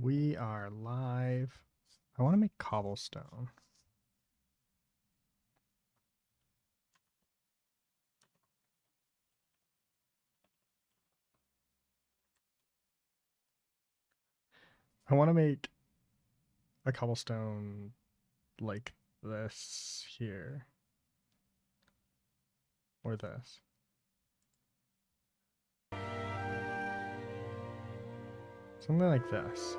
We are live. I want to make cobblestone. I want to make a cobblestone like this here. Or this. Something like this.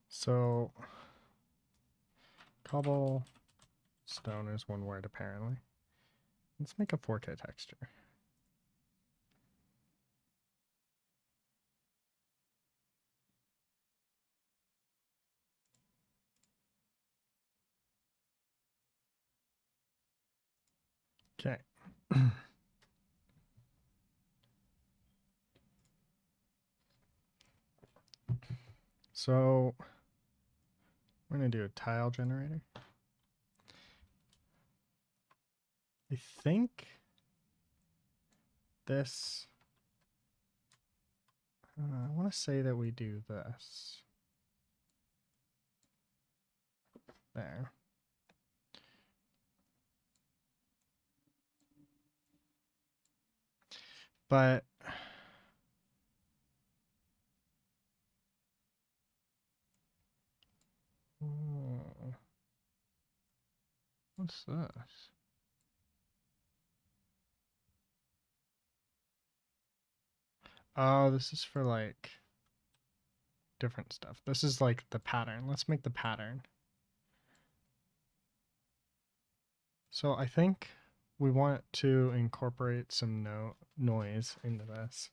So, cobblestone is one word apparently. Let's make a 4K texture. Okay. So, we're going to do a tile generator. I think this, I want to say that we do this. There. But what's this? Oh, this is for like different stuff. This is like the pattern. Let's make the pattern. So I think we want to incorporate some noise into this.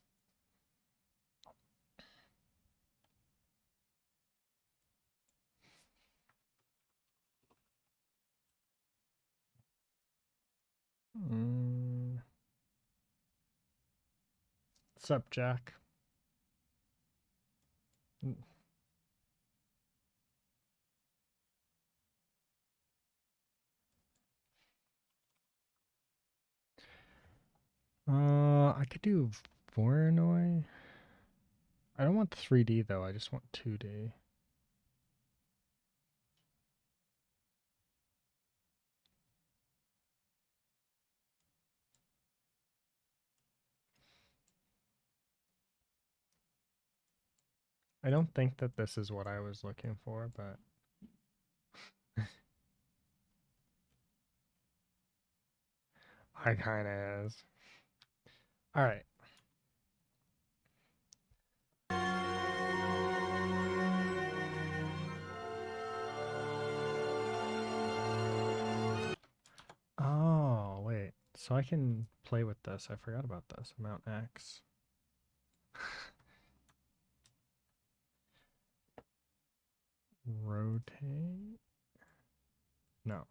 What's up, Jack? I could do Voronoi. I don't want 3D though, I just want 2D. I don't think that this is what I was looking for, but I kind of is. All right. Oh, wait. So I can play with this. I forgot about this. Mount X. Rotate? No.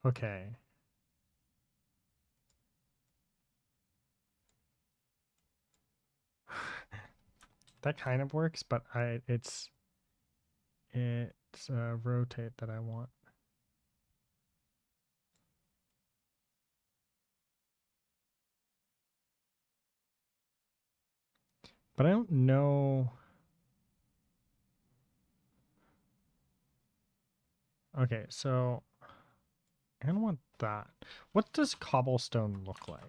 Okay. That kind of works, but it's rotate that I want. But I don't know. Okay, so I don't want that. What does cobblestone look like?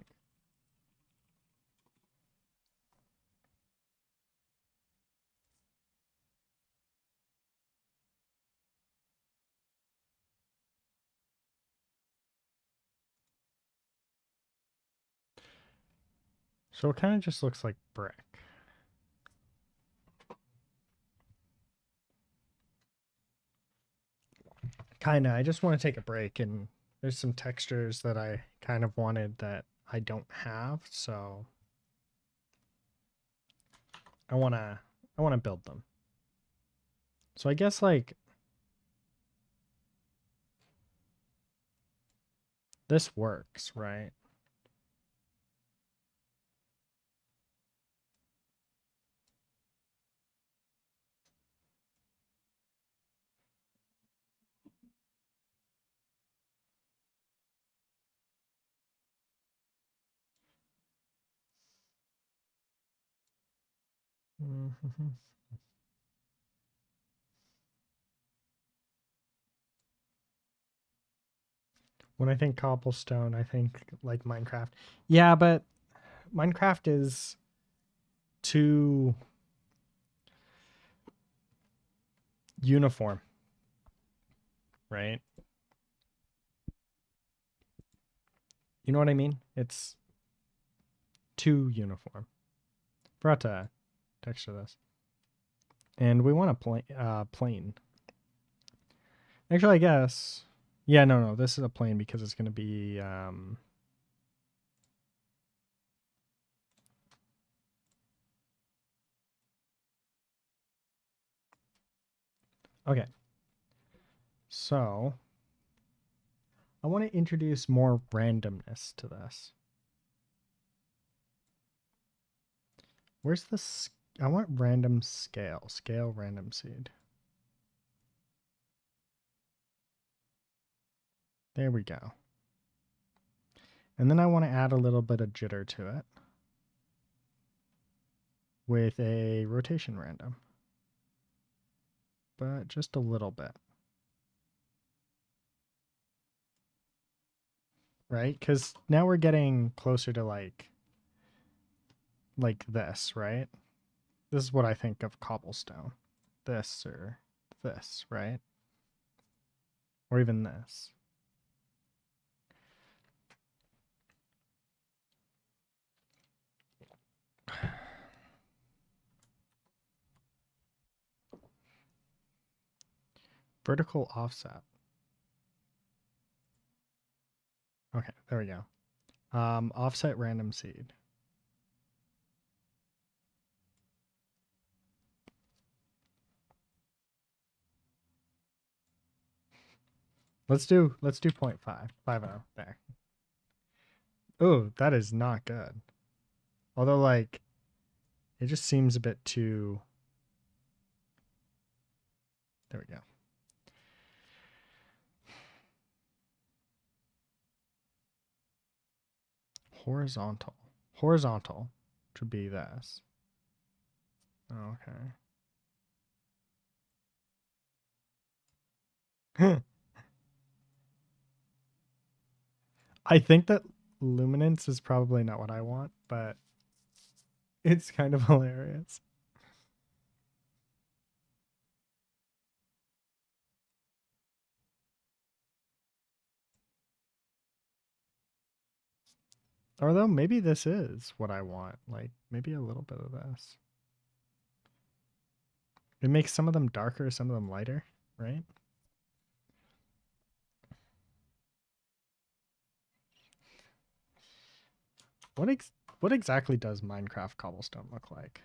So it kind of just looks like brick. Kinda. I just want to take a break, and there's some textures that I kind of wanted that I don't have, so I wanna build them. So I guess like this works, right? Mhm. When I think cobblestone, I think like Minecraft. Yeah, but Minecraft is too uniform, right? You know what I mean? It's too uniform. Forgot to texture this. And we want a plane. Actually, I guess. Yeah, no. This is a plane because it's going to be... Okay. So, I want to introduce more randomness to this. Where's the... I want random scale. Scale random seed. There we go. And then I want to add a little bit of jitter to it with a rotation random. But just a little bit. Right? Because now we're getting closer to like this, right? This is what I think of cobblestone. This or this, right? Or even this. Vertical offset. Okay, there we go. Offset random seed. Let's do 0.5. 5.0 there. Oh, that is not good. Although like it just seems a bit too... There we go. Horizontal. Horizontal should be this. Okay. I think that luminance is probably not what I want, but it's kind of hilarious. Although maybe this is what I want. Like maybe a little bit of this. It makes some of them darker, some of them lighter, right? What exactly does Minecraft cobblestone look like?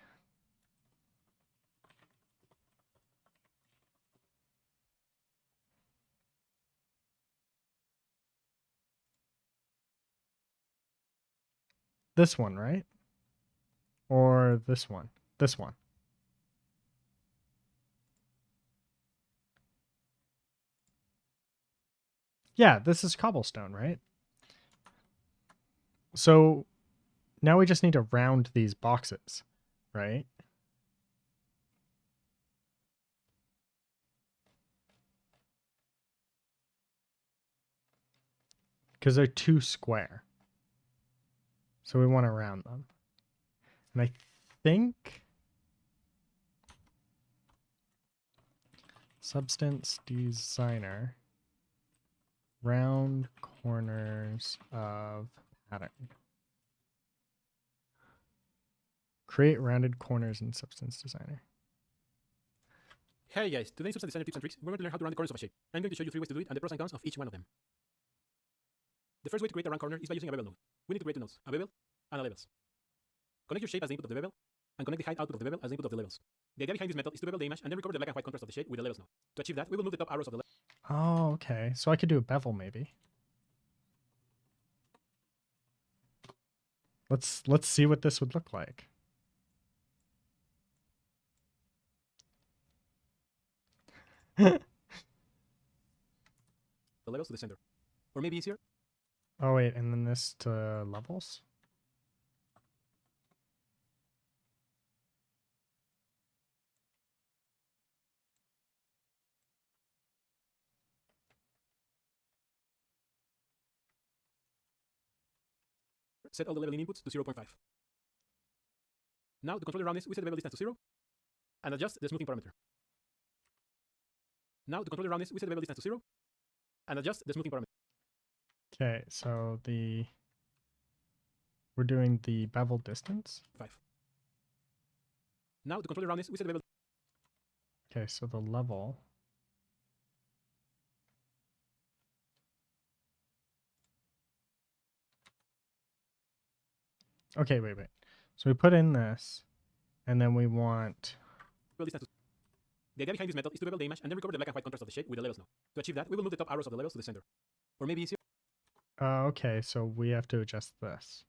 This one, right? Or this one? This one. Yeah, this is cobblestone, right? So now we just need to round these boxes, right? Because they're too square. So we want to round them. And I think Substance Designer round corners of pattern. Create rounded corners in Substance Designer. Hey guys, today in Substance Designer Tips and Tricks, we're going to learn how to round the corners of a shape. I'm going to show you 3 ways to do it and the pros and cons of each one of them. The first way to create a round corner is by using a bevel node. We need to create 2 nodes, a bevel and a levels. Connect your shape as the input of the bevel, and connect the height output of the bevel as the input of the levels. The idea behind this method is to bevel the image and then recover the black and white contrast of the shape with the levels node. To achieve that, we will move the top arrows of the levels. Oh, okay. So I could do a bevel maybe. Let's see what this would look like. The levels to the center. Or maybe easier, Oh wait, and then this to levels? set all the leveling inputs to 0.5. Now, to control the roundness, we set the bevel distance to 0 and adjust the smoothing parameter. Now, to control the roundness, we set the bevel distance to 0 and adjust the smoothing parameter. Okay, so we're doing the bevel distance. 5. Now, to control the roundness, we set the bevel. Okay, so the level. Okay, wait. So we put in this, and then we want. Bevel distance to. The idea behind this method is to bevel the image and then recover the black and white contrast of the shape with the levels node. To achieve that, we will move the top arrows of the levels to the center. Or maybe easier. Okay, so we have to adjust this.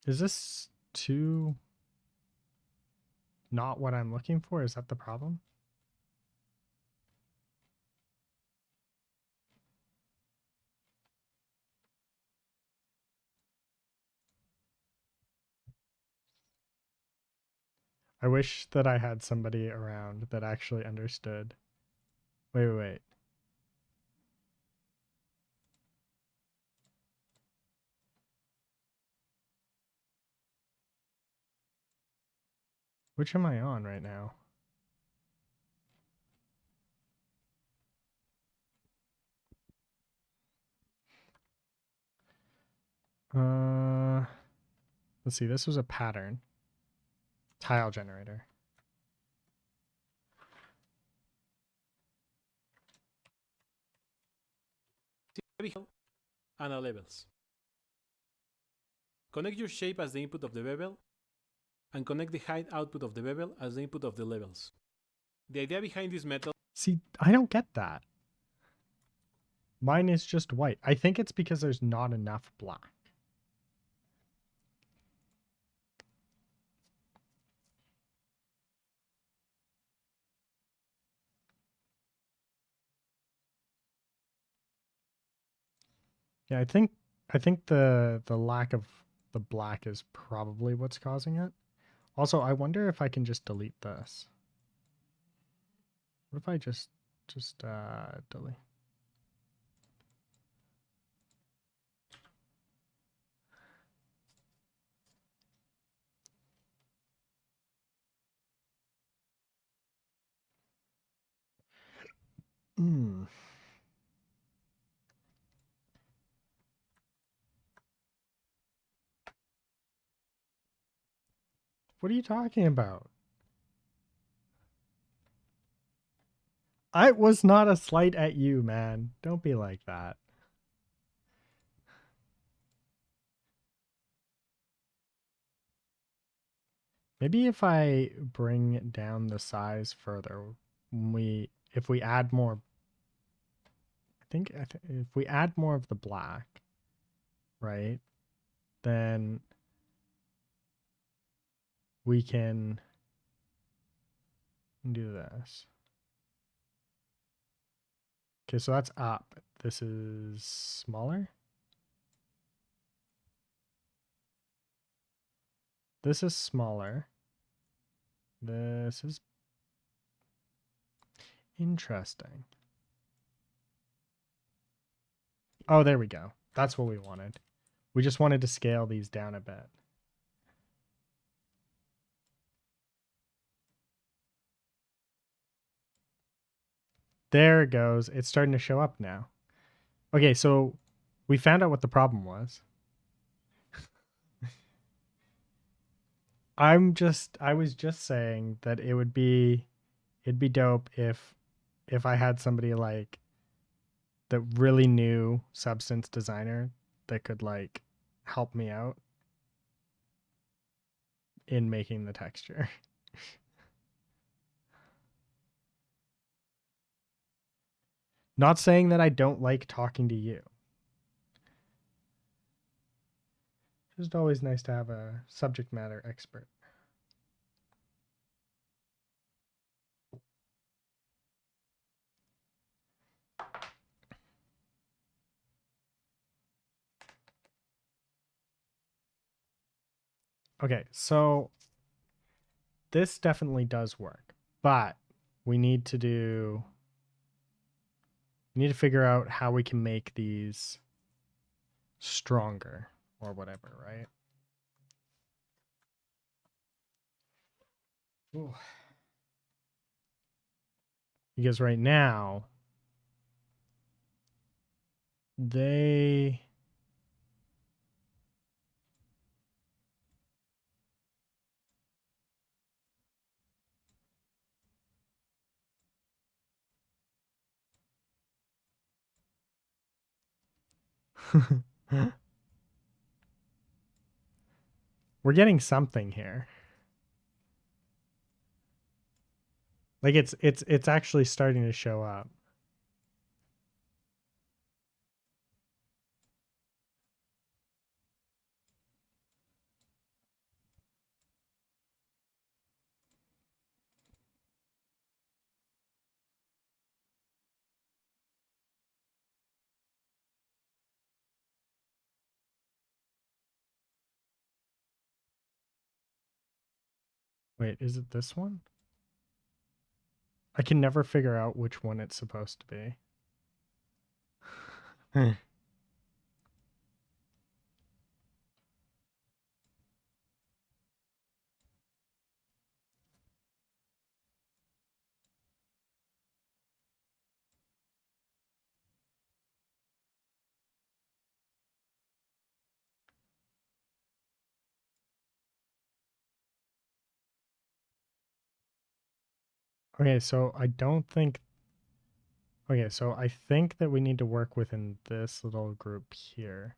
Is this too not what I'm looking for? Is that the problem? I wish that I had somebody around that actually understood. Wait. Which am I on right now? Let's see. This was a pattern. Tile generator. Bevel and the levels. Connect your shape as the input of the bevel and connect the height output of the bevel as the input of the levels. The idea behind this method. See, I don't get that. Mine is just white. I think it's because there's not enough black. Yeah, I think the lack of the black is probably what's causing it. Also, I wonder if I can just delete this. What if I just delete? Hmm. What are you talking about? I was not a slight at you, man. Don't be like that. Maybe if I bring down the size further, if we add more, I think if we add more of the black, right, then we can do this. Okay, so that's up. This is smaller. This is smaller. This is interesting. Oh, there we go. That's what we wanted. We just wanted to scale these down a bit. There it goes. It's starting to show up now. Okay, so we found out what the problem was. I was just saying that it'd be dope if I had somebody like that really knew Substance Designer that could like help me out in making the texture. Not saying that I don't like talking to you. Just always nice to have a subject matter expert. Okay, so this definitely does work, but we need to figure out how we can make these stronger or whatever, right? Ooh. Because right now they we're getting something here. Like it's actually starting to show up. Wait, is it this one? I can never figure out which one it's supposed to be. Okay, so I don't think. Okay, so I think that we need to work within this little group here.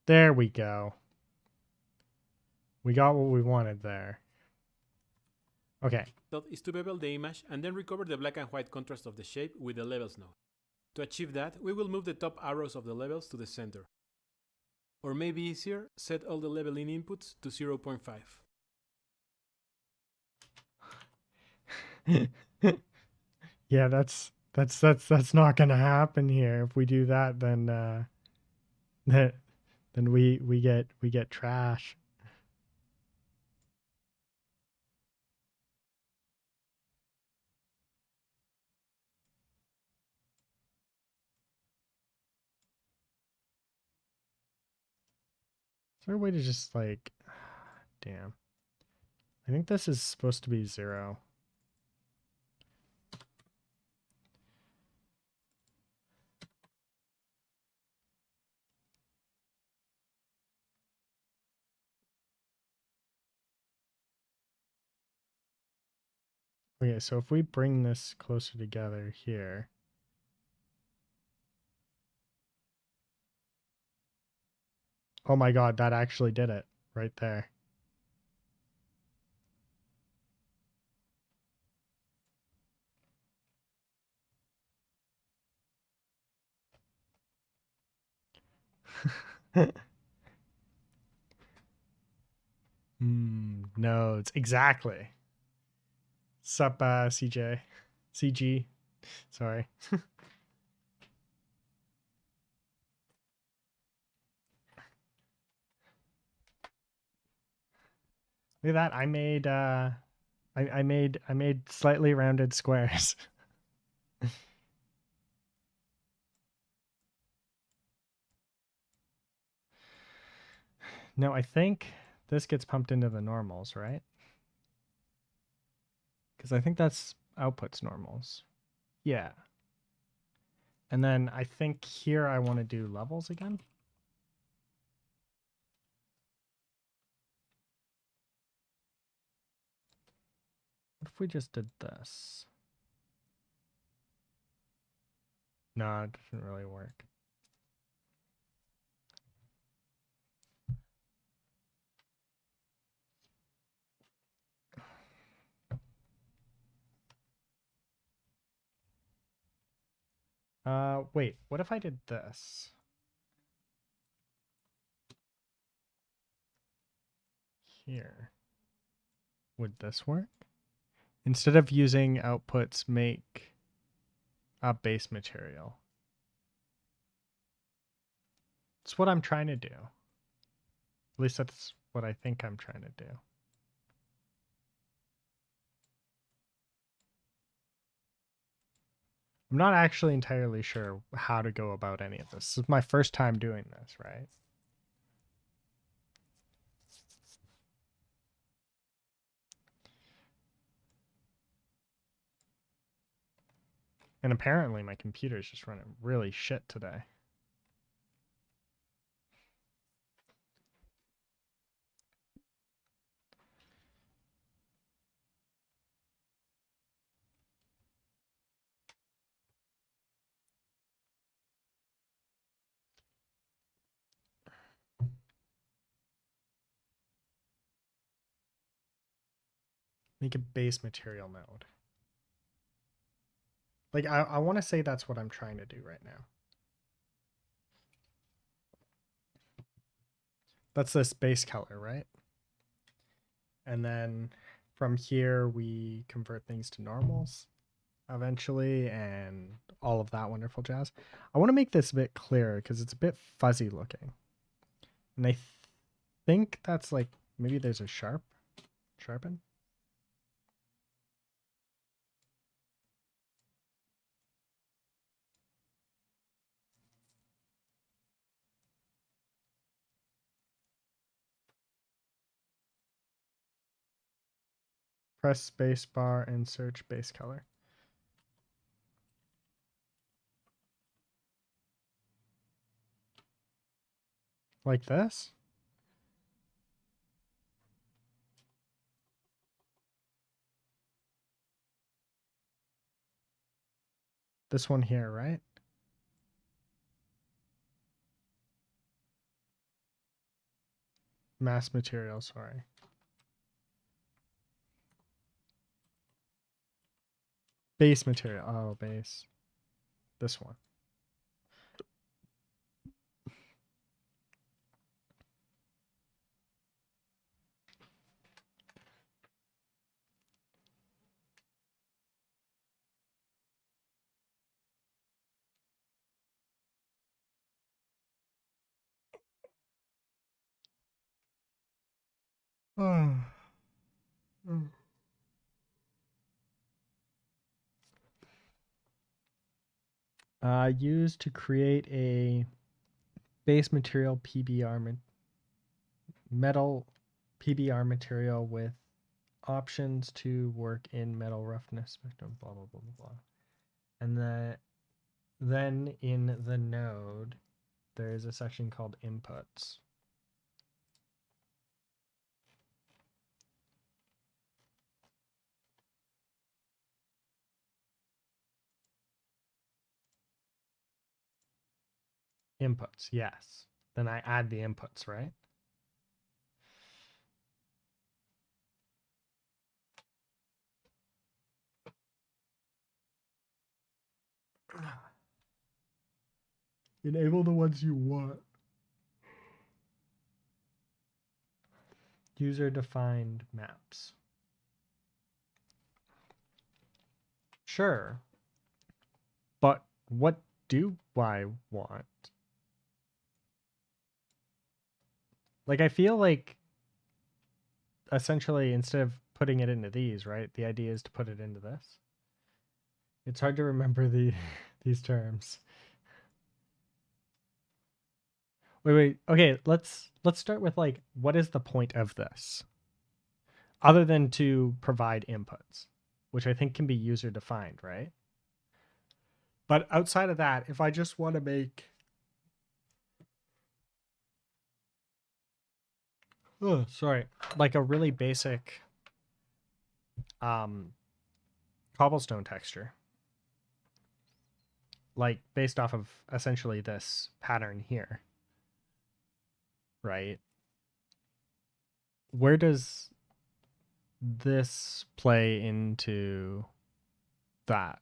There we go. We got what we wanted there. Okay. Is to bevel the image and then recover the black and white contrast of the shape with the levels node. To achieve that, we will move the top arrows of the levels to the center. Or maybe easier, set all the leveling inputs to 0.5. Yeah, that's not gonna happen here. If we do that, then then we get trash. Is there a way to just like, damn. I think this is supposed to be 0. Okay, so if we bring this closer together here. Oh my god, that actually did it right there. Nodes, exactly. Sup, CJ. CG. Sorry. Look at that. I made I made slightly rounded squares. No, I think this gets pumped into the normals, right? Because I think that's outputs normals. Yeah. And then I think here I want to do levels again. What if we just did this? No, it doesn't really work. Wait, what if I did this? Here. Would this work? Instead of using outputs, make a base material. It's what I'm trying to do. At least that's what I think I'm trying to do. I'm not actually entirely sure how to go about any of this. This is my first time doing this, right? And apparently my computer's just running really shit today. Make a base material node. Like, I want to say that's what I'm trying to do right now. That's this base color, right? And then from here, we convert things to normals eventually and all of that wonderful jazz. I want to make this a bit clearer because it's a bit fuzzy looking. And I think that's like, maybe there's a sharpen. Press space bar and search base color. Like this. This one here, right? Mass material, sorry. Base material. Oh, base. This one. Used to create a base material PBR metal PBR material with options to work in metal roughness spectrum, blah blah blah blah blah. And then in the node, there is a section called inputs. Inputs, yes. Then I add the inputs, right? Enable the ones you want. User-defined maps. Sure. But what do I want? Like, I feel like essentially instead of putting it into these, right? The idea is to put it into this. It's hard to remember these terms. Wait. Okay, let's start with like what is the point of this? Other than to provide inputs, which I think can be user defined, right? But outside of that, if I just want to make like a really basic cobblestone texture, like based off of essentially this pattern here, right? Where does this play into that?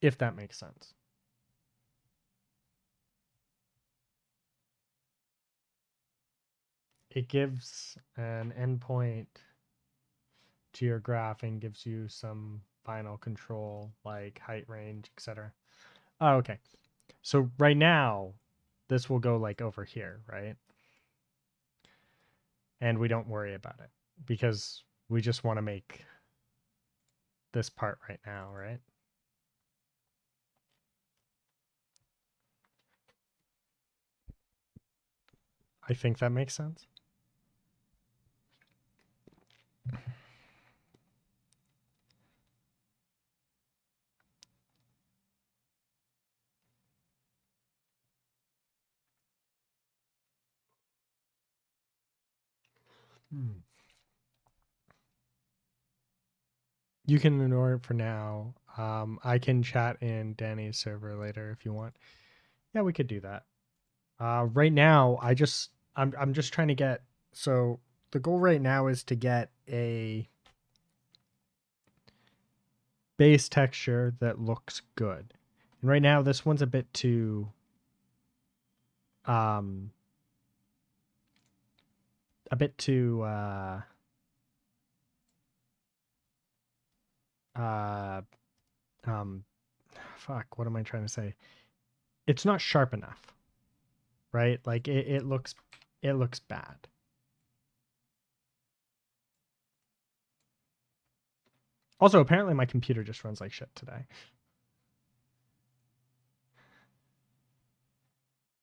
If that makes sense. It gives an endpoint to your graph and gives you some final control like height, range, etc. Oh, okay. So right now, this will go like over here, right? And we don't worry about it because we just want to make this part right now, right? I think that makes sense. You can ignore it for now. I can chat in Danny's server later if you want. Yeah, we could do that. Right now, I'm just trying to get, so the goal right now is to get a base texture that looks good. And right now this one's a bit too um a bit too uh um fuck, what am I trying to say? It's not sharp enough, right? Like it looks bad. Also, apparently my computer just runs like shit today.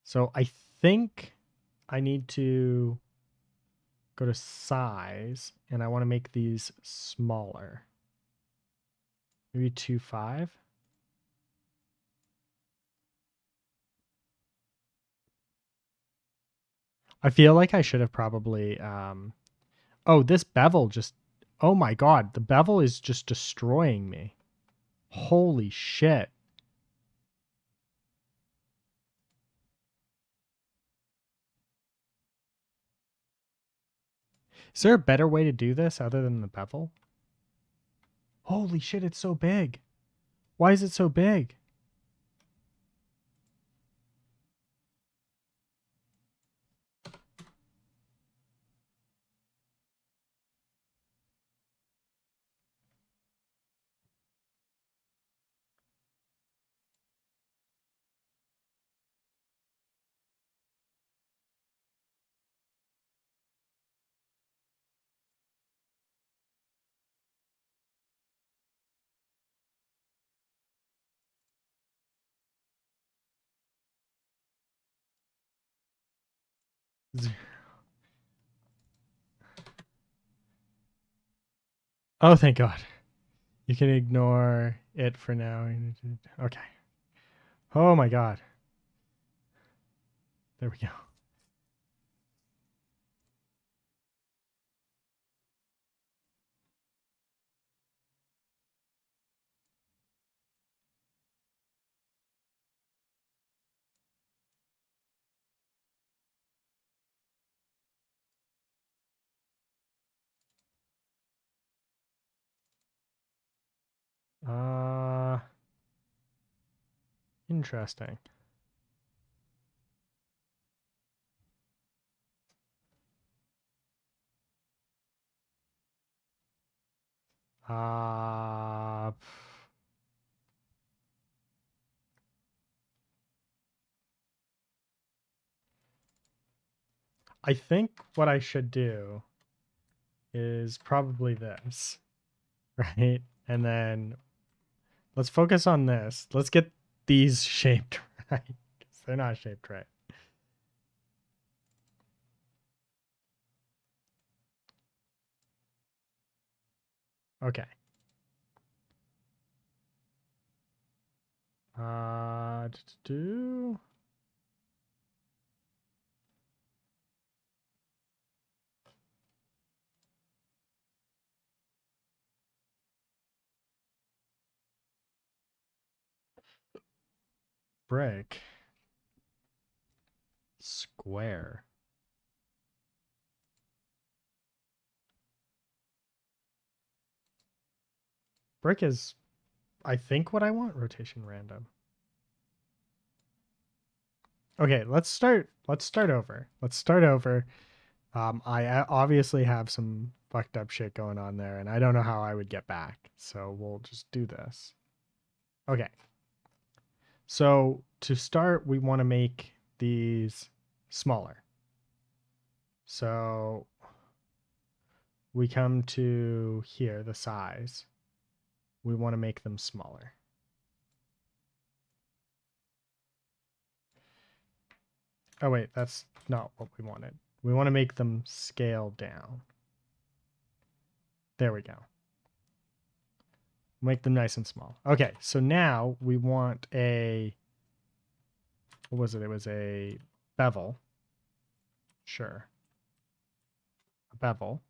So I think I need to go to size and I want to make these smaller. Maybe 2.5. I feel like I should have probably oh, this bevel just, oh my god, the bevel is just destroying me. Holy shit. Is there a better way to do this other than the bevel? Holy shit, it's so big. Why is it so big? Oh, thank god. You can ignore it for now. Okay. Oh my god. There we go. Uh, Interesting. Uh, I think what I should do is probably this, right? And then let's focus on this. Let's get these shaped right. 'Cause they're not shaped right. Okay. Do brick square. Brick is, I think, what I want. Rotation random. Okay, let's start over. I obviously have some fucked up shit going on there, and I don't know how I would get back. So we'll just do this. Okay. So to start, we want to make these smaller. So we come to here, the size. We want to make them smaller. Oh wait, that's not what we wanted. We want to make them scale down. There we go. Make them nice and small. Okay, so now we want a, what was it? It was a bevel. Sure. A bevel.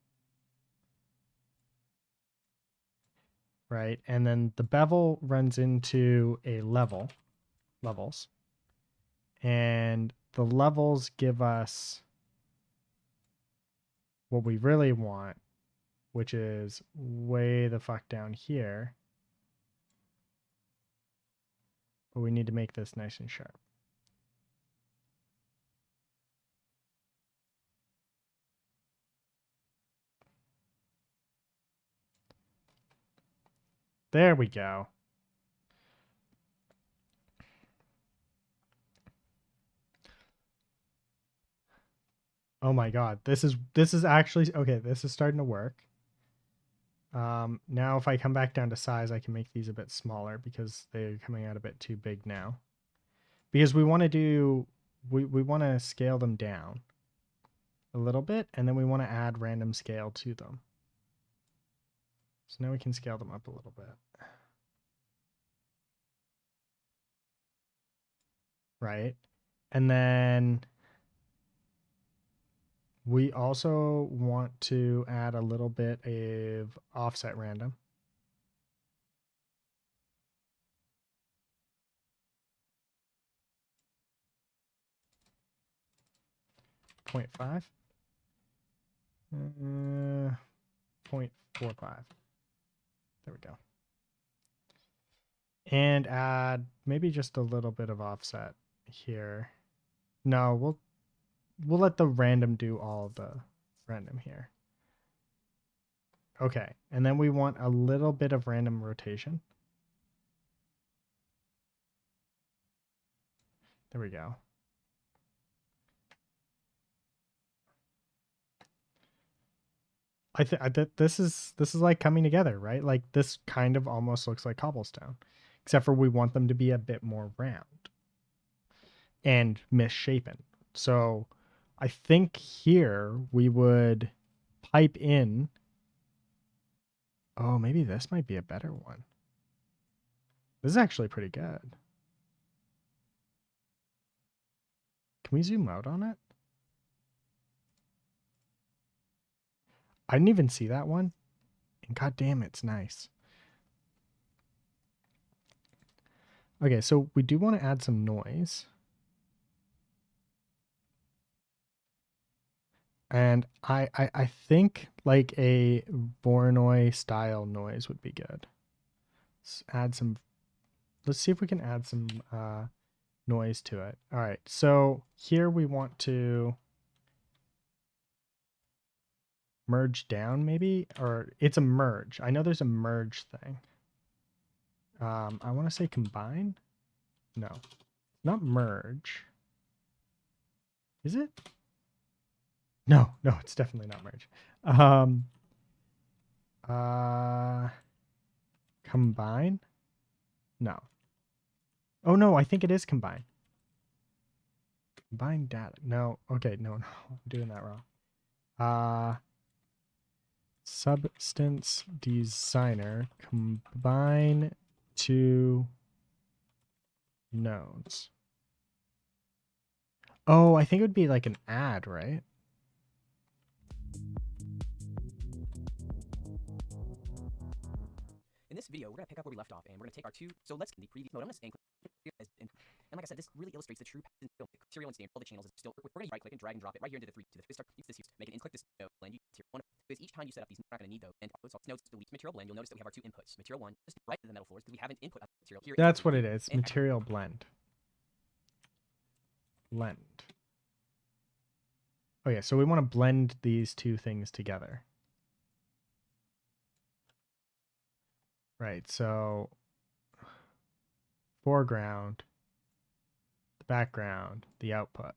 Right, and then the bevel runs into a levels. And the levels give us what we really want, which is way the fuck down here. But we need to make this nice and sharp. There we go. Oh my god, this is actually okay. This is starting to work. Now if I come back down to size, I can make these a bit smaller because they're coming out a bit too big now. Because we want to do, we want to scale them down a little bit, and then we want to add random scale to them. So now we can scale them up a little bit. Right? And then we also want to add a little bit of offset random. .5. 0.45. There we go. And add maybe just a little bit of offset here. No, we'll let the random do all the random here. Okay, and then we want a little bit of random rotation. There we go. I think this is like coming together, right? Like this kind of almost looks like cobblestone, except for we want them to be a bit more round and misshapen. So I think here we would pipe in. Oh, maybe this might be a better one. This is actually pretty good. Can we zoom out on it? I didn't even see that one. And god damn, it's nice. Okay, so we do want to add some noise. And I think like a Voronoi style noise would be good. Let's add some, let's see if we can add some noise to it. All right, so here we want to merge down maybe, or it's a merge. I know there's a merge thing. I want to say combine. No, not merge. Is it? No, it's definitely not merge. Combine? No. Oh no, I think it is combine. Combine data. No, okay, no, I'm doing that wrong. Substance designer combine two nodes. Oh, I think it would be like an add, right? In this video, we're going to pick up where we left off, and we're going to take our two, so let's in the previous mode, I'm going to and like I said, this really illustrates the true material and standard. All the channels is still, we're going to right click and drag and drop it right here into the start, this use, make it, and click this blend, because each time you set up these, we're not going to need those, and notes, delete material blend, you'll notice that we have our two inputs, material one, just right to the metal floors, because we have an input material here. That's what it is, material blend. Blend. Okay, so we want to blend these two things together. Right, so foreground, the background, the output.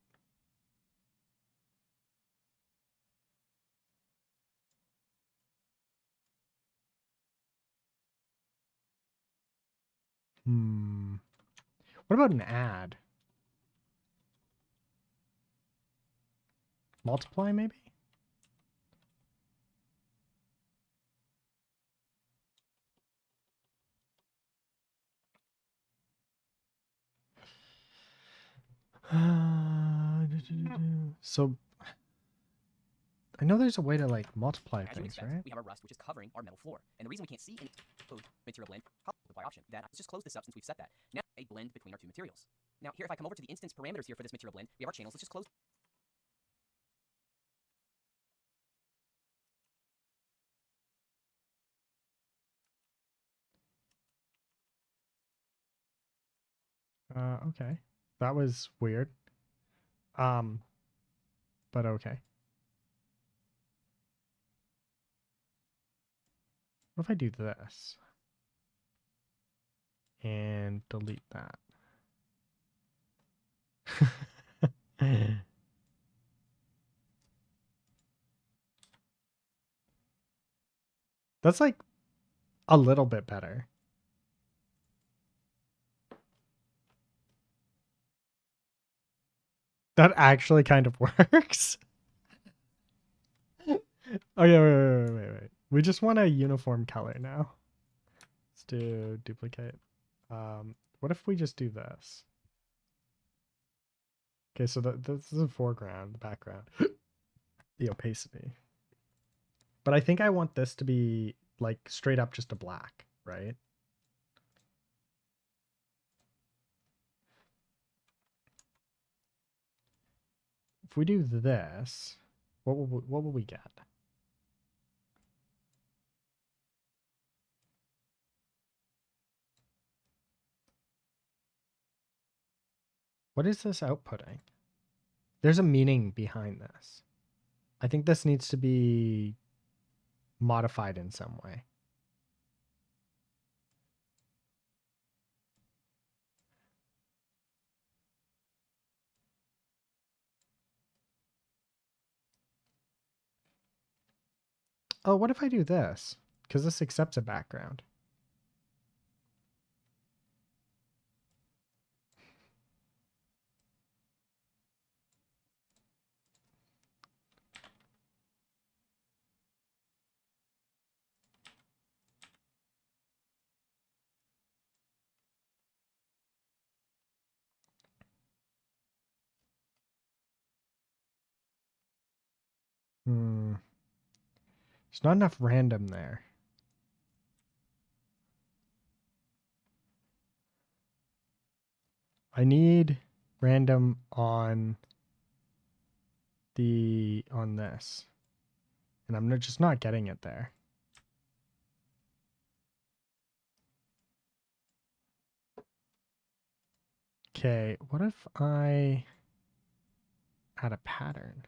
What about an ad? Multiply, maybe? So I know there's a way to like multiply As you would things, expect, right? we have our rust, which is covering our metal floor. And the reason we can't see in code material blend multiply option, let's just close this up since we've set that. Now a blend between our two materials. Now here, if I come over to the instance parameters here for this material blend, we have our channels. Let's just close. Okay. That was weird. But okay. What if I do this? And delete that. That's like a little bit better. That actually kind of works. Oh yeah, wait. We just want a uniform color now. Let's do duplicate. What if we just do this? Okay, so this is the foreground, the background, the opacity. But I think I want this to be like straight up just a black, right? If we do this, what will we get? What is this outputting? There's a meaning behind this. I think this needs to be modified in some way. Oh, what if I do this? Because this accepts a background. There's not enough random there. I need random on this. And I'm just not getting it there. Okay, what if I add a pattern?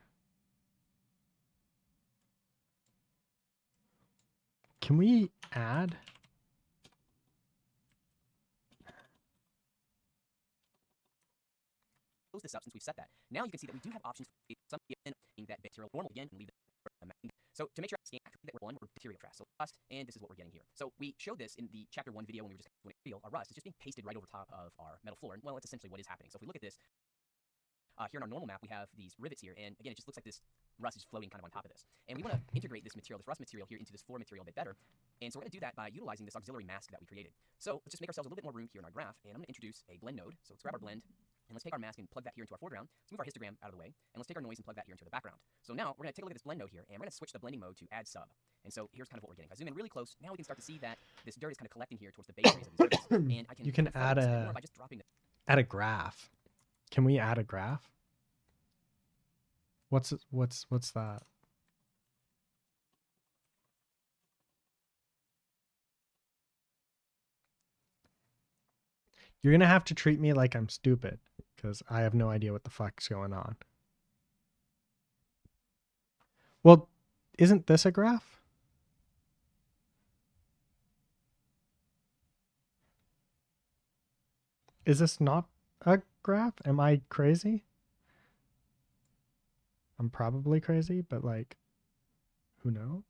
Can we add? Close this up since we've set that. Now you can see that we do have options for some that material normal again and leave it. So to make sure that we're material trash. So rust, and this is what we're getting here. So we showed this in the chapter 1 video when we were just doing material. Our rust is just being pasted right over top of our metal floor. And well, it's essentially what is happening. So if we look at this, here in our normal map, we have these rivets here. And again, it just looks like this rust is floating kind of on top of this. And we want to integrate this material, this rust material here into this floor material a bit better. And so we're going to do that by utilizing this auxiliary mask that we created. So let's just make ourselves a little bit more room here in our graph. And I'm going to introduce a blend node. So let's grab our blend. And let's take our mask and plug that here into our foreground. Let's move our histogram out of the way. And let's take our noise and plug that here into the background. So now we're going to take a look at this blend node here. And we're going to switch the blending mode to add sub. And so here's kind of what we're getting. If I zoom in really close, now we can start to see that this dirt is kind of collecting here towards the base rays of these rivets. And I can You can add by just dropping add a graph. Can we add a graph? What's that? You're gonna have to treat me like I'm stupid, because I have no idea what the fuck's going on. Well, isn't this a graph? Is this not a graph? Am I crazy? I'm probably crazy, but like, who knows?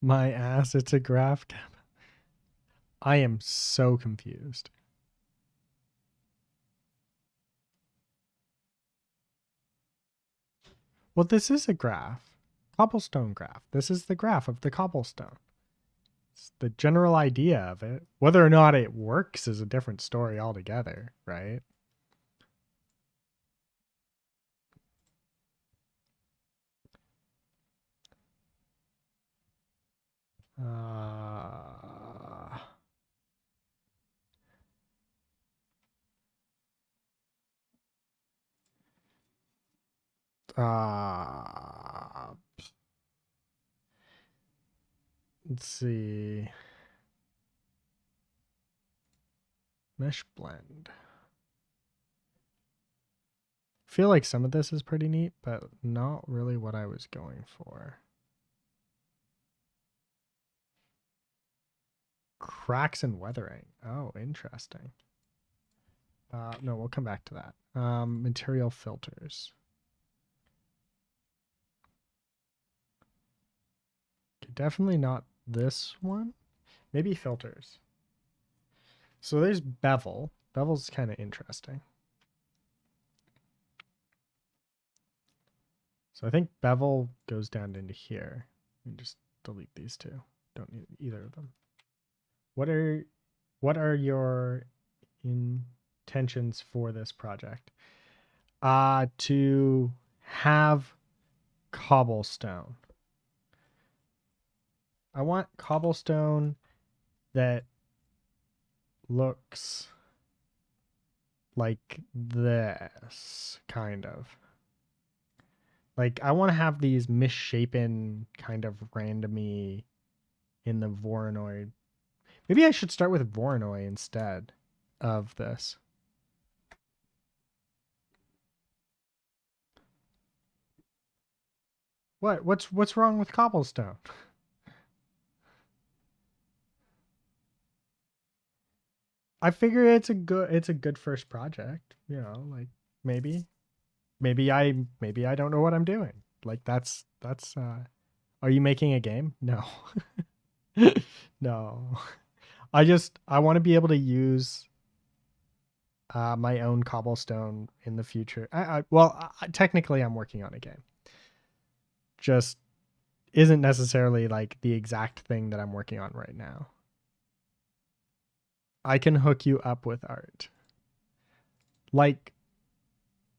My ass, it's a graph. I am so confused. Well, this is a graph. Cobblestone graph. This is the graph of the cobblestone. It's the general idea of it. Whether or not it works is a different story altogether, right? Uh, uh, let's see. Mesh blend. Feel like some of this is pretty neat, but not really what I was going for. Cracks and weathering. Oh, interesting. No, we'll come back to that. Material filters. Okay, definitely not this one. Maybe filters. So there's bevel. Bevel's kind of interesting. So I think bevel goes down into here. And just delete these two. Don't need either of them. What are your intentions for this project? To have cobblestone. I want cobblestone that looks like this, kind of. Like, I want to have these misshapen, kind of randomy in the Voronoi. Maybe I should start with Voronoi instead of this. What's wrong with cobblestone? I figure it's a good first project, you know, like maybe I don't know what I'm doing. Like that's are you making a game? No. No. I want to be able to use my own cobblestone in the future. Technically I'm working on a game. Just isn't necessarily like the exact thing that I'm working on right now. I can hook you up with art. Like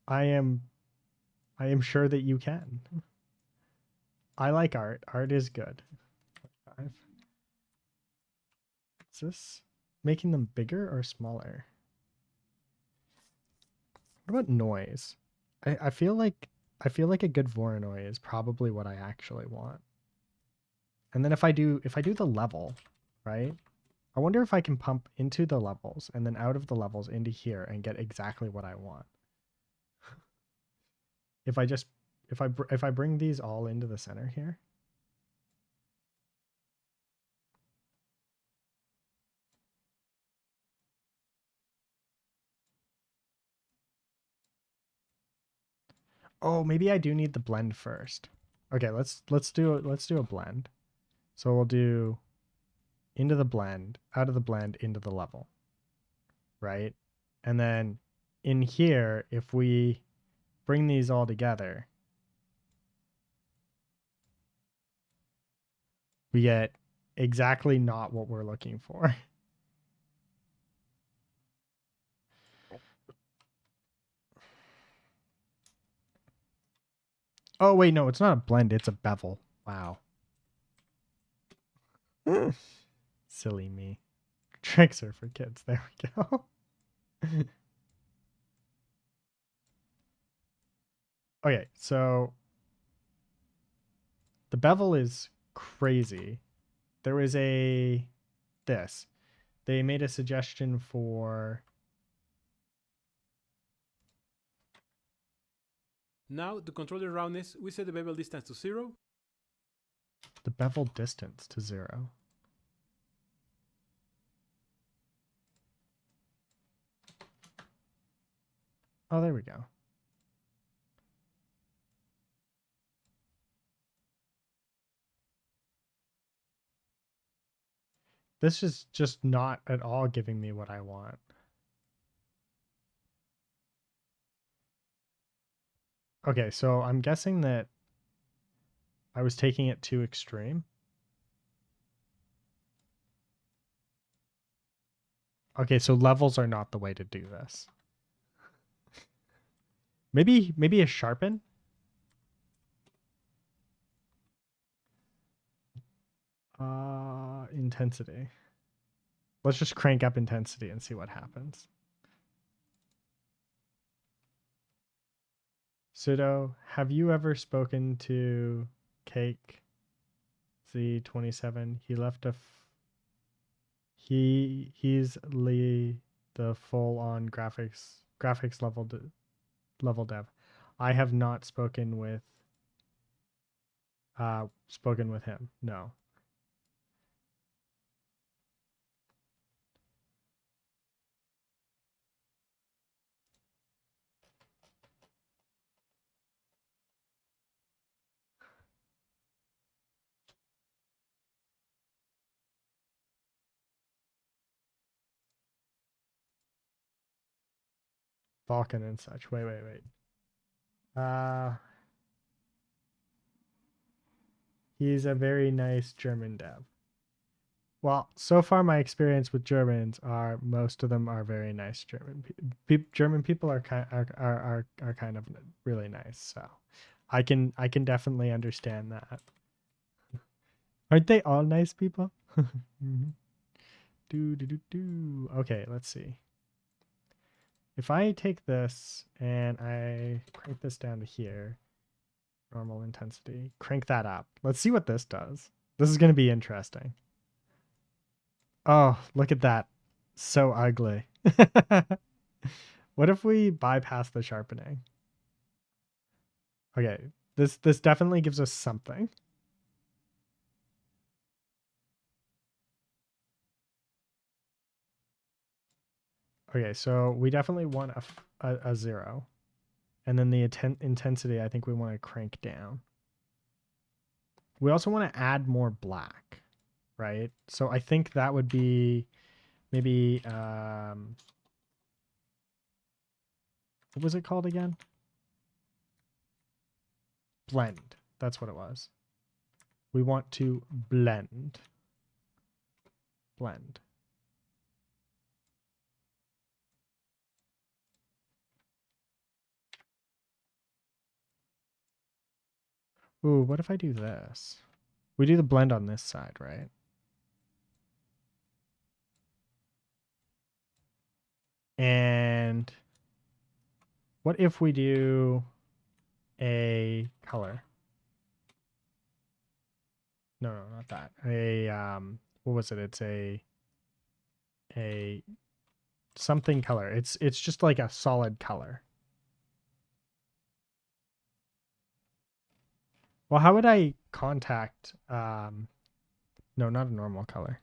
I am sure that you can. I like art. Art is good. Is this making them bigger or smaller? What about noise? I feel like a good Voronoi is probably what I actually want. And then if I do the level, right? I wonder if I can pump into the levels and then out of the levels into here and get exactly what I want. If I bring these all into the center here. Oh, maybe I do need the blend first. Okay, let's do a blend. So we'll do into the blend, out of the blend, into the level. Right? And then in here, if we bring these all together, we get exactly not what we're looking for. Oh, wait, no, it's not a blend. It's a bevel. Wow. Silly me. Tricks are for kids. There we go. Okay, so the bevel is crazy. There was this. They made a suggestion for Now, to control the roundness, we set the bevel distance to 0. The bevel distance to 0. Oh, there we go. This is just not at all giving me what I want. Okay, so I'm guessing that I was taking it too extreme. Okay, so levels are not the way to do this. Maybe a sharpen? Intensity. Let's just crank up intensity and see what happens. Sudo, have you ever spoken to Cake Z27? He left a he's the full on graphics level dev. I have not spoken with him. No. Balkan and such. Wait. He's a very nice German dev. Well, so far my experience with Germans are most of them are very nice German people. German people are kind of really nice, so I can definitely understand that. Aren't they all nice people? Mm-hmm. Do. Okay, let's see. If I take this and I crank this down to here, normal intensity, crank that up. Let's see what this does. This is going to be interesting. Oh, look at that. So ugly. What if we bypass the sharpening? Okay, this definitely gives us something. Okay, so we definitely want a 0. And then the intensity, I think we want to crank down. We also want to add more black, right? So I think that would be maybe, what was it called again? Blend. That's what it was. We want to blend. Blend. Ooh, what if I do this? We do the blend on this side, right? And what if we do a color? No, not that. What was it? It's a something color. It's just like a solid color. Well, how would I contact no, not a normal color.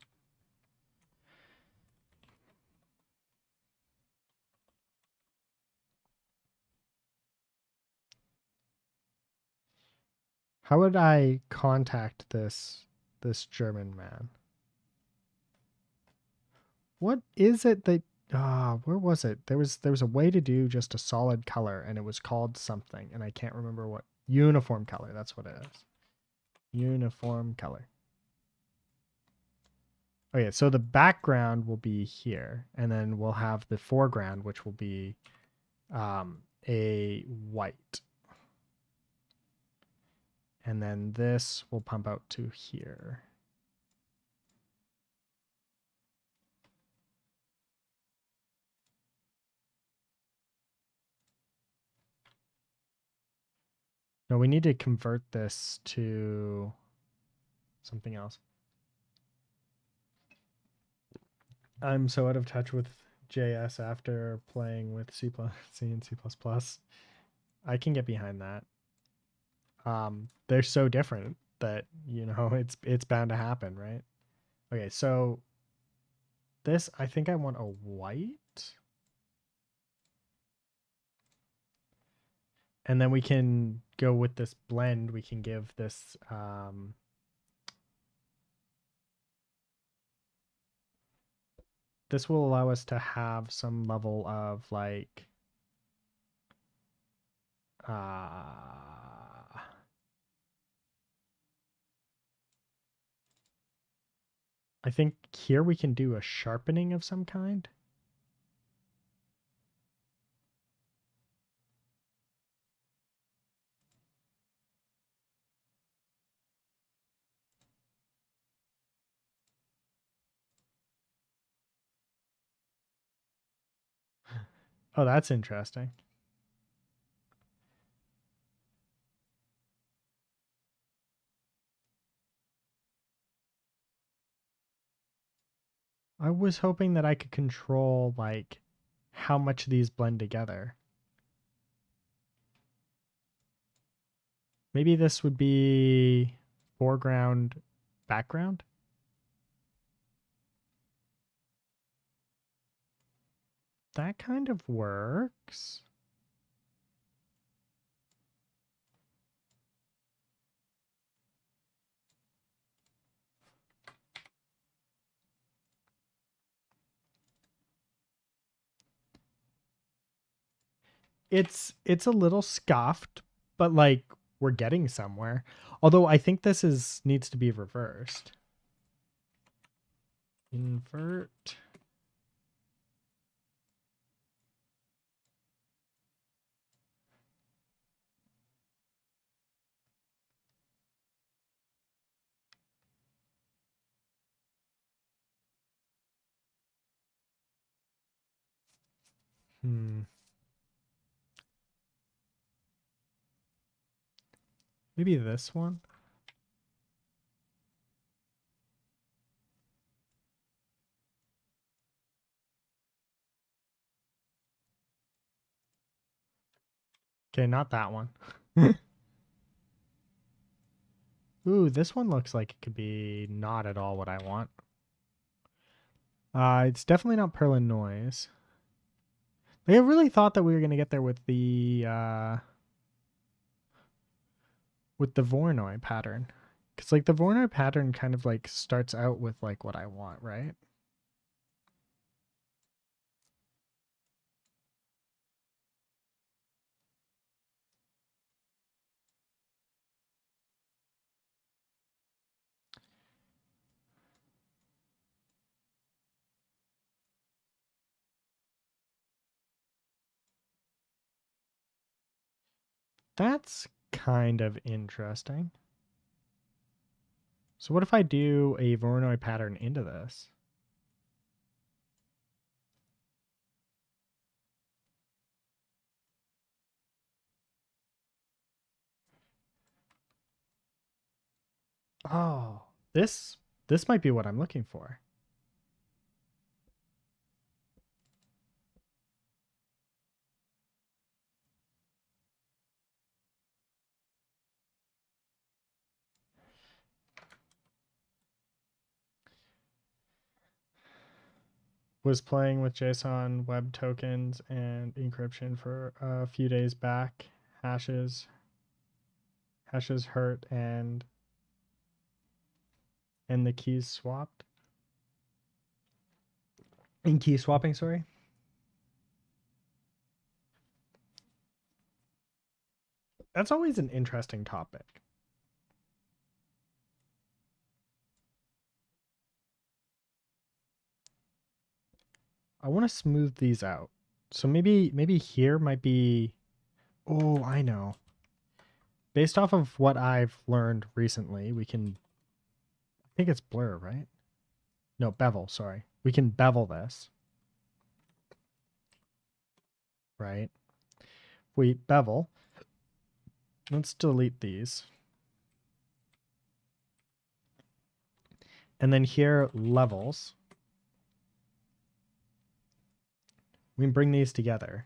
How would I contact this German man? What is it that where was it? There was a way to do just a solid color and it was called something and I can't remember what. Uniform color, that's what it is. Uniform color. Okay, so the background will be here and then we'll have the foreground which will be a white. And then this will pump out to here. No, we need to convert this to something else. I'm so out of touch with JS after playing with C and C++. I can get behind that. They're so different that, you know, it's bound to happen, right? Okay, so this, I think I want a white. And then we can go with this blend. We can give this this will allow us to have some level of like I think here we can do a sharpening of some kind. Oh, that's interesting. I was hoping that I could control like how much these blend together. Maybe this would be foreground, background. That kind of works. It's a little scuffed, but like we're getting somewhere. Although I think this is needs to be reversed. Invert. Maybe this one. Okay, not that one. Ooh, this one looks like it could be not at all what I want. It's definitely not Perlin Noise. Like, I really thought that we were gonna get there with the Voronoi pattern. Cause like the Voronoi pattern kind of like starts out with like what I want, right? That's kind of interesting. So what if I do a Voronoi pattern into this? Oh, this might be what I'm looking for. Was playing with JSON web tokens and encryption for a few days back. Hashes hurt and the keys swapped. In key swapping, sorry. That's always an interesting topic. I want to smooth these out. So maybe here might be, oh, I know. Based off of what I've learned recently, we can, I think it's blur, right? No, bevel, sorry. We can bevel this. Right? If we bevel, let's delete these. And then here, levels. We can bring these together.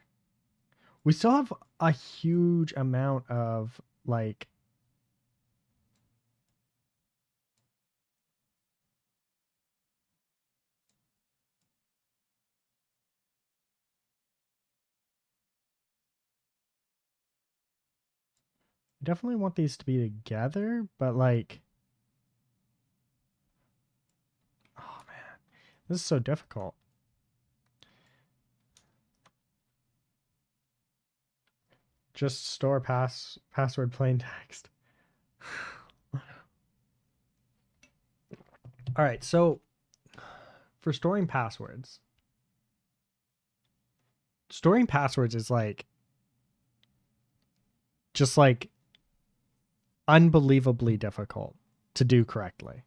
We still have a huge amount of like I definitely want these to be together, but like oh man, this is so difficult. Just store password plain text. All right, so for storing passwords is like just like unbelievably difficult to do correctly.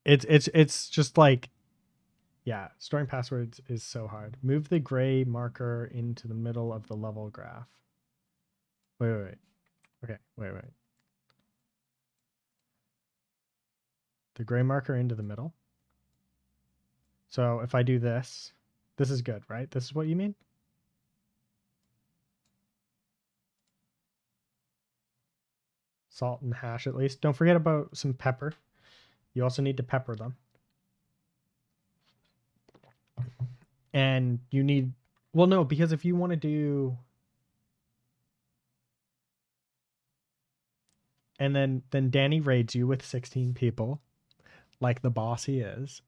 It's just like yeah, storing passwords is so hard. Move the gray marker into the middle of the level graph. Wait. Okay, wait. The gray marker into the middle. So if I do this, this is good, right? This is what you mean? Salt and hash at least. Don't forget about some pepper. You also need to pepper them. And you need, well, no, because if you want to do, and then Danny raids you with 16 people, like the boss he is.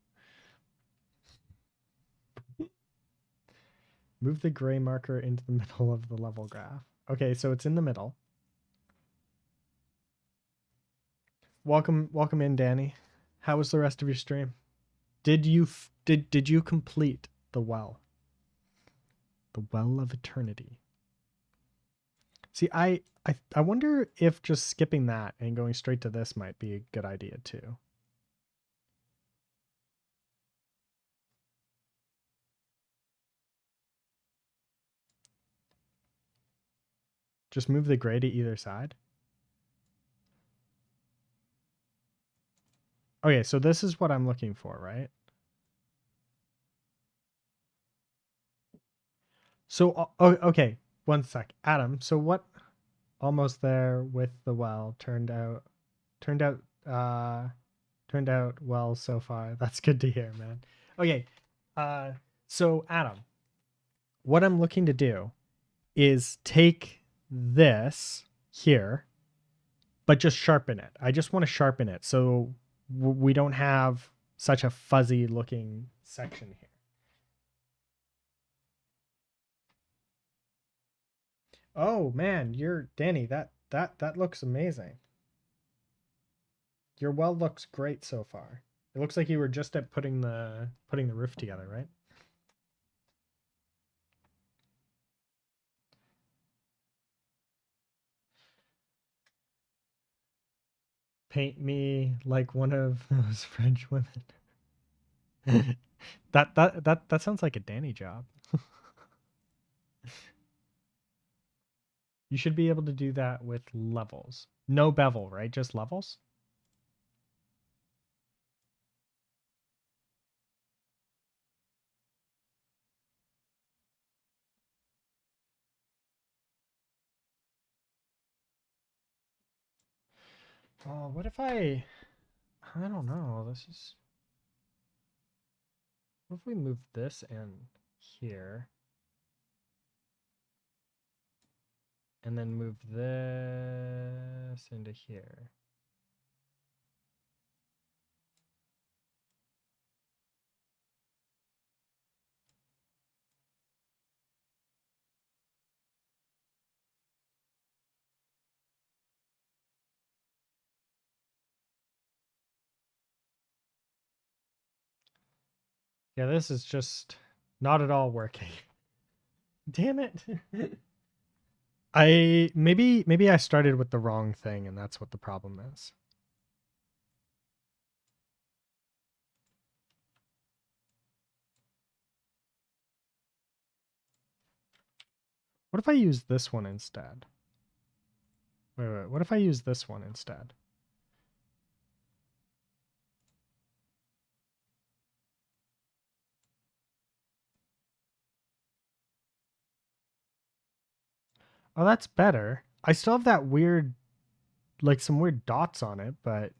Move the gray marker into the middle of the level graph. Okay, so it's in the middle. Welcome in, Danny. How was the rest of your stream? Did you did you complete the well? The well of eternity. See, I wonder if just skipping that and going straight to this might be a good idea too. Just move the gray to either side. Okay, so this is what I'm looking for, right? So, okay, one sec. Adam, so what almost there with the well turned out well so far. That's good to hear, man. Okay. So Adam, what I'm looking to do is take this here, but just sharpen it. I just want to sharpen it so we don't have such a fuzzy looking section here. Oh man, you're Danny, that looks amazing. Your well looks great so far. It looks like you were just at putting the roof together, right? Paint me like one of those French women. that sounds like a Danny job. You should be able to do that with levels. No bevel, right? Just levels? Oh, what if I don't know. What if we move this in here? And then move this into here. Yeah, this is just not at all working. Damn it. Maybe I started with the wrong thing and that's what the problem is. What if I use this one instead? Wait. What if I use this one instead? Oh, that's better. I still have that weird, like some weird dots on it, but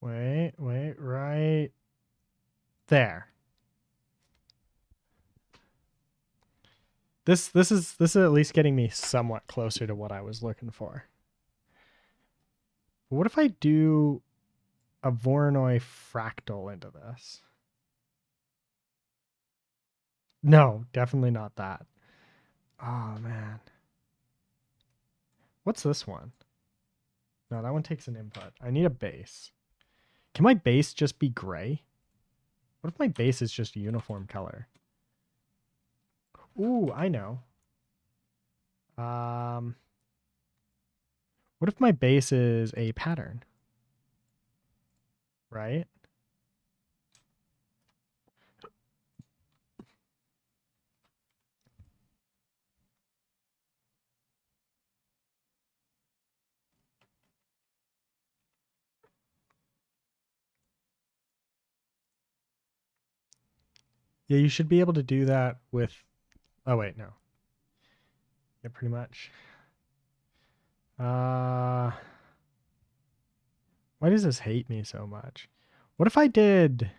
wait, right there. This is at least getting me somewhat closer to what I was looking for. What if I do a Voronoi fractal into this? No, definitely not that. Oh man. What's this one? No, that one takes an input. I need a base. Can my base just be gray? What if my base is just a uniform color? Ooh, I know. What if my base is a pattern? Right? Yeah, you should be able to do that with... Oh, wait, no. Yeah, pretty much. Why does this hate me so much? What if I did...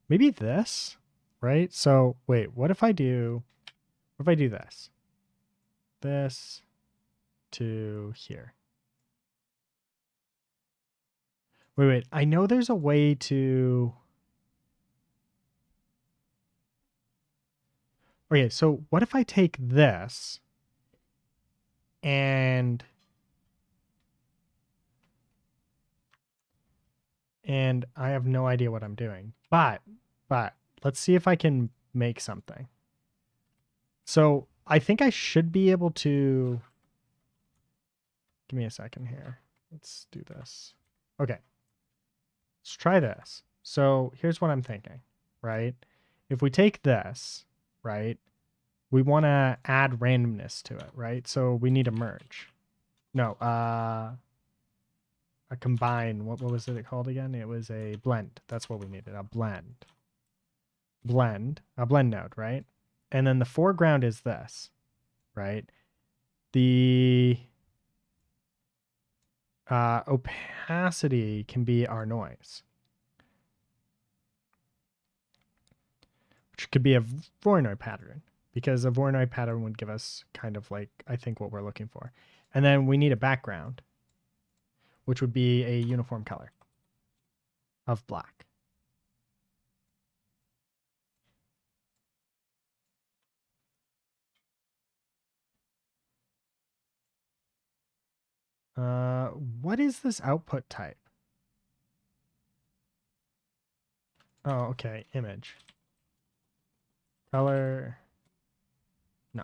Maybe this? Right? So, wait, what if I do... What if I do this? This to here. Wait. I know there's a way to... Okay, so what if I take this and I have no idea what I'm doing. But let's see if I can make something. So I think I should be able to... Give me a second here. Let's do this. Okay. Let's try this. So here's what I'm thinking, right? If we take this, right, we want to add randomness to it, right? So we need a merge. No, a combine. What was it called again? It was a blend. That's what we needed, a blend. A blend node, right? And then the foreground is this, right? The opacity can be our noise, which could be a Voronoi pattern, because a Voronoi pattern would give us kind of like, I think, what we're looking for. And then we need a background, which would be a uniform color of black. What is this output type? Oh, okay, image. Color. No.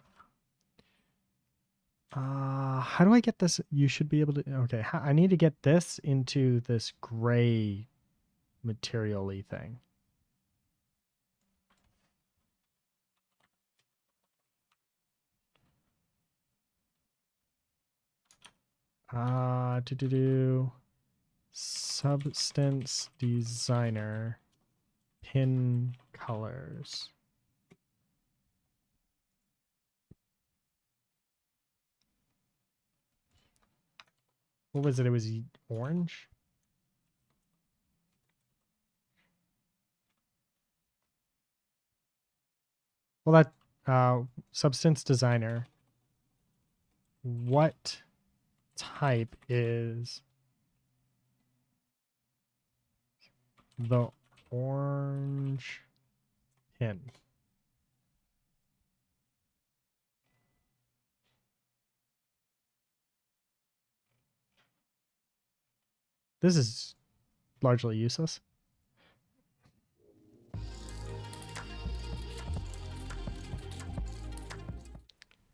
How do I get this? You should be able to, okay, I need to get this into this gray material-y thing. Substance designer pin colors. What was it? It was orange. Well, that substance designer. What type is the orange pin? This is largely useless.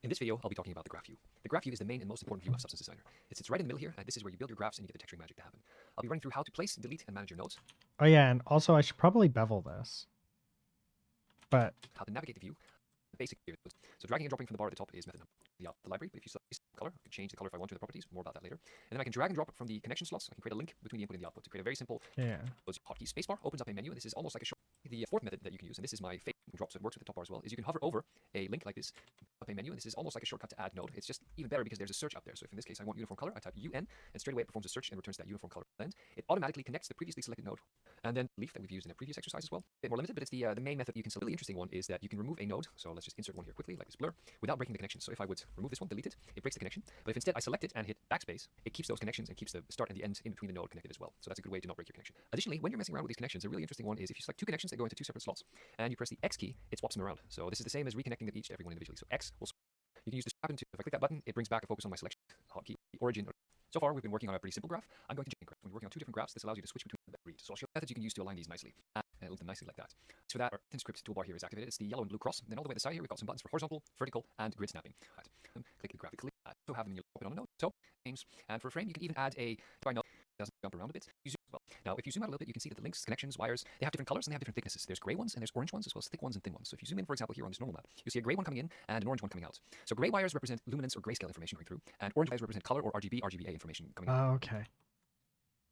In this video, I'll be talking about the graph view. The graph view is the main and most important view of Substance Designer. It sits right in the middle here, and this is where you build your graphs and you get the texturing magic to happen. I'll be running through how to place, delete, and manage your nodes, Oh yeah, and also I should probably bevel this. But how to navigate the view, the basic inputs. So dragging and dropping from the bar at the top is method number. The library, but if you select color, I can change the color if I want to in the properties. More about that later. And then I can drag and drop from the connection slots. I can create a link between the input and the output to create a very simple yeah. hotkey. Spacebar opens up a menu. This is almost like a short. The fourth method that you can use, and this is my favorite drop, so it works with the top bar as well, is you can hover over a link like this, up a menu, and this is almost like a shortcut to add node. It's just even better because there's a search up there. So if in this case I want uniform color, I type UN, and straight away it performs a search and returns that uniform color blend. It automatically connects the previously selected node, and then leaf that we've used in a previous exercise as well. A bit more limited, but it's the main method you can select. The really interesting one is that you can remove a node. So let's just insert one here quickly, like this blur, without breaking the connection. So if I would remove this one, delete it, it breaks the connection. But if instead I select it and hit backspace, it keeps those connections and keeps the start and the end in between the node connected as well. So that's a good way to not break your connection. Additionally, when you're messing around with these connections, a really interesting one is if you select two connections that go into two separate slots, and you press the X key, it swaps them around. So this is the same as reconnecting them each to every one individually. So X will. You can use this happen to. If I click that button, it brings back a focus on my selection hotkey, origin. So far, we've been working on a pretty simple graph. I'm going to change graph. When you're working on two different graphs, this allows you to switch between them and read. So I'll show methods you can use to align these nicely and link them nicely like that. So for that, our thin script toolbar here is activated. It's the yellow and blue cross. And then all the way to the side here, we've got some buttons for horizontal, vertical, and grid snapping. Right. Click it graphically. So have them in your on a node. So names. And for a frame, you can even add a by node. Doesn't jump around a bit. You zoom as well. Now, if you zoom out a little bit, you can see that the links, connections, wires, they have different colors and they have different thicknesses. There's gray ones and there's orange ones, as well as thick ones and thin ones. So if you zoom in, for example, here on this normal map, you'll see a gray one coming in and an orange one coming out. So gray wires represent luminance or grayscale information going through, and orange wires represent color or RGB, RGBA information coming out. Oh, okay.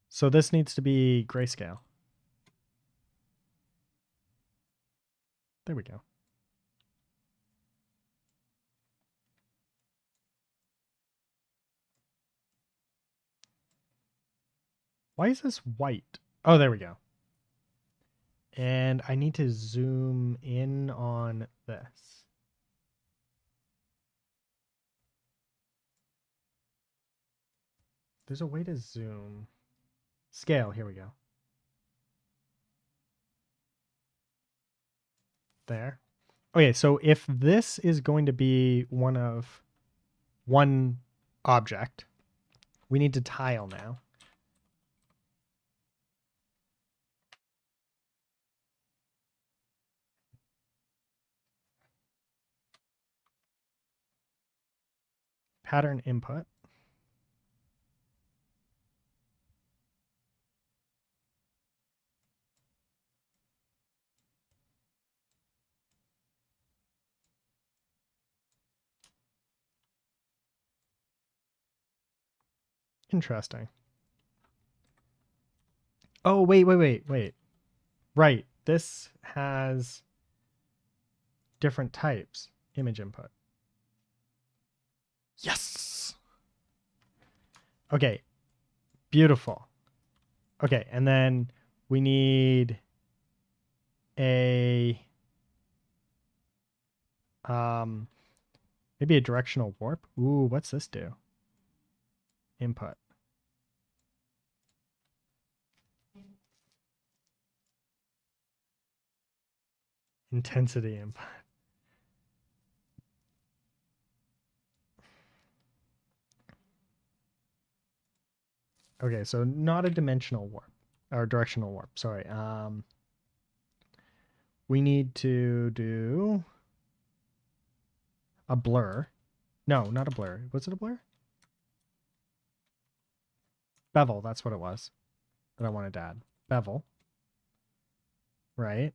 So this needs to be grayscale. There we go. Why is this white? Oh, there we go. And I need to zoom in on this. There's a way to zoom. Scale, here we go. There. Okay, so if this is going to be one object, we need to tile now. Pattern input. Interesting. Oh, wait. Right. This has different types. Image input. Yes. Okay. Beautiful. Okay, and then we need a maybe a directional warp. Ooh, what's this do? Input. Intensity input. Okay, so not a dimensional warp or directional warp. Sorry. We need to do a blur. No, not a blur. Was it a blur? Bevel, that's what it was that I wanted to add. Bevel. Right.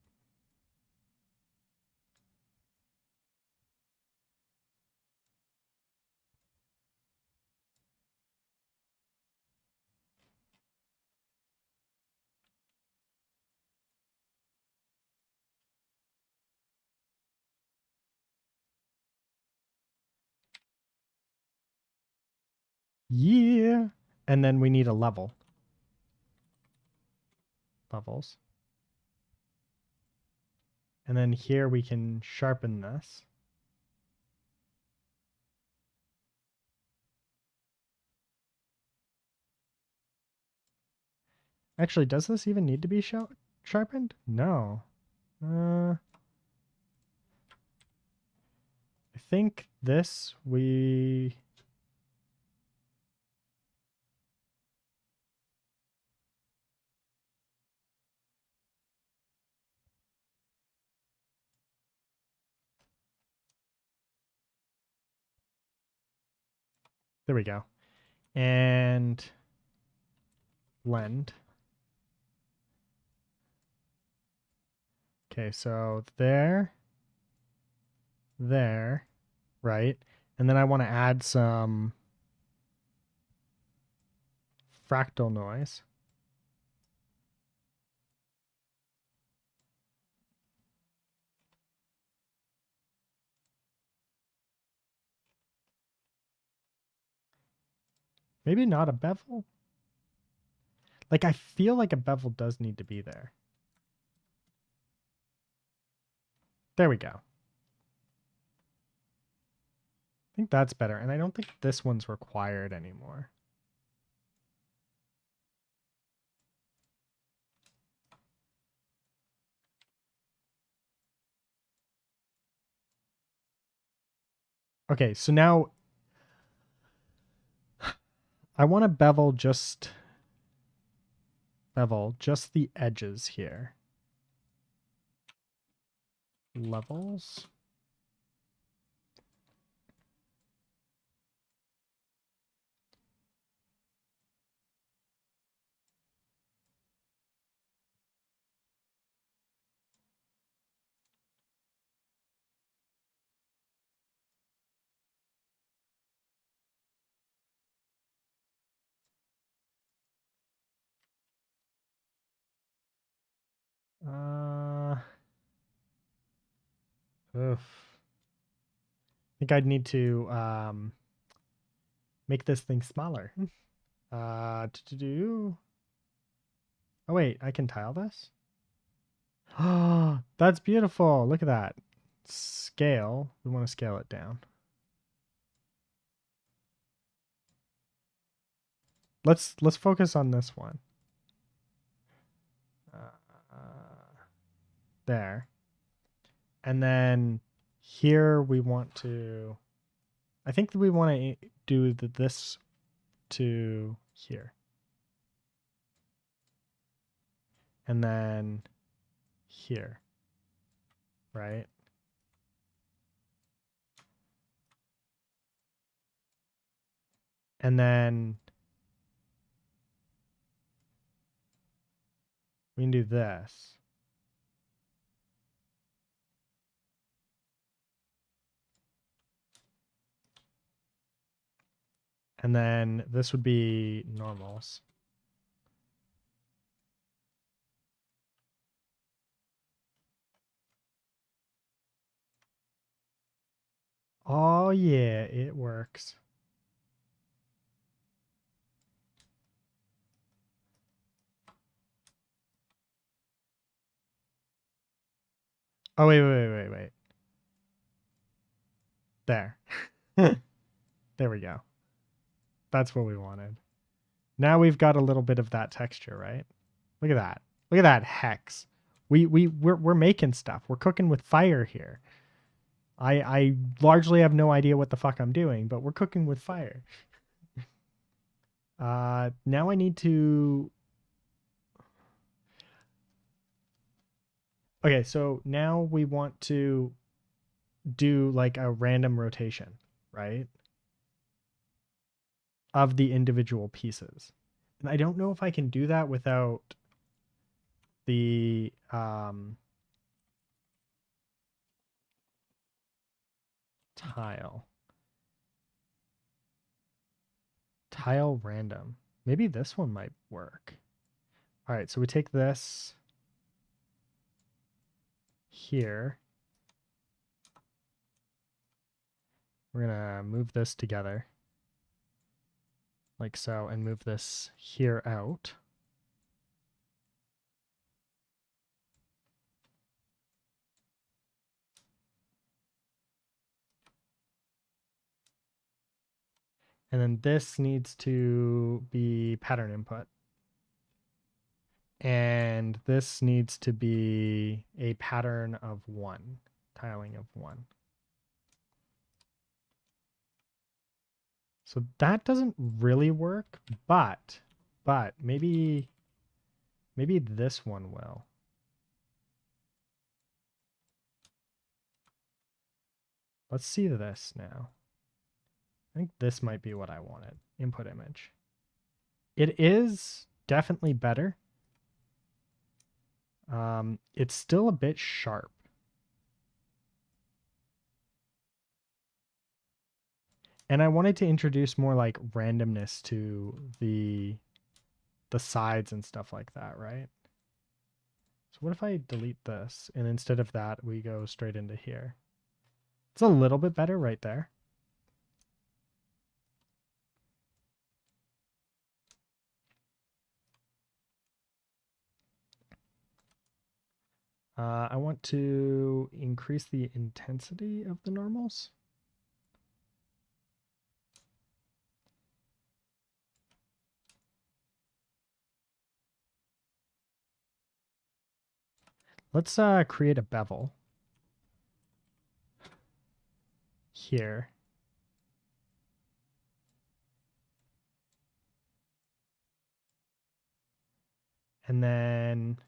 Yeah. And then we need a level. Levels. And then here we can sharpen this. Actually, does this even need to be sharpened? No. I think this we... There we go. And blend. Okay, so there, right? And then I want to add some fractal noise. Maybe not a bevel. Like, I feel like a bevel does need to be there. There we go. I think that's better. And I don't think this one's required anymore. Okay, so now I want to bevel just the edges here. Levels. Oof. I think I'd need to make this thing smaller. To do. Oh wait, I can tile this. Oh, that's beautiful. Look at that. Scale. We want to scale it down. Let's focus on this one. There. And then here we want to, I think that we want to do this to here. And then here, right? And then we can do this. And then this would be normals. Oh yeah, it works. Oh wait. There. There we go. That's what we wanted. Now we've got a little bit of that texture, right? Look at that. Look at that hex. We're making stuff. We're cooking with fire here. I largely have no idea what the fuck I'm doing, but we're cooking with fire. Now I need to. Okay, so now we want to do like a random rotation, right? Of the individual pieces. And I don't know if I can do that without the tile random. Maybe this one might work. All right, so we take this here. We're gonna move this together like so and move this here out. And then this needs to be pattern input. And this needs to be a pattern of 1, tiling of 1. So that doesn't really work, but maybe this one will. Let's see this now. I think this might be what I wanted. Input image. It is definitely better. It's still a bit sharp. And I wanted to introduce more like randomness to the sides and stuff like that, right? So what if I delete this and instead of that we go straight into here? It's a little bit better right there. I want to increase the intensity of the normals. Let's create a bevel here. And then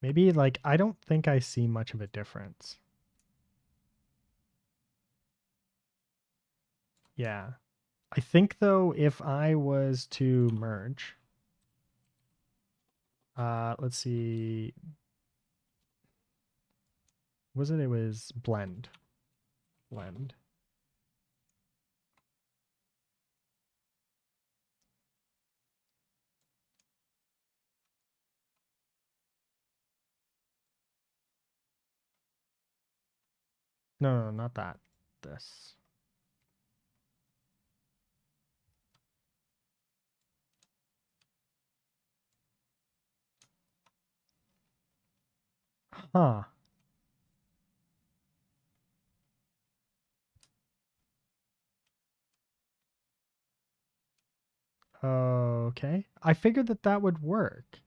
maybe like, I don't think I see much of a difference. Yeah. I think though, if I was to merge, let's see. Was it? It was blend. Blend. No, not that. This. Huh. Okay. I figured that that would work.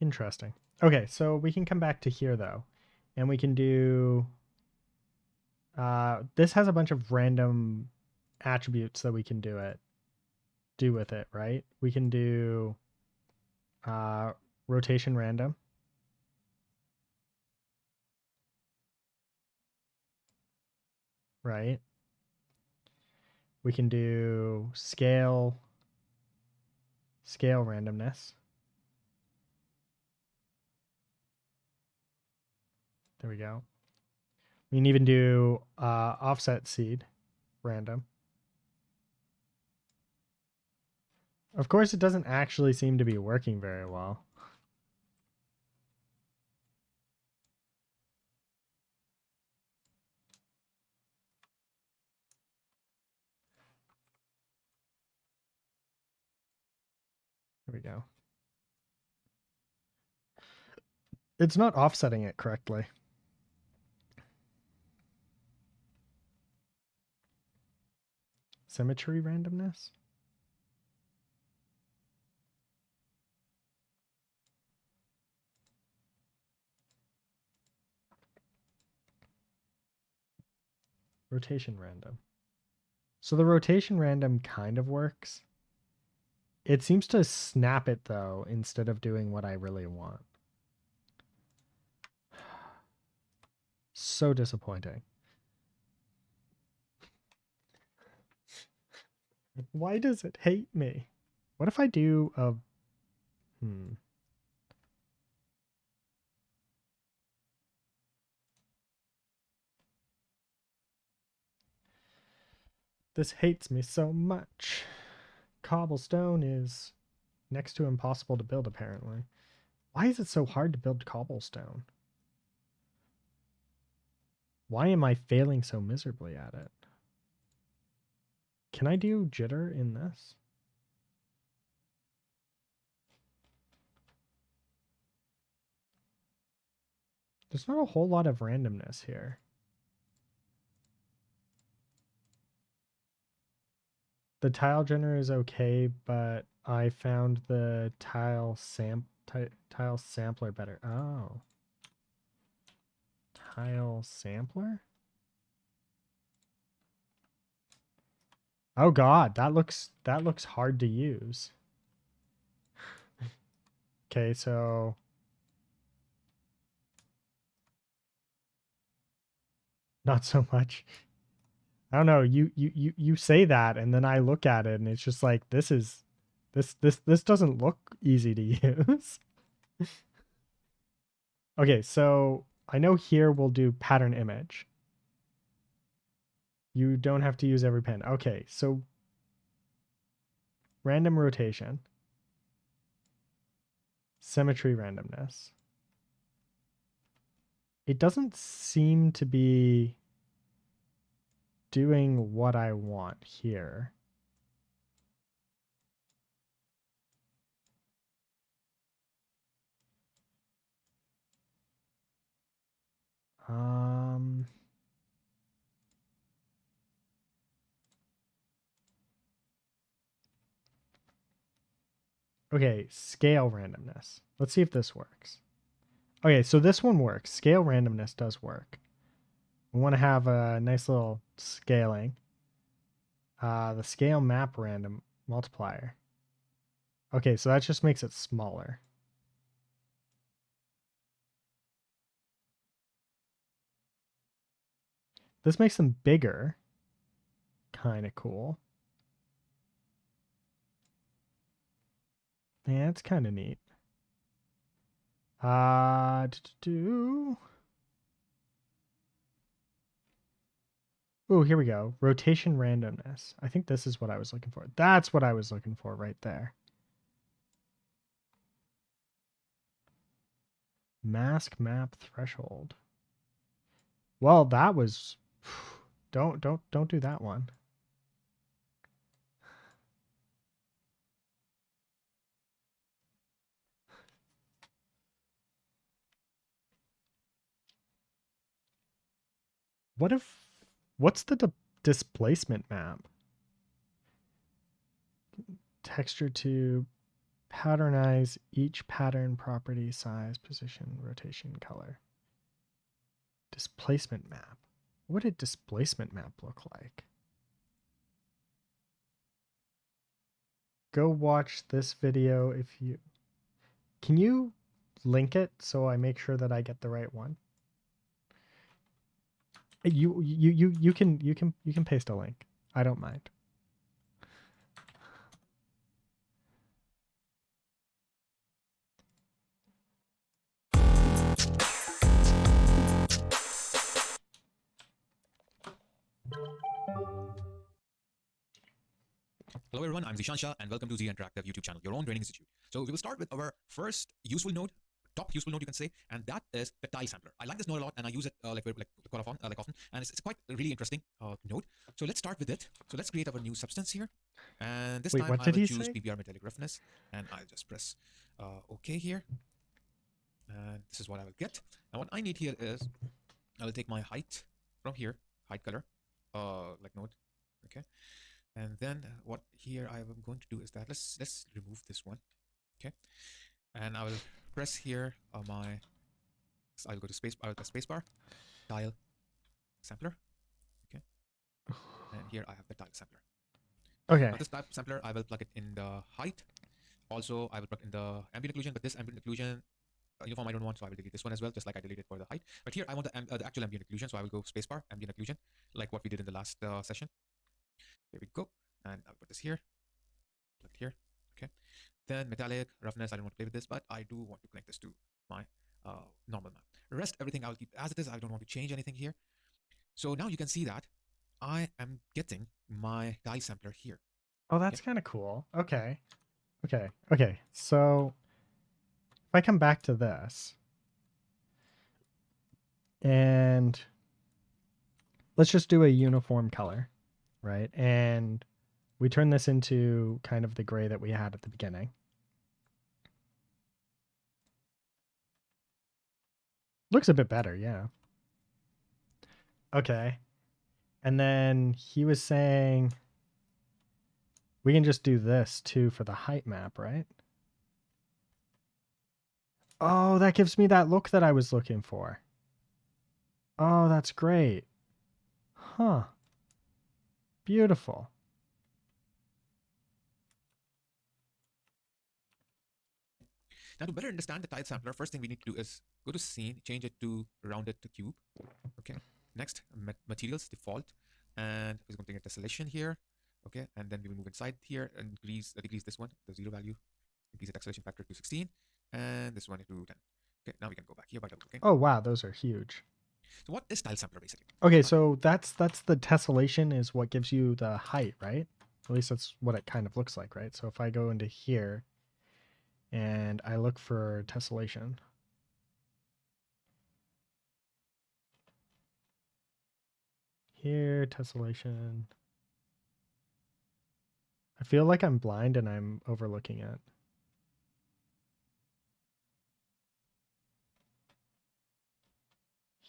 Interesting. Okay, so we can come back to here though, and we can do. This has a bunch of random attributes that we can do with it, right? We can do rotation random. Right? We can do scale randomness. There we go. We can even do offset seed random. Of course, it doesn't actually seem to be working very well. There we go. It's not offsetting it correctly. Symmetry randomness. Rotation random. So the rotation random kind of works. It seems to snap it though, instead of doing what I really want. So disappointing. Why does it hate me? What if I do a... This hates me so much. Cobblestone is next to impossible to build, apparently. Why is it so hard to build cobblestone? Why am I failing so miserably at it? Can I do jitter in this? There's not a whole lot of randomness here. The tile generator is okay, but I found the tile Tile sampler better. Oh. Tile sampler? Oh god, that looks hard to use. Okay, so not so much. I don't know. You say that, and then I look at it, and it's just like this doesn't look easy to use. Okay, so I know here we'll do pattern image. You don't have to use every pen. Okay, so random rotation, symmetry randomness. It doesn't seem to be doing what I want here. Okay, scale randomness. Let's see if this works. Okay, so this one works. Scale randomness does work. We want to have a nice little scaling. The scale map random multiplier. Okay, so that just makes it smaller. This makes them bigger. Kind of cool. Yeah, it's kind of neat. Oh, here we go. Rotation randomness. I think this is what I was looking for. That's what I was looking for right there. Mask map threshold. Well, that was don't do that one. What's the displacement map? Texture to patternize each pattern property, size, position, rotation, color. Displacement map. What did displacement map look like? Go watch this video if you... Can you link it so I make sure that I get the right one? You can paste a link. I don't mind. Hello everyone, I'm Zishan Shah and welcome to Z Interactive YouTube channel, your own training institute. So we will start with our first useful node, top useful node you can say, and that is the tile sampler. I like this node a lot and I use it quite often, and it's quite a really interesting node. So let's start with it. So let's create our new substance here, and this time I will choose PBR metallic roughness, and I'll just press OK here, and this is what I will get. And what I need here is I will take my height from here, height color, like node, okay. And then what here I am going to do is that let's remove this one, okay, and I will press here I'll go to spacebar, tile sampler, okay, and here I have the tile sampler. Okay. Now this tile sampler I will plug it in the height. Also I will plug in the ambient occlusion, but this ambient occlusion uniform I don't want, so I will delete this one as well, just like I deleted for the height. But here I want the actual ambient occlusion, so I will go spacebar ambient occlusion, like what we did in the last session. There we go, and I'll put this here, plug it here, okay. Then metallic roughness, I don't want to play with this, but I do want to connect this to my normal map. The rest, everything I'll keep as it is. I don't want to change anything here. So now you can see that I am getting my tile sampler here. Oh, that's kind of cool. Okay. So if I come back to this and let's just do a uniform color, right? And we turn this into kind of the gray that we had at the beginning. Looks a bit better, yeah. Okay. And then he was saying we can just do this too for the height map, right? Oh, that gives me that look that I was looking for. Oh, that's great. Huh. Beautiful. Now, to better understand the tile sampler, first thing we need to do is go to scene, change it to rounded to cube. Okay. Next, materials default, and we're going to get tessellation here. Okay, and then we will move inside here and decrease this one, the zero value, increase the tessellation factor to 16, and this one to 10. Okay, now we can go back here by double clicking. Oh wow, those are huge. So what is tile sampler basically? Okay, so that's the tessellation is what gives you the height, right? At least that's what it kind of looks like, right? So if I go into here and I look for tessellation. Here, tessellation. I feel like I'm blind and I'm overlooking it.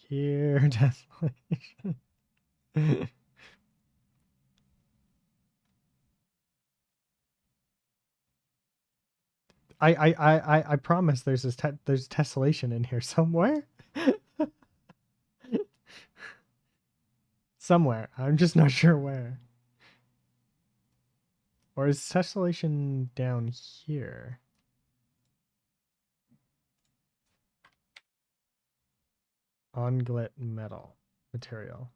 Here, tessellation. I promise there's there's tessellation in here somewhere. Somewhere. I'm just not sure where. Or is tessellation down here? Onglet metal material.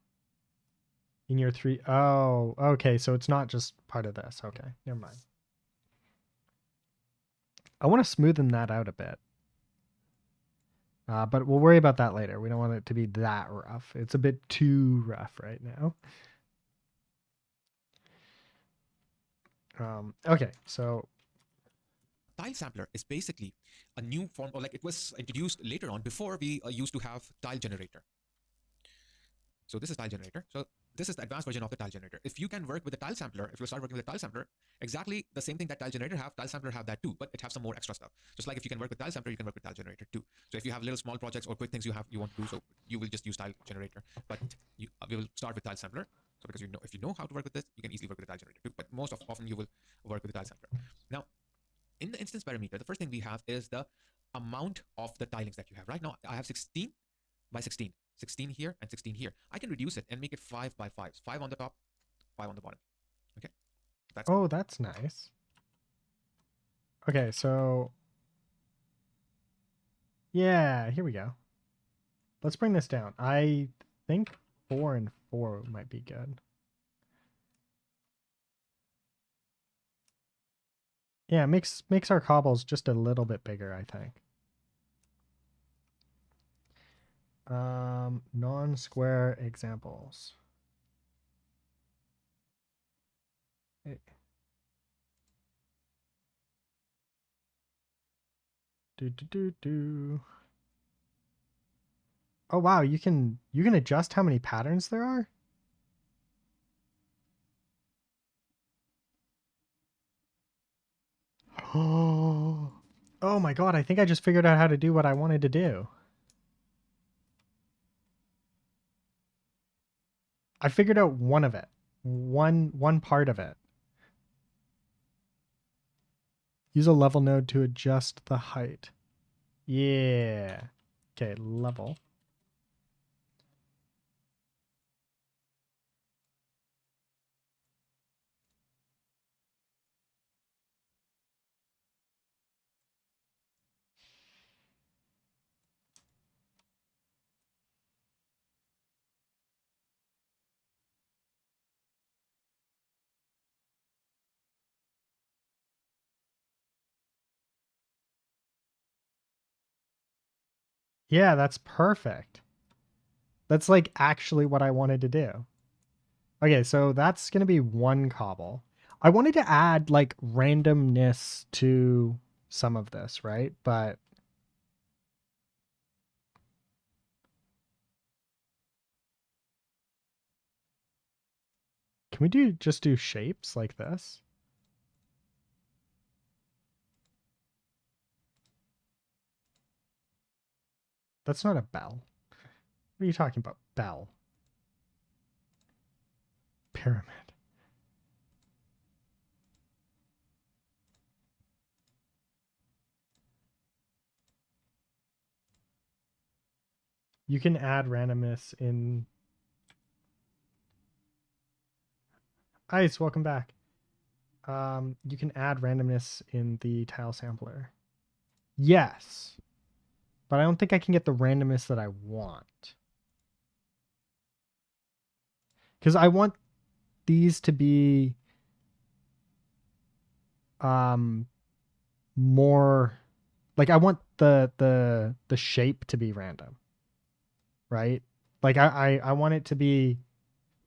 In your three oh, okay, so it's not just part of this. Okay, never mind. I want to smoothen that out a bit. But we'll worry about that later. We don't want it to be that rough. It's a bit too rough right now. Okay, so Tile sampler is basically a new form, or like it was introduced later on. Before we used to have tile generator. So this is tile generator. So this is the advanced version of the tile generator. If you can work with the tile sampler, if you start working with the tile sampler, exactly the same thing that tile generator have, tile sampler have that too, but it have some more extra stuff. Just like if you can work with tile sampler, you can work with tile generator too. So if you have little small projects or quick things you want to do, so you will just use tile generator. But we will start with tile sampler. So because if you know how to work with this, you can easily work with the tile generator too. But most often you will work with the tile sampler. Now, in the instance parameter, the first thing we have is the amount of the tilings that you have. Right now, I have 16 by 16. 16 here and 16 here. I can reduce it and make it 5 by 5. 5 on the top, 5 on the bottom. Okay. that's nice. Okay, so yeah, here we go. Let's bring this down. I think 4 and 4 might be good. Yeah, makes our cobbles just a little bit bigger, I think. Non-square examples. Do. Oh wow, you can adjust how many patterns there are? Oh my god, I think I just figured out how to do what I wanted to do. I figured out one of it. One part of it. Use a level node to adjust the height. Yeah. Okay, level. Yeah, that's perfect. That's like actually what I wanted to do. Okay, so that's going to be one cobble. I wanted to add like randomness to some of this, right? But can we just do shapes like this? That's not a bell. What are you talking about? Bell. Pyramid. You can add randomness in. Ice, welcome back. You can add randomness in the tile sampler. Yes. But I don't think I can get the randomness that I want. Because I want these to be more like I want the shape to be random. Right? Like I want it to be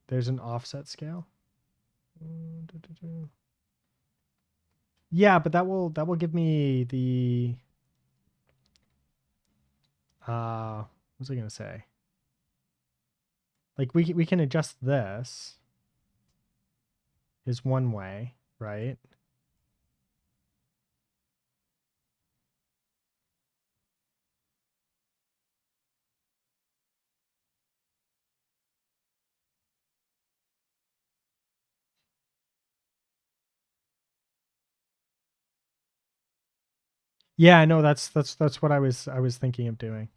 there's an offset scale. Yeah, but that will give me the what was I gonna say? Like we can adjust this is one way, right? Yeah, I know that's what I was thinking of doing.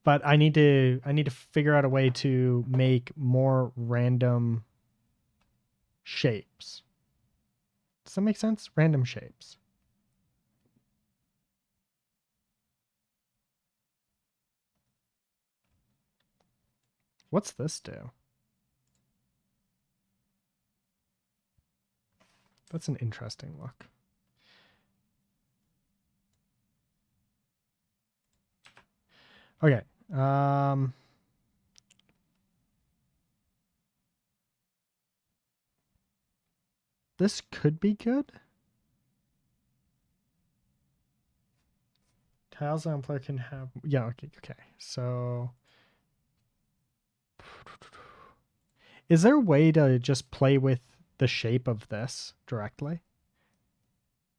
But I need to figure out a way to make more random shapes. Does that make sense? Random shapes. What's this do? That's an interesting look. Okay. This could be good. Tiles on player can have okay. So is there a way to just play with the shape of this directly?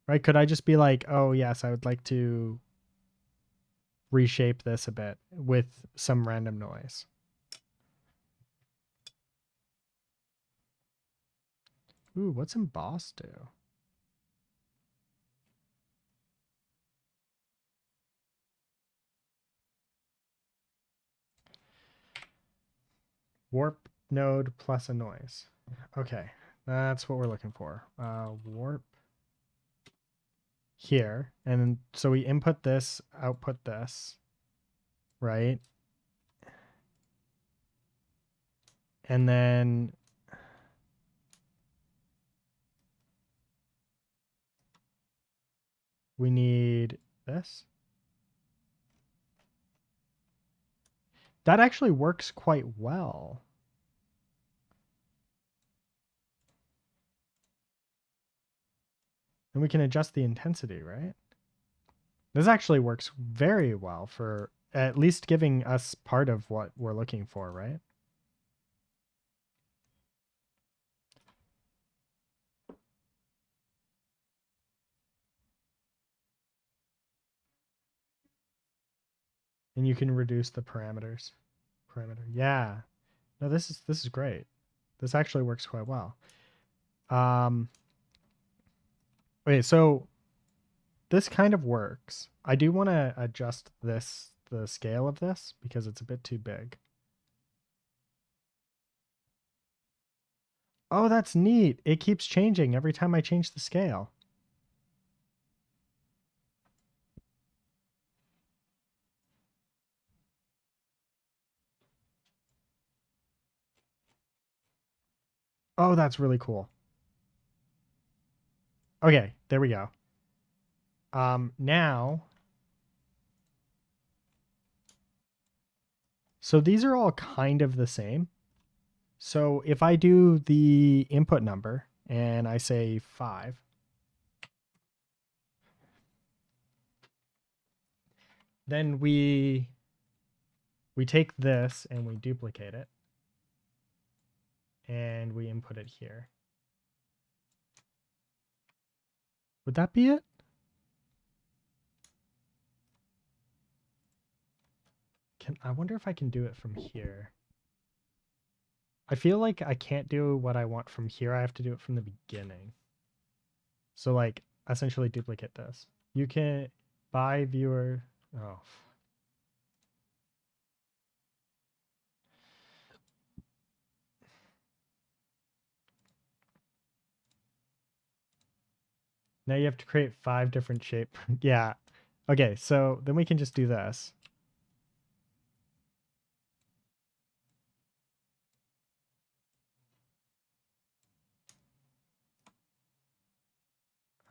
Right? Could I just be like, oh yes, I would like to reshape this a bit with some random noise. Ooh, what's emboss do? Warp node plus a noise. Okay, that's what we're looking for. Warp here. And so we input this, output this, right? And then we need this. That actually works quite well. And we can adjust the intensity, right? This actually works very well for at least giving us part of what we're looking for, right? And you can reduce the parameter. Yeah. No, this is great. This actually works quite well. Okay, so this kind of works. I do want to adjust the scale of this because it's a bit too big. Oh, that's neat. It keeps changing every time I change the scale. Oh, that's really cool. Okay, there we go. Now, so these are all kind of the same. So if I do the input number and I say 5, then we take this and we duplicate it and we input it here. Would that be it? I wonder if I can do it from here. I feel like I can't do what I want from here. I have to do it from the beginning. So like essentially duplicate this. You can by viewer. Oh. Now you have to create 5 different shape. Yeah. Okay, so then we can just do this.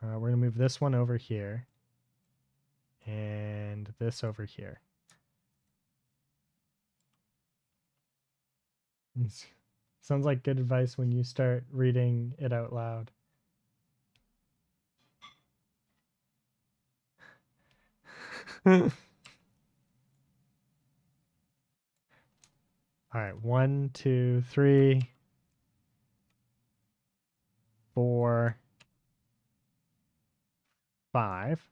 We're going to move this one over here. And this over here. Sounds like good advice when you start reading it out loud. All right, 1, 2, 3, 4, 5.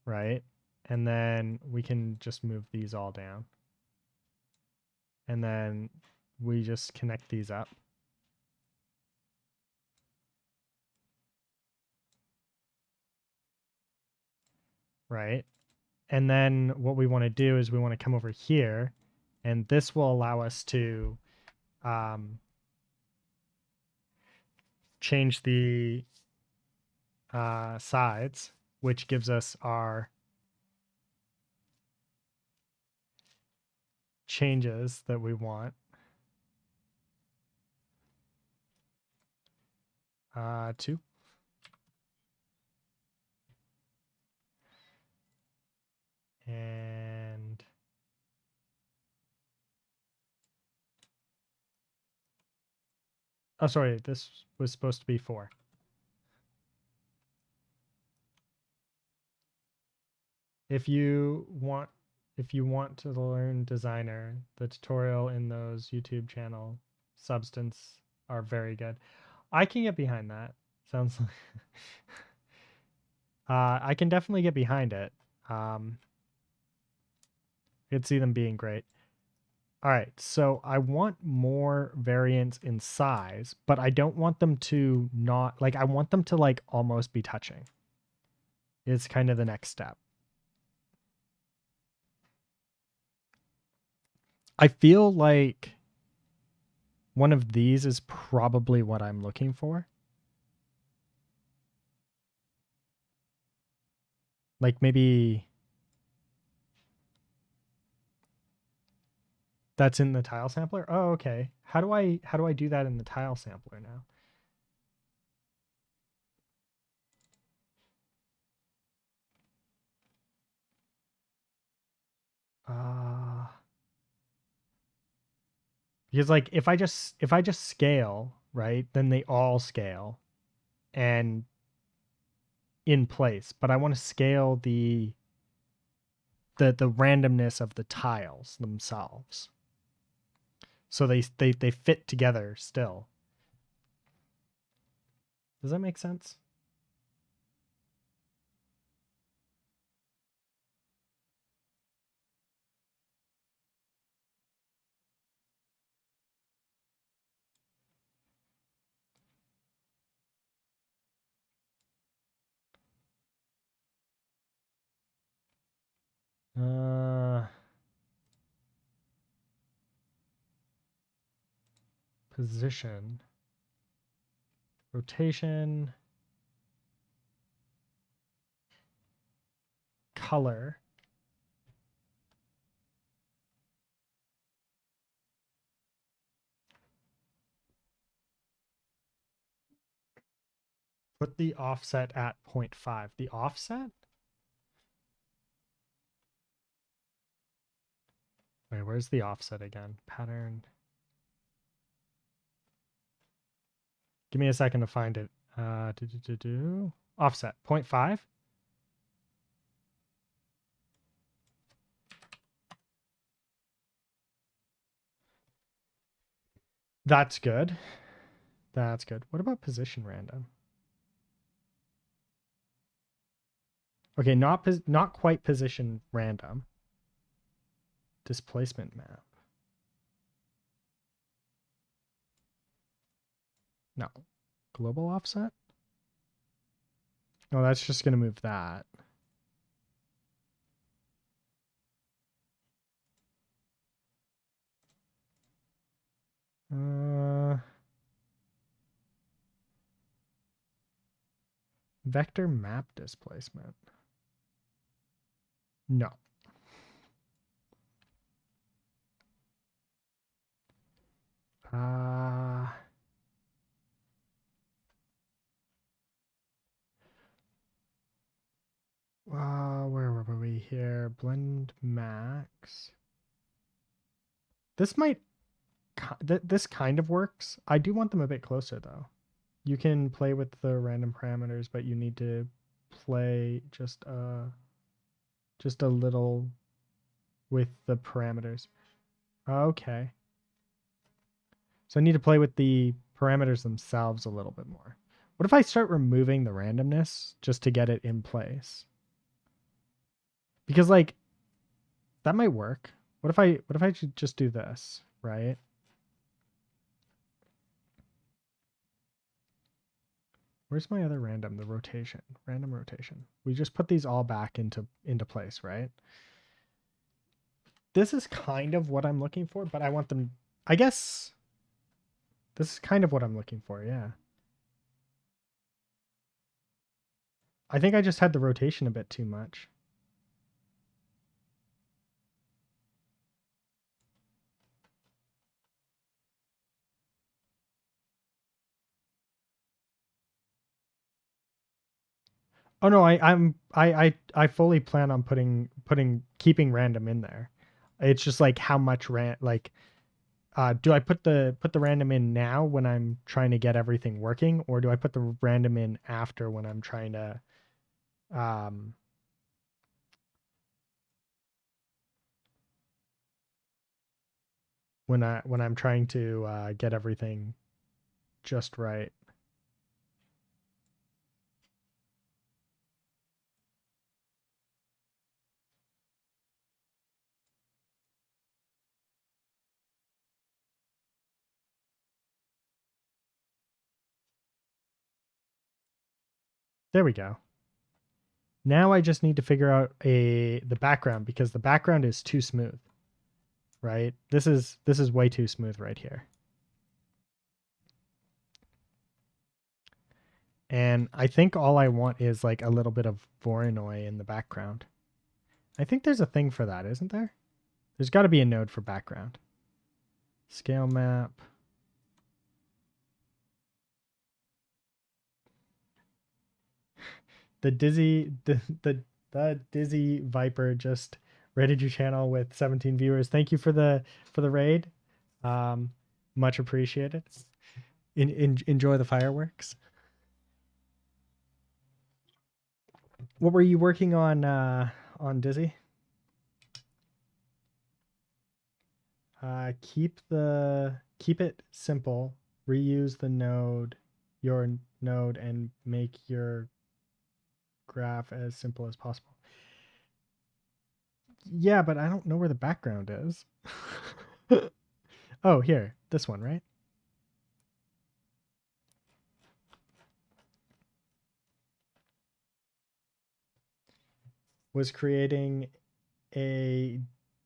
Right? And then we can just move these all down. And then we just connect these up. Right? And then what we want to do is we want to come over here, and this will allow us to change the sides, which gives us our changes that we want. 2. And oh, sorry, this was supposed to be 4. If you want to learn Designer, the tutorial in those YouTube channel Substance are very good. I can get behind that. Sounds like I can definitely get behind it. I could see them being great. All right, so I want more variants in size, but I don't want them to not like I want them to like almost be touching. It's kind of the next step. I feel like one of these is probably what I'm looking for. Like maybe that's in the tile sampler. Oh, okay. How do I do that in the tile sampler now? Because like if I just scale, right, then they all scale and in place, but I want to scale the randomness of the tiles themselves. So they fit together still. Does that make sense? Position, rotation, color. Put the offset at 0.5. The offset? Wait, where's the offset again? Pattern. Give me a second to find it. Offset 0.5. That's good. That's good. What about position random? Okay, not quite position random. Displacement map. No. Global offset? No, that's just going to move that. Vector map displacement. No. Where were we here? Blend max. This might, this kind of works. I do want them a bit closer though. You can play with the random parameters, but you need to play just a little with the parameters. Okay. So I need to play with the parameters themselves a little bit more. What if I start removing the randomness just to get it in place? Because like that might work. What if I should just do this, right? Where's my other random? The rotation, random rotation. We just put these all back into place, right? This is kind of what I'm looking for, but I want them, I guess this is kind of what I'm looking for, yeah. I think I just had the rotation a bit too much. Oh no, I fully plan on keeping random in there. It's just like how much do I put the random in now when I'm trying to get everything working, or do I put the random in after when I'm trying to when I'm trying to get everything just right? There we go. Now I just need to figure out the background, because the background is too smooth, right? This is way too smooth right here. And I think all I want is like a little bit of Voronoi in the background. I think there's a thing for that, isn't there? There's got to be a node for background. Scale map. The Dizzy Viper just raided your channel with 17 viewers. Thank you for the raid. Much appreciated. Enjoy the fireworks. What were you working on Dizzy? Keep it simple. Reuse the node, your node, and make your graph as simple as possible. Yeah, but I don't know where the background is. Oh, here, this one, right? Was creating a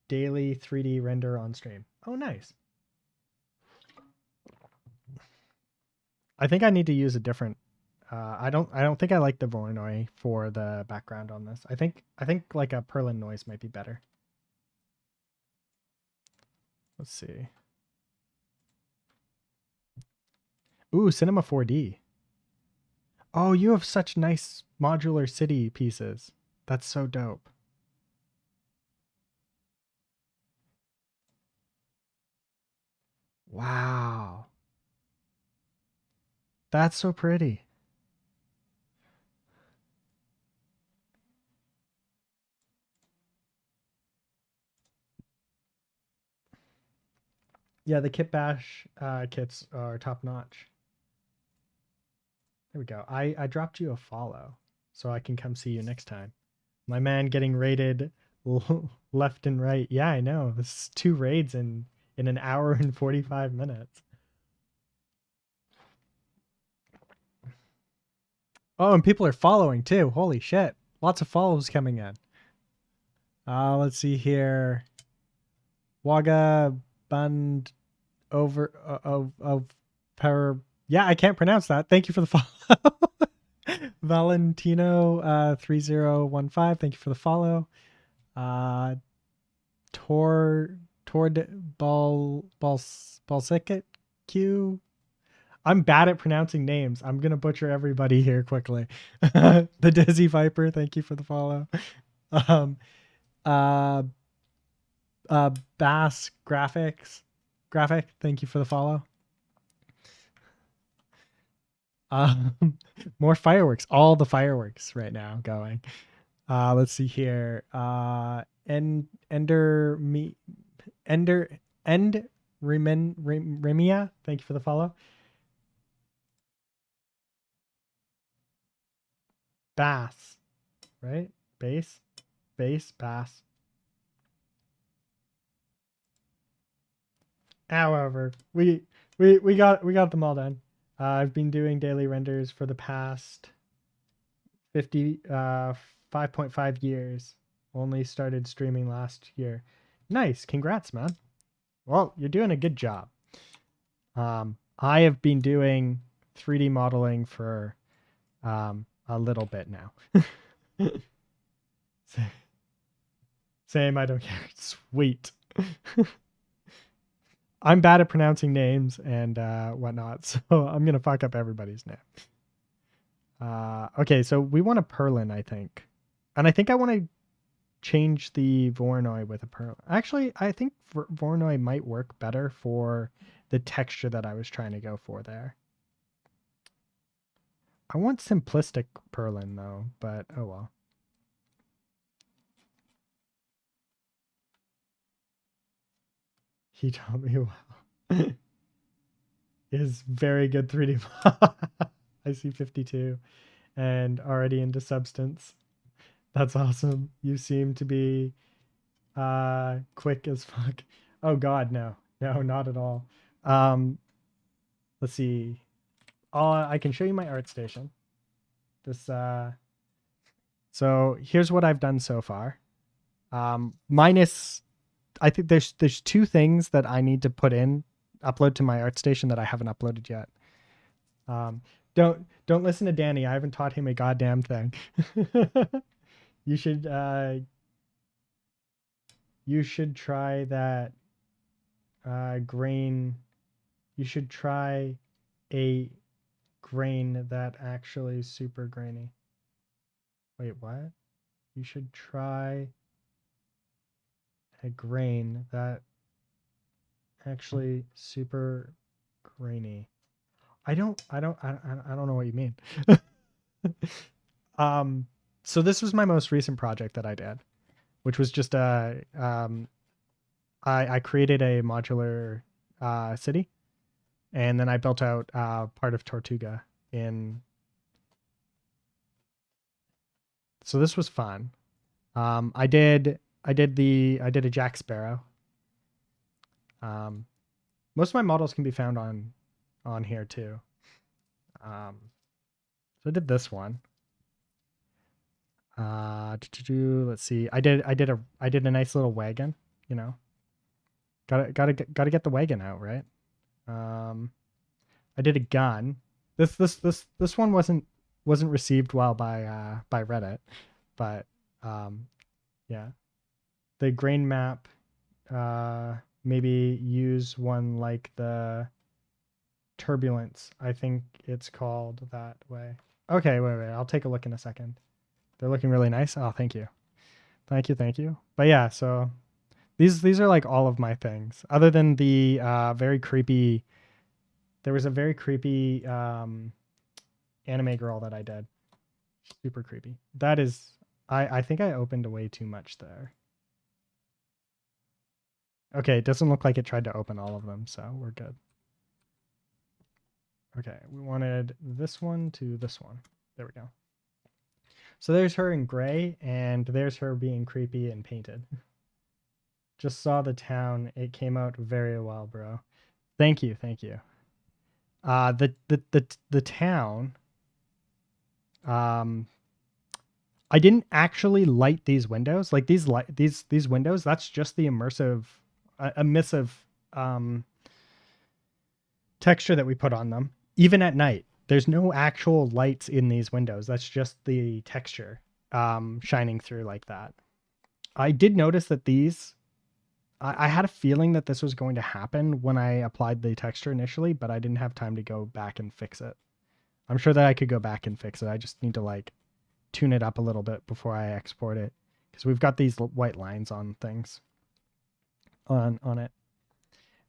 daily 3D render on stream. Oh, nice. I think I need to use a different. I don't think I like the Voronoi for the background on this. I think like a Perlin noise might be better. Let's see. Ooh, Cinema 4D. Oh, you have such nice modular city pieces. That's so dope. Wow. That's so pretty. Yeah, the Kit Bash kits are top notch. There we go. I dropped you a follow so I can come see you next time. My man getting raided left and right. Yeah, I know. This is 2 raids in an hour and 45 minutes. Oh, and people are following too. Holy shit. Lots of follows coming in. Let's see here. Waga Band of per. Yeah, I can't pronounce that. Thank you for the follow. Valentino 3015. Thank you for the follow. Tord Balsicket Q. I'm bad at pronouncing names. I'm gonna butcher everybody here quickly. The Dizzy Viper, thank you for the follow. Uh Bass Graphic, thank you for the follow. More fireworks, all the fireworks right now going. Let's see here. End Remia, thank you for the follow. Bass, right? Bass, bass. However, we got them all done. I've been doing daily renders for the past 5.5 years. Only started streaming last year. Nice, congrats, man. Well, you're doing a good job. I have been doing 3D modeling for a little bit now. Same, I don't care. Sweet. I'm bad at pronouncing names and whatnot, so I'm gonna fuck up everybody's name. Okay, so we want a Perlin, I think. And I think I want to change the Voronoi with a Perlin. Actually, I think Voronoi might work better for the texture that I was trying to go for there. I want simplistic Perlin though, but oh well. He told me well. Is very good 3D. I see 52 and already into Substance. That's awesome. You seem to be quick as fuck. Oh god, no. No, not at all. Let's see. I can show you my art station. This so here's what I've done so far. Minus I think there's two things that I need to upload to my art station that I haven't uploaded yet. Don't listen to Danny. I haven't taught him a goddamn thing. You should try that grain. You should try a grain that actually is super grainy. Wait, what? You should try a grain that actually super grainy. I don't know what you mean. So this was my most recent project that I did, which was just I created a modular city, and then I built out part of Tortuga in. So this was fun. I did a Jack Sparrow. Most of my models can be found on here too. So I did this one. Let's see. I did a nice little wagon, you know. Gotta get the wagon out, right? I did a gun. This one wasn't received well by Reddit, but yeah. The grain map, maybe use one like the Turbulence. I think it's called that way. Okay, wait. I'll take a look in a second. They're looking really nice. Oh, thank you. Thank you. But yeah, so these are like all of my things. Other than the very creepy, there was a very creepy anime girl that I did. Super creepy. That is, I think I opened way too much there. Okay, it doesn't look like it tried to open all of them, so we're good. Okay, we wanted this one to this one. There we go. So there's her in gray, and there's her being creepy and painted. Just saw the town. It came out very well, bro. Thank you. The town. I didn't actually light these windows. Like these windows. That's just the emissive texture that we put on them, even at night. There's no actual lights in these windows. That's just the texture shining through like that. I did notice that these, I had a feeling that this was going to happen when I applied the texture initially, but I didn't have time to go back and fix it. I'm sure that I could go back and fix it. I just need to like tune it up a little bit before I export it, because we've got these white lines on things on it.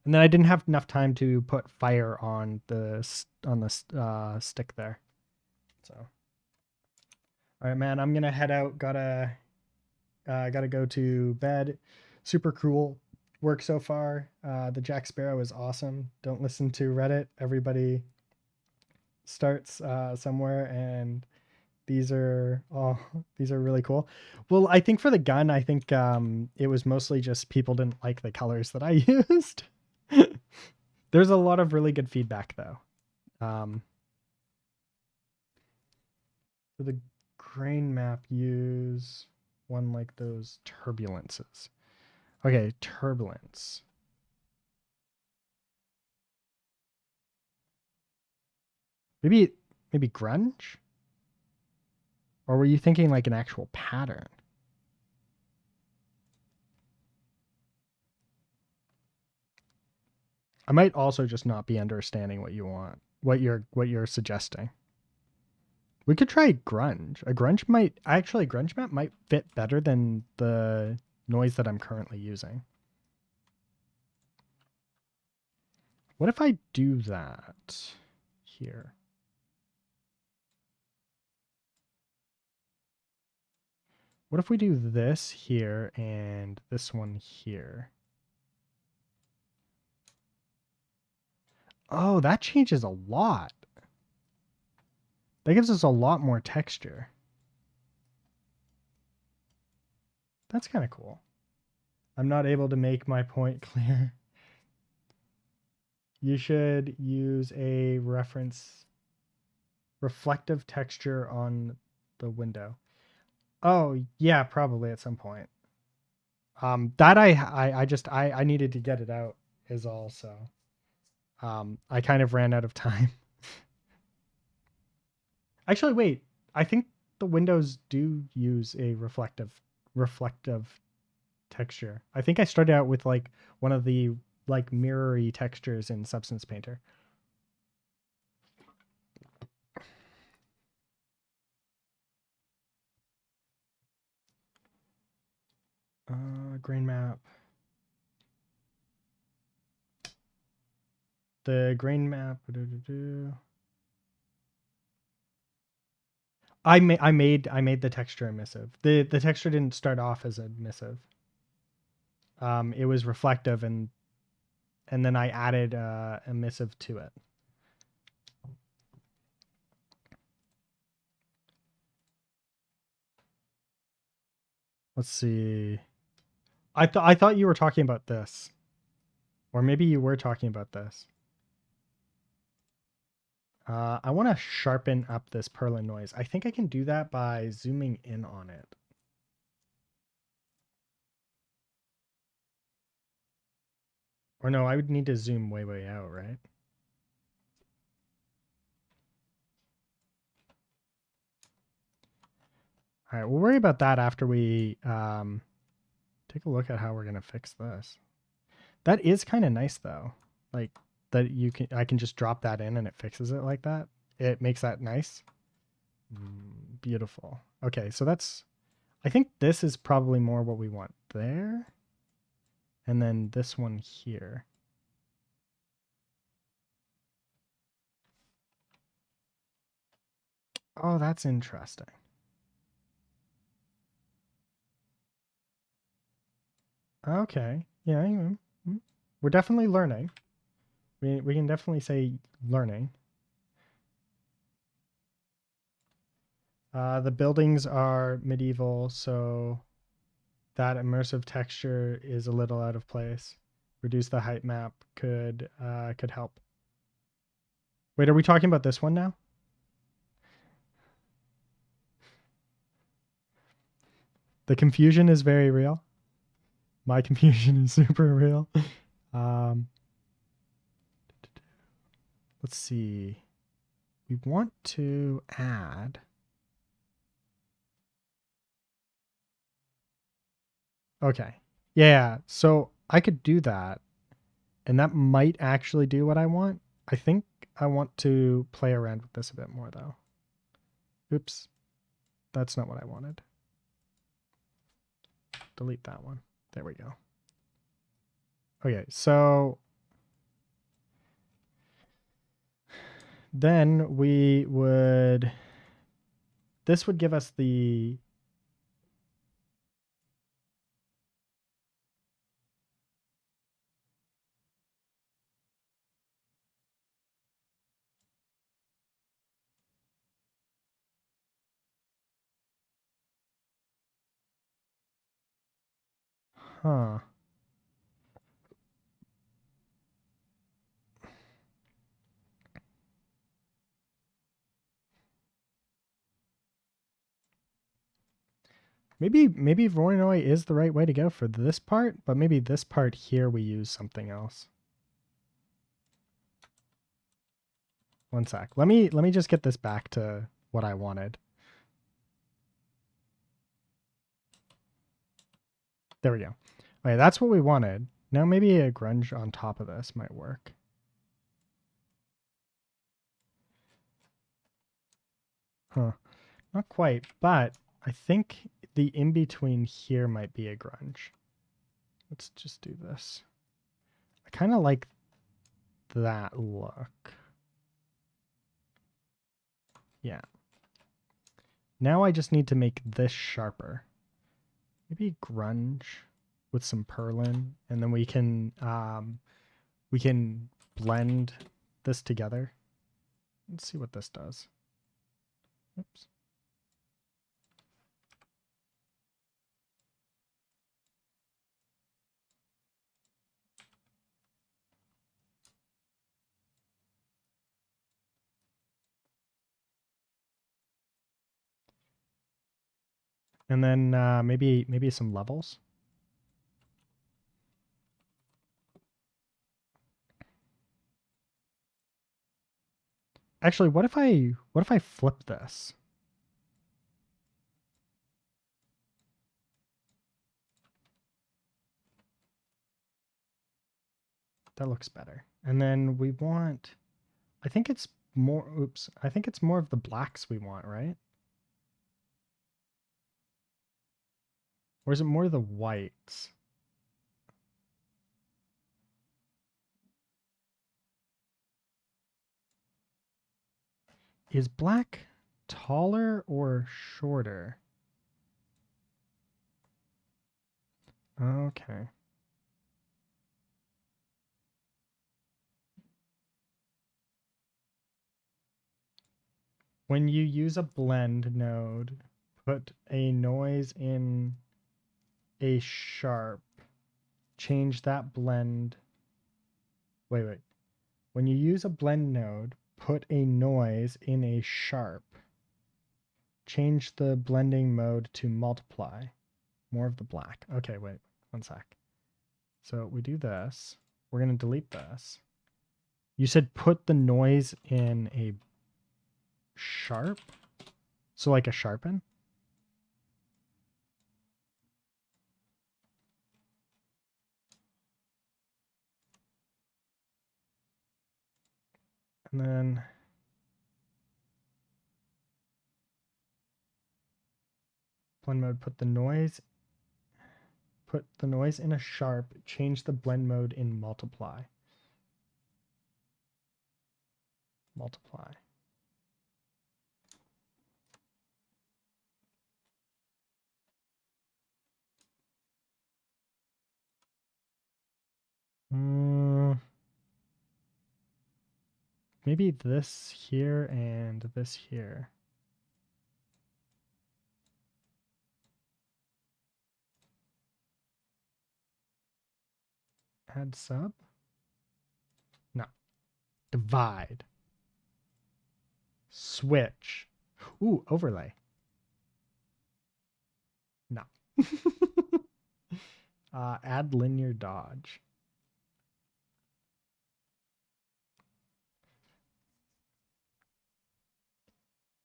And then I didn't have enough time to put fire on the stick there. So, all right, man, I'm gonna head out. Gotta go to bed. Super cool work so far. The Jack Sparrow is awesome. Don't listen to Reddit. Everybody starts somewhere, and these are really cool. Well, I think for the gun, I think it was mostly just people didn't like the colors that I used. There's a lot of really good feedback though. For the grain map, use one like those turbulences. Okay, turbulence. Maybe grunge? Or were you thinking like an actual pattern? I might also just not be understanding what you want, what you're suggesting. We could try grunge. Grunge map might fit better than the noise that I'm currently using. What if I do that here? What if we do this here and this one here? Oh, that changes a lot. That gives us a lot more texture. That's kind of cool. I'm not able to make my point clear. You should use a reflective texture on the window. Oh, yeah, probably at some point. That I needed to get it out is all, so I kind of ran out of time. Actually, wait. I think the windows do use a reflective texture. I think I started out with like one of the like mirrory textures in Substance Painter. Grain map. The grain map. I made the texture emissive. The texture didn't start off as emissive. It was reflective, and then I added emissive to it. Let's see. I thought you were talking about this, or maybe you were talking about this. I want to sharpen up this Perlin noise. I think I can do that by zooming in on it. Or no, I would need to zoom way out, right? All right, we'll worry about that after we take a look at how we're gonna fix this. That is kind of nice though, like that I can just drop that in and it fixes it like that. It makes that nice. Beautiful. Okay, so I think this is probably more what we want there. And then this one here. Oh, that's interesting. Okay. Yeah, we're definitely learning. We can definitely say learning. The buildings are medieval, so that immersive texture is a little out of place. Reduce the height map could help. Wait, are we talking about this one now? The confusion is very real. My confusion is super real. let's see. We want to add. Okay. Yeah, so I could do that. And that might actually do what I want. I think I want to play around with this a bit more though. Oops. That's not what I wanted. Delete that one. There we go. Okay, so then we would, this would give us the, huh. Maybe Voronoi is the right way to go for this part, but maybe this part here we use something else. One sec. Let me just get this back to what I wanted. There we go. Okay, that's what we wanted. Now maybe a grunge on top of this might work. Huh. Not quite, but I think the in-between here might be a grunge. Let's just do this. I kind of like that look. Yeah. Now I just need to make this sharper. Maybe grunge with some purlin, and then we can blend this together. Let's see what this does. Oops. And then maybe some levels. Actually, what if I flip this? That looks better. And then we want, I think it's more, oops, I think it's more of the blacks we want, right? Or is it more the whites? Is black taller or shorter? Okay. When you use a blend node, put a noise in a sharp, change that blend. Wait. When you use a blend node, put a noise in a sharp. Change the blending mode to multiply. More of the black. Okay, wait, one sec. So we do this. We're going to delete this. You said put the noise in a sharp? So like a sharpen? And then blend mode, put the noise in a sharp, change the blend mode in multiply. Multiply. Maybe this here and this here. Add sub? No. Divide. Switch. Ooh, overlay. No. Add linear dodge.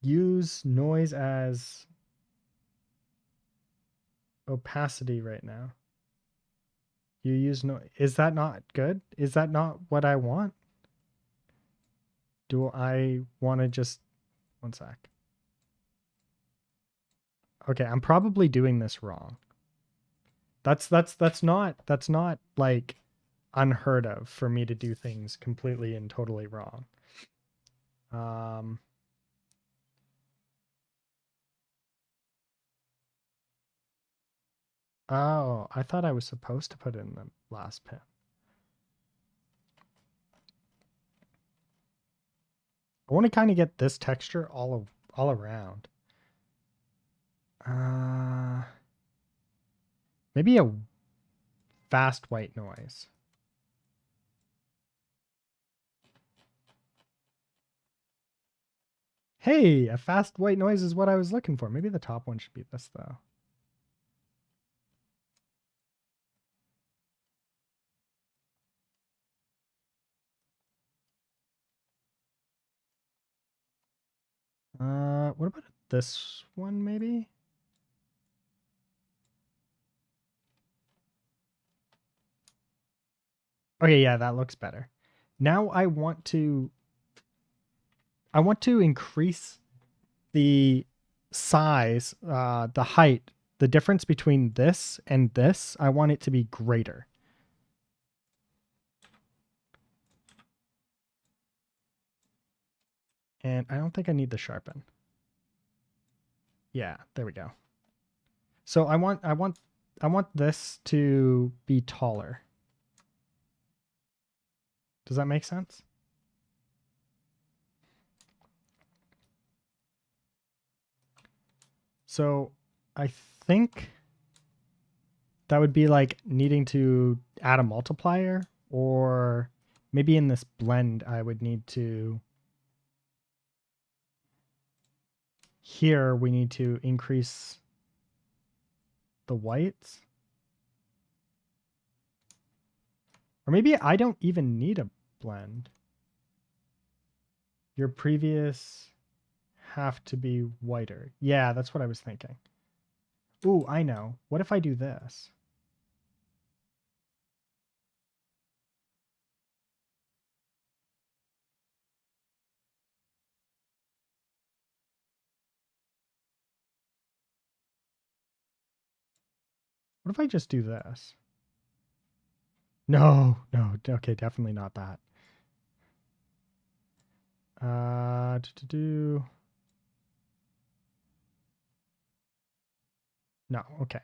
use noise as opacity right now. You use no. Is that not good? Is that not what I want? Do I want to just one sec? Okay, I'm probably doing this wrong. That's not like unheard of for me to do things completely and totally wrong. Oh, I thought I was supposed to put in the last pin. I want to kind of get this texture all around. Maybe a fast white noise. Hey, a fast white noise is what I was looking for. Maybe the top one should be this though. What about this one maybe? Okay, yeah, that looks better. Now I want to increase the size, the height, the difference between this and this. I want it to be greater. And I don't think I need the sharpen. Yeah, there we go. So I want this to be taller. Does that make sense? So I think that would be like needing to add a multiplier, or maybe in this blend I would need to, here we need to increase the whites. Or maybe I don't even need a blend. Your previous have to be whiter. Yeah, that's what I was thinking. Ooh, I know. What if I do this? What if I just do this? No, no. Okay, definitely not that. No, okay.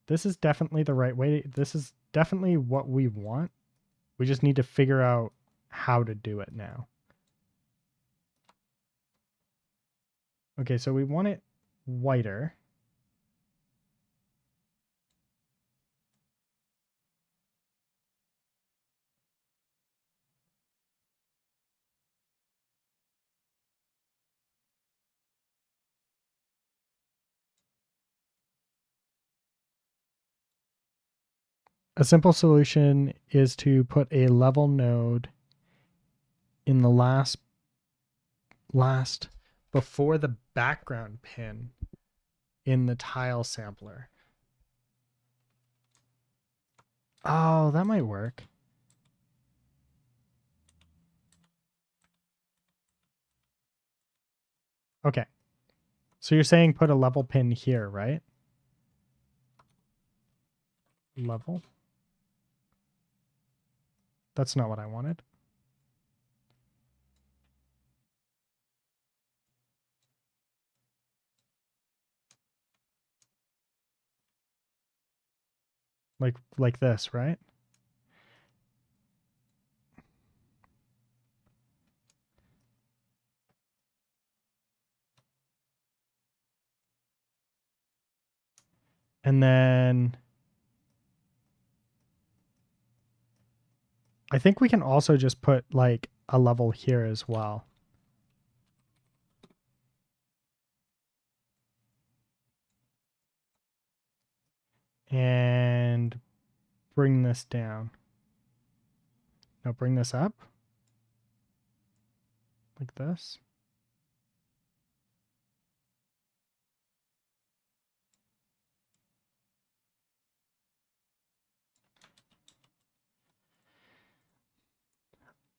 This is definitely the right way. This is definitely what we want. We just need to figure out how to do it now. Okay, so we want it whiter. A simple solution is to put a level node in the last before the background pin in the tile sampler. Oh, that might work. Okay. So you're saying put a level pin here, right? Level. That's not what I wanted. Like this, right? And then I think we can also just put like a level here as well. And bring this down. Now bring this up. Like this.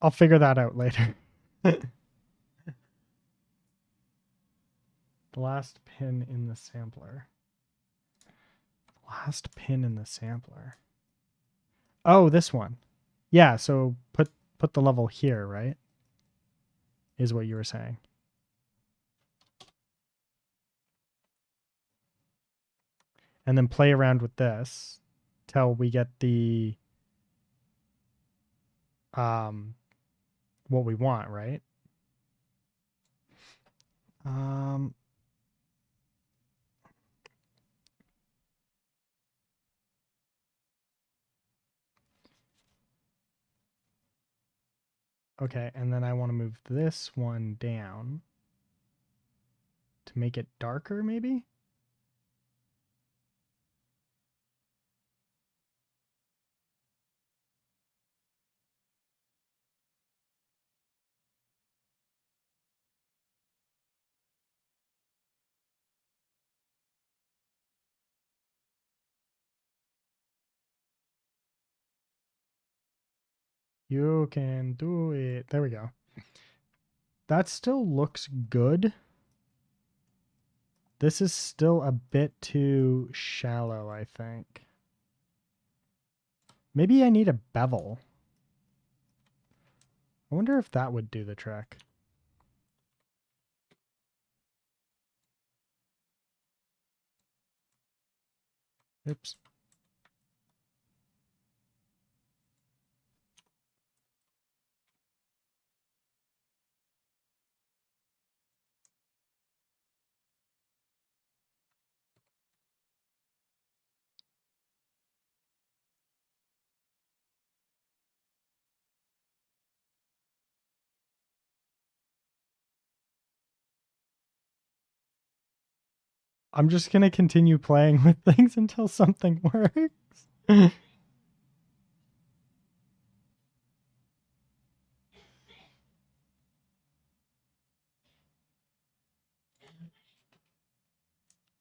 I'll figure that out later. The last pin in the sampler. Last pin in the sampler. Oh, this one. Yeah, so put the level here, right? Is what you were saying. And then play around with this till we get the what we want, right? Okay, and then I want to move this one down to make it darker, maybe? You can do it. There we go. That still looks good. This is still a bit too shallow, I think. Maybe I need a bevel. I wonder if that would do the trick. Oops. I'm just going to continue playing with things until something works. I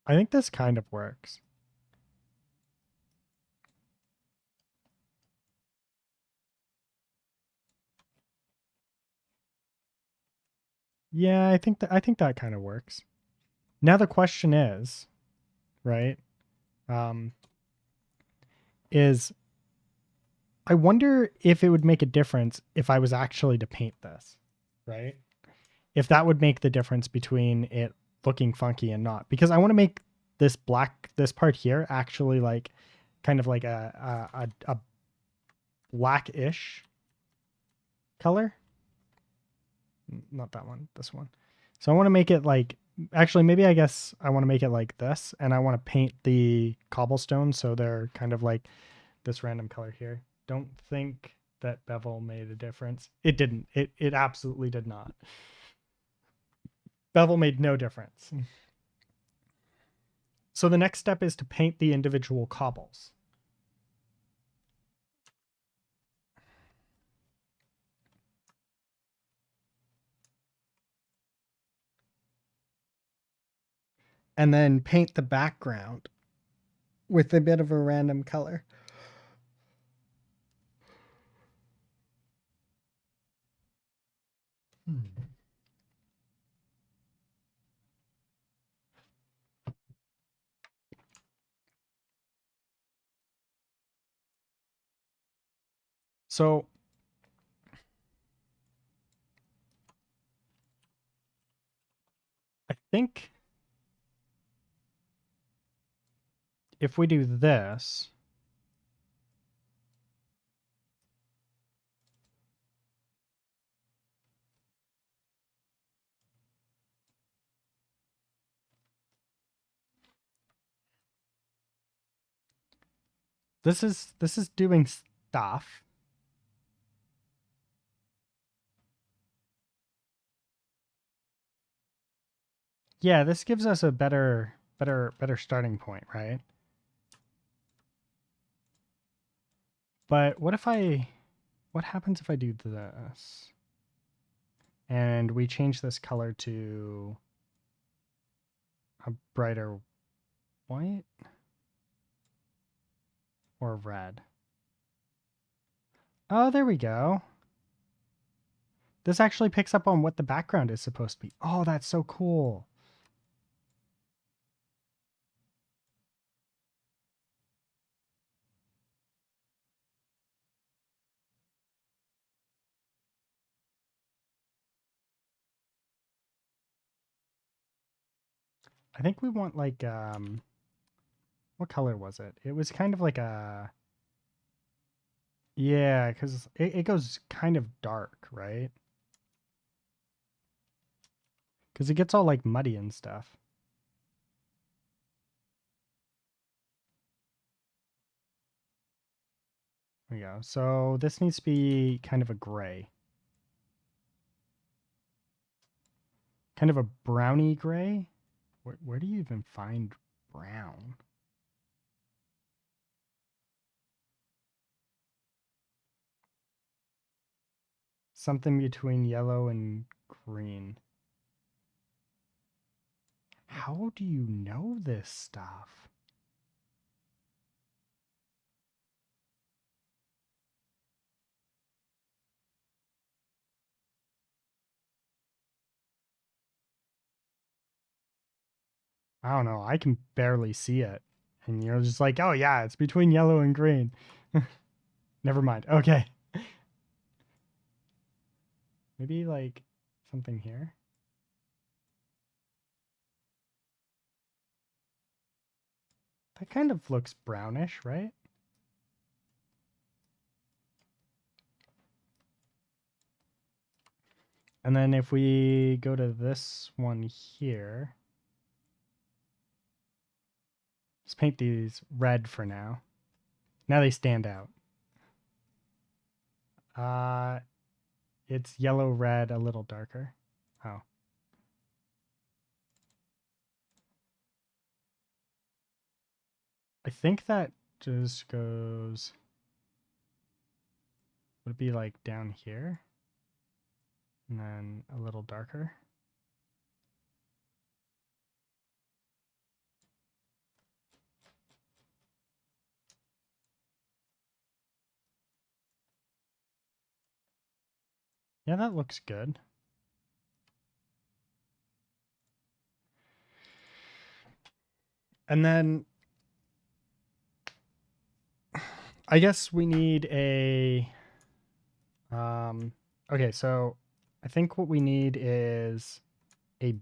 think this kind of works. Yeah, I think that kind of works. Now the question is, right? Is I wonder if it would make a difference if I was actually to paint this, right? If that would make the difference between it looking funky and not, because I want to make this this part here actually like kind of like a blackish color. Not that one, this one. So I want to make it like, actually maybe I guess I want to make it like this, and I want to paint the cobblestones so they're kind of like this random color here. Don't think that bevel made a difference. It didn't. It absolutely did not. Bevel made no difference. So the next step is to paint the individual cobbles. And then paint the background with a bit of a random color. So I think if we do this, this is doing stuff. Yeah, this gives us a better starting point, right? But what happens if I do this? And we change this color to a brighter white or red. Oh, there we go. This actually picks up on what the background is supposed to be. Oh, that's so cool. I think we want like what color was it? It was kind of like a yeah, because it goes kind of dark, right? Because it gets all like muddy and stuff. There we go. So this needs to be kind of a gray. Kind of a browny gray. Where do you even find brown? Something between yellow and green. How do you know this stuff? I don't know. I can barely see it. And you're just like, oh yeah, it's between yellow and green. Never mind. Okay. Maybe like something here. That kind of looks brownish, right? And then if we go to this one here, let's paint these red for now. Now they stand out. It's yellow, red, a little darker. Oh. I think that just goes, would it be like down here? And then a little darker. Yeah, that looks good. And then I guess we need a okay, so I think what we need is a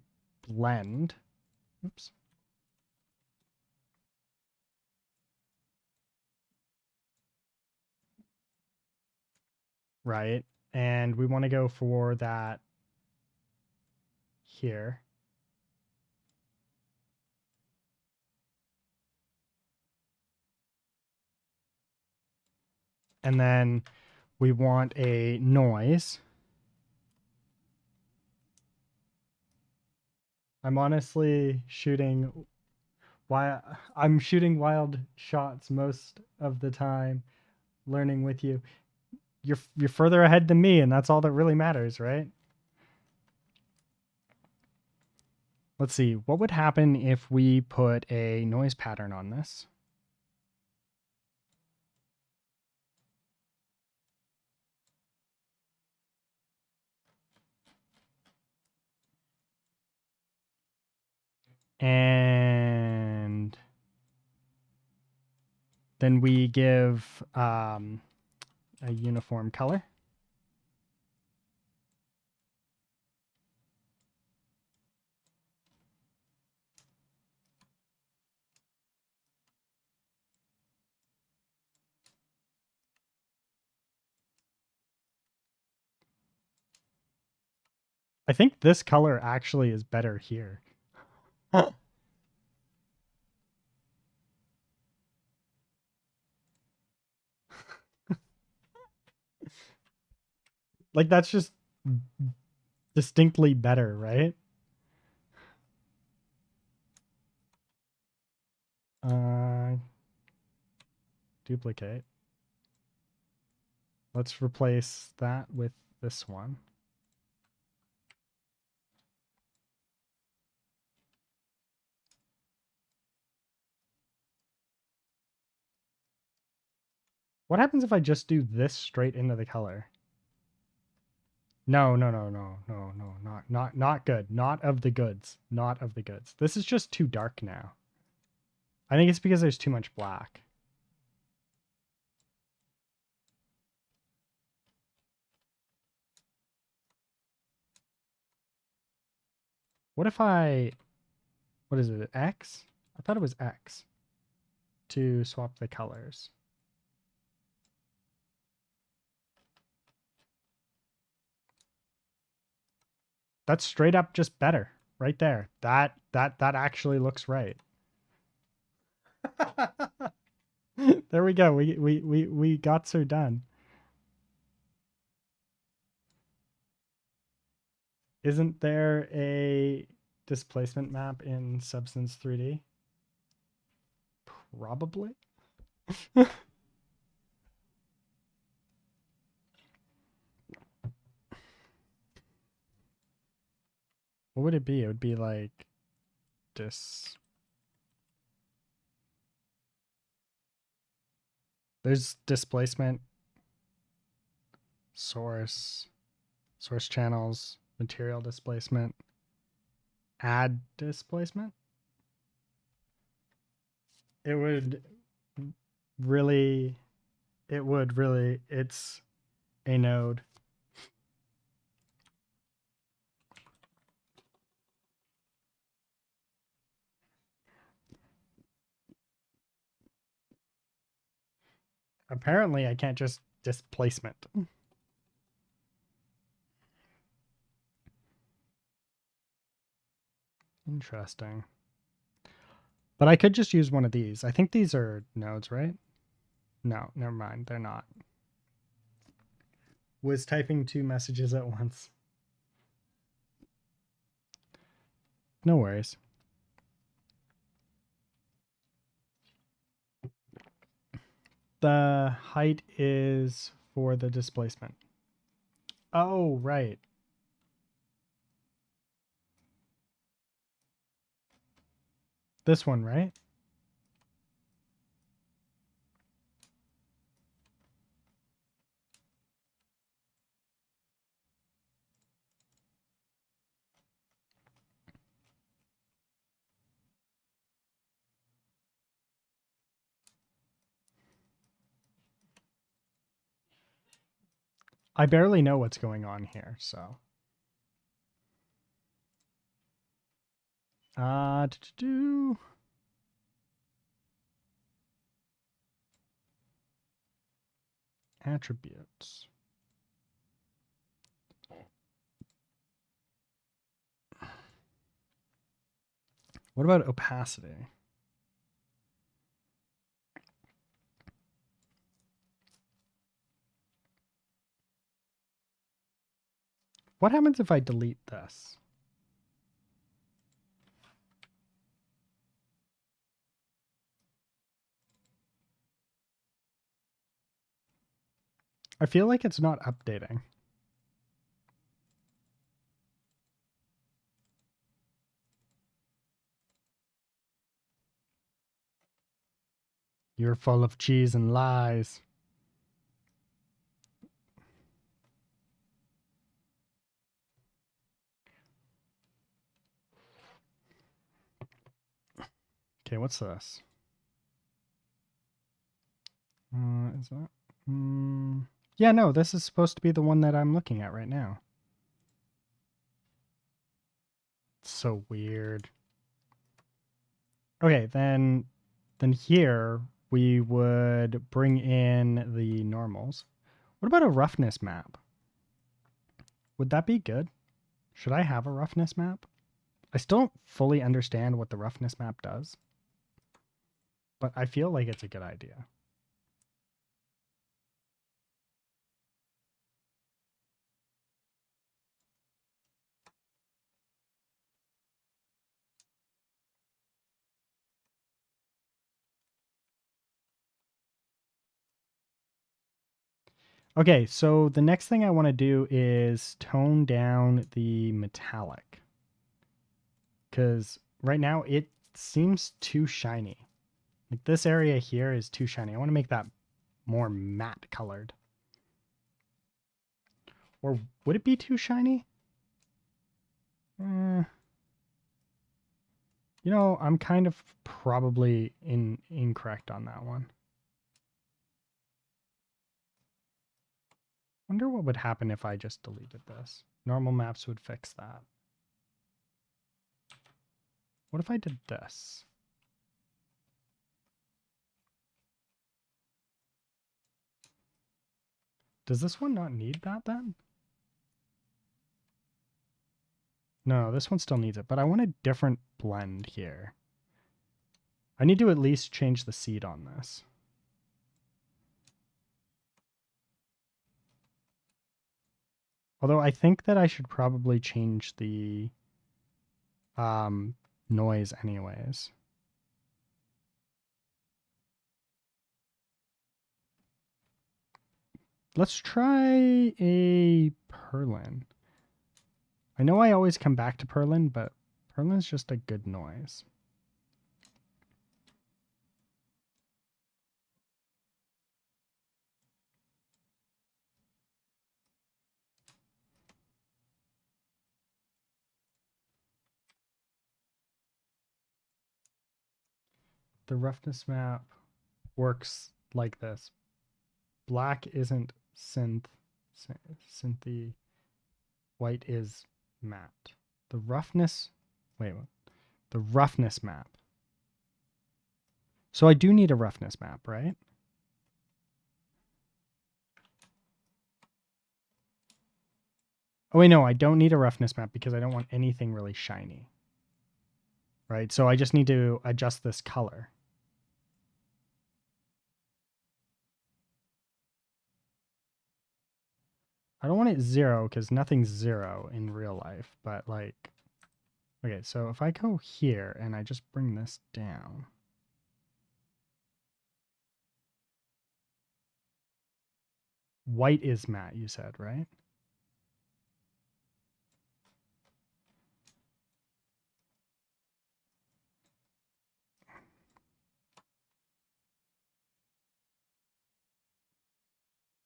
blend. Oops. Right. And we want to go for that here. And then we want a noise. I'm honestly shooting I'm shooting wild shots most of the time, learning with you. You're further ahead than me, and that's all that really matters, right? Let's see. What would happen if we put a noise pattern on this? And then we give a uniform color. I think this color actually is better here. Like that's just distinctly better, right? Duplicate. Let's replace that with this one. What happens if I just do this straight into the color? No, not good. Not of the goods. Not of the goods. This is just too dark now. I think it's because there's too much black. What if I, what is it, X? I thought it was X to swap the colors. That's straight up just better right there. That actually looks right. There we go. We got so done. Isn't there a displacement map in Substance 3D? Probably. What would it be? It would be like there's displacement, source channels, material displacement, add displacement. It would really, it's a node. Apparently, I can't just displacement. Interesting. But I could just use one of these. I think these are nodes, right? No, never mind. They're not. Was typing 2 messages at once. No worries. The height is for the displacement. Oh, right. This one, right? I barely know what's going on here, so. Attributes. What about opacity? What happens if I delete this? I feel like it's not updating. You're full of cheese and lies. Okay, what's this? Is that? Yeah, no, this is supposed to be the one that I'm looking at right now. It's so weird. Okay, then here we would bring in the normals. What about a roughness map? Would that be good? Should I have a roughness map? I still don't fully understand what the roughness map does, but I feel like it's a good idea. Okay, so the next thing I want to do is tone down the metallic. Because right now it seems too shiny. Like this area here is too shiny. I want to make that more matte colored. Or would it be too shiny? You know, I'm kind of probably incorrect on that one. Wonder what would happen if I just deleted this. Normal maps would fix that. What if I did this? Does this one not need that then? No, this one still needs it, but I want a different blend here. I need to at least change the seed on this. Although I think that I should probably change the noise anyways. Let's try a Perlin. I know I always come back to Perlin, but Perlin's just a good noise. The roughness map works like this. Black isn't synthy. White is matte. The roughness, wait, what? The roughness map. So I do need a roughness map, right? Oh wait, no, I don't need a roughness map because I don't want anything really shiny. Right, so I just need to adjust this color. I don't want it 0 because nothing's 0 in real life, but like, okay, so if I go here and I just bring this down. White is matte, you said, right?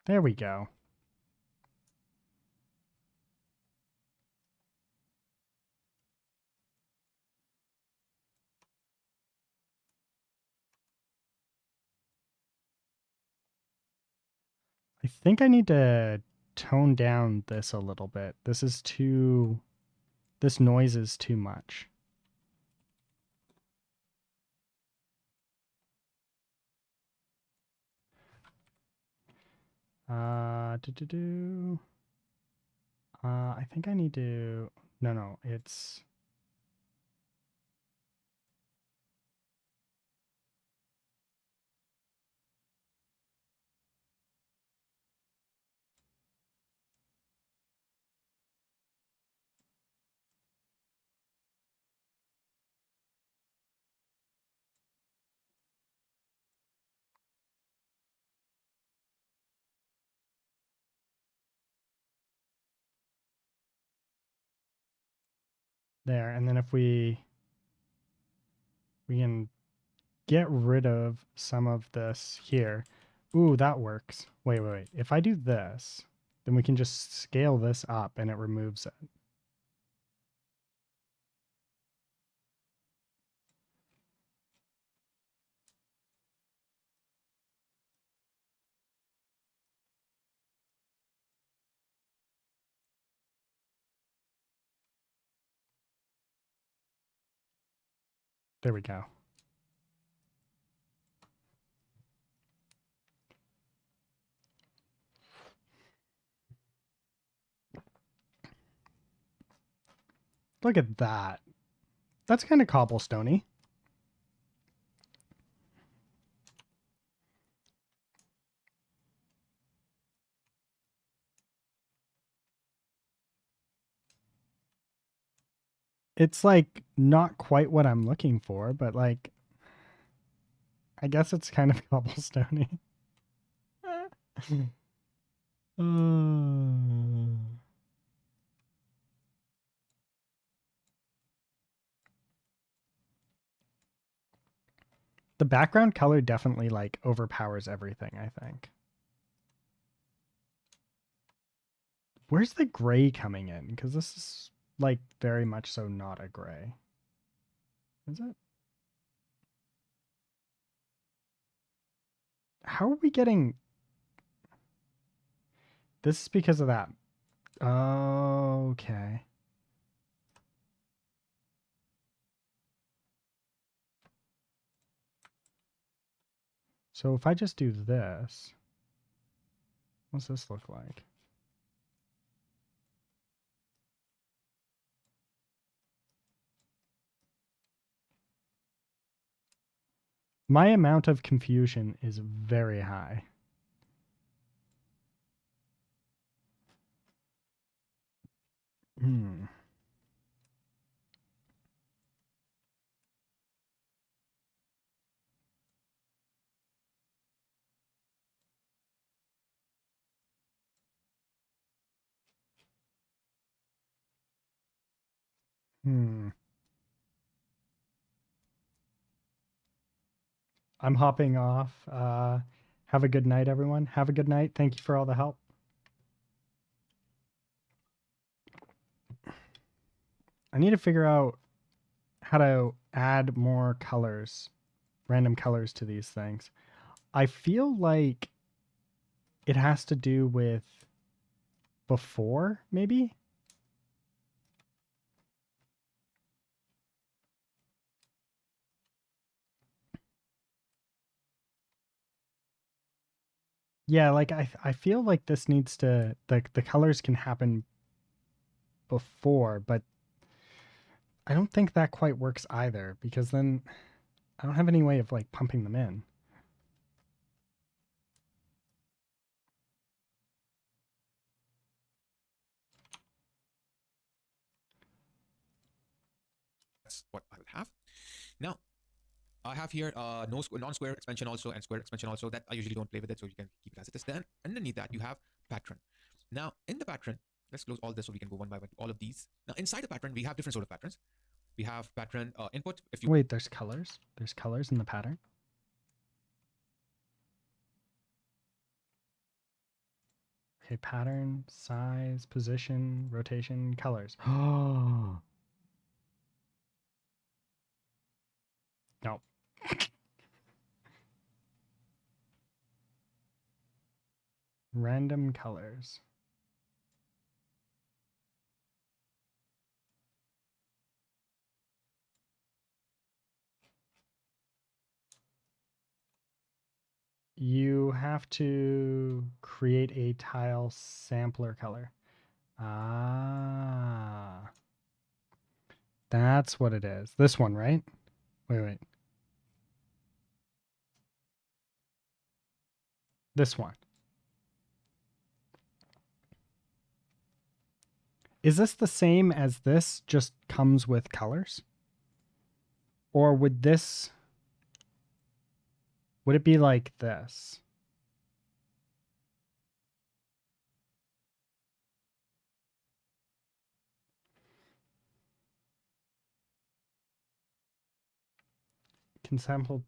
There we go. I think I need to tone down this a little bit. This noise is too much. I think I need to, no, it's, there. And then if we can get rid of some of this here. Ooh, that works. Wait. If I do this, then we can just scale this up and it removes it. There we go. Look at that. That's kind of cobblestoney. It's like not quite what I'm looking for, but like, I guess it's kind of cobblestoney. The background color definitely like overpowers everything, I think. Where's the gray coming in? Because this is like very much so not a gray. Is it? How are we getting... This is because of that. Okay. So if I just do this, what's this look like? My amount of confusion is very high. Hmm. Hmm. I'm hopping off. Have a good night, everyone. Have a good night. Thank you for all the help. I need to figure out how to add more colors, random colors to these things. I feel like it has to do with before, maybe? Yeah, like I feel like this needs to the colors can happen before, but I don't think that quite works either because then I don't have any way of like pumping them in. That's what I would have. Now, I have here non-square expansion also and square expansion also that I usually don't play with it, so you can keep it as it is. Then underneath that you have pattern. Now in the pattern, let's close all this so we can go one by one to all of these. Now inside the pattern we have different sort of patterns. We have pattern input. If you Wait, there's colors? There's colors in the pattern? Okay, pattern, size, position, rotation, colors. Oh. No. Random colors. You have to create a tile sampler color. Ah. That's what it is. This one, right? Wait. This one. Is this the same as this, just comes with colors? Or would it be like this? Can sample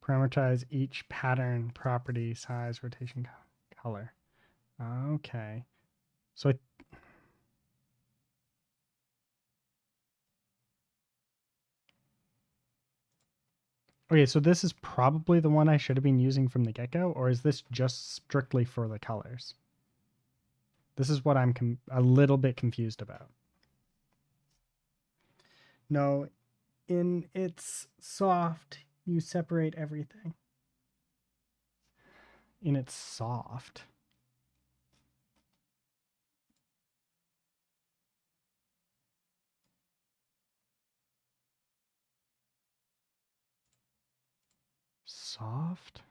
parameterize each pattern, property, size, rotation, color. Okay. So okay, so this is probably the one I should have been using from the get-go, or is this just strictly for the colors? This is what I'm a little bit confused about. No, in its soft, you separate everything. In its soft. Soft?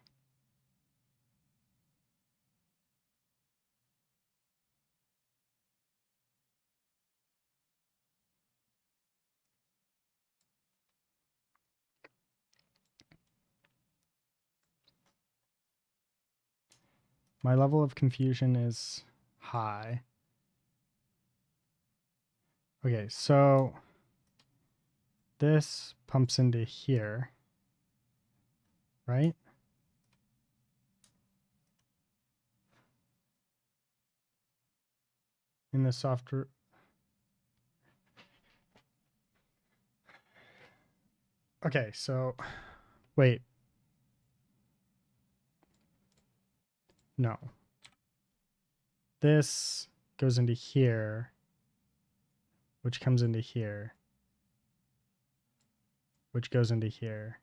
My level of confusion is high. Okay, so this pumps into here, right? in the software. Okay, so wait. No. This goes into here, which comes into here, which goes into here.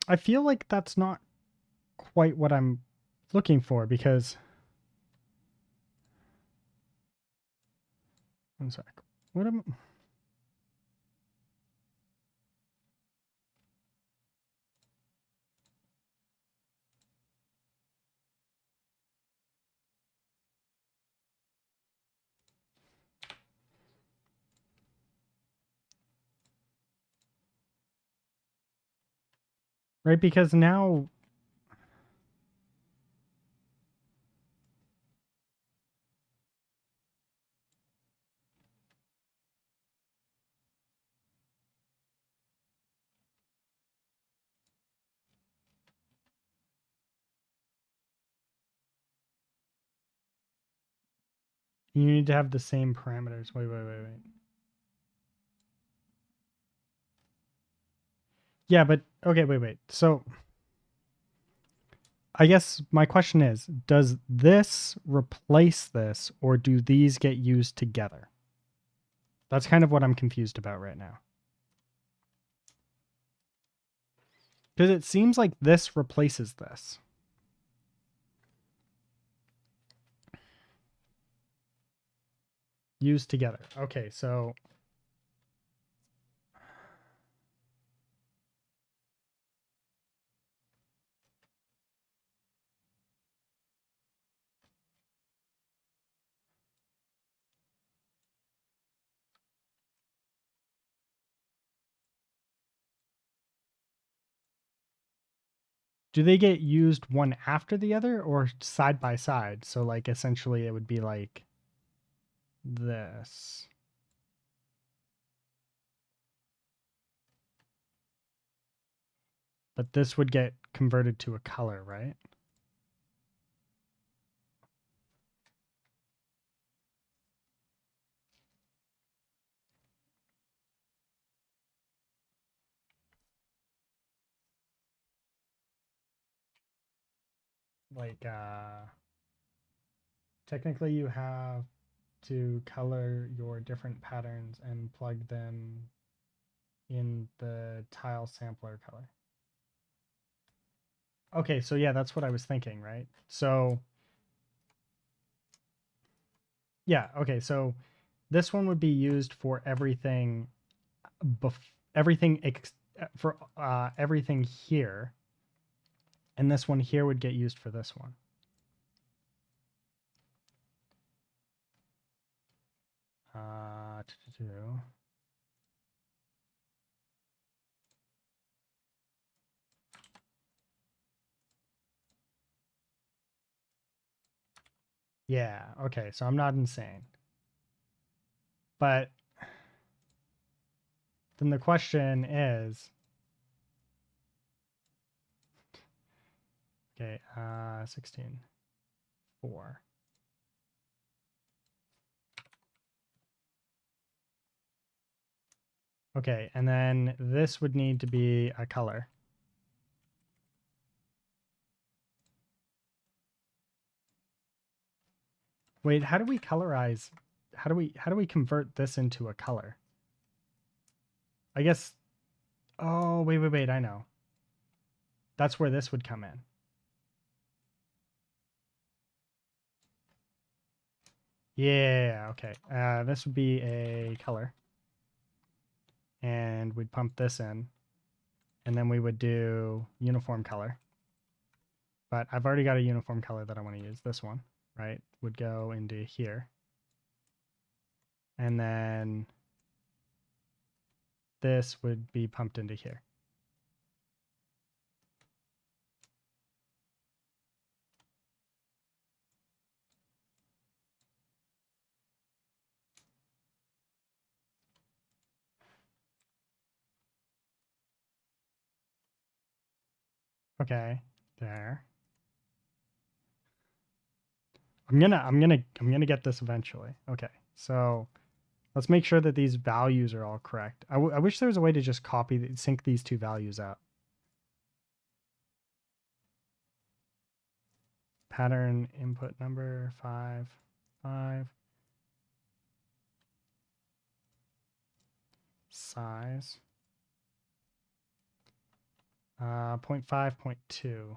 I feel like that's not quite what I'm looking for because one sec. What am right? Because now you need to have the same parameters. Wait. Yeah, but okay, wait. So I guess my question is, does this replace this or do these get used together? That's kind of what I'm confused about right now. Because it seems like this replaces this. Used together. Okay, so do they get used one after the other or side by side? So like essentially it would be like this. But this would get converted to a color, right? Like technically you have to color your different patterns and plug them in the tile sampler color. Okay, so yeah, that's what I was thinking, right? So yeah, okay, so this one would be used for everything for everything here, and this one here would get used for this one. Yeah, okay, so I'm not insane. But then the question is, okay, 16, 4. Okay, and then this would need to be a color. Wait, how do we colorize? How do we convert this into a color? I guess. Oh, wait, I know. That's where this would come in. Yeah, okay. This would be a color. And we'd pump this in. And then we would do uniform color. But I've already got a uniform color that I want to use. This one, right? Would go into here. And then this would be pumped into here. Okay, there. I'm gonna get this eventually. Okay, so let's make sure that these values are all correct. I wish there was a way to just sync these two values up. Pattern input number 5, 5. Size. 0.5, 0.2.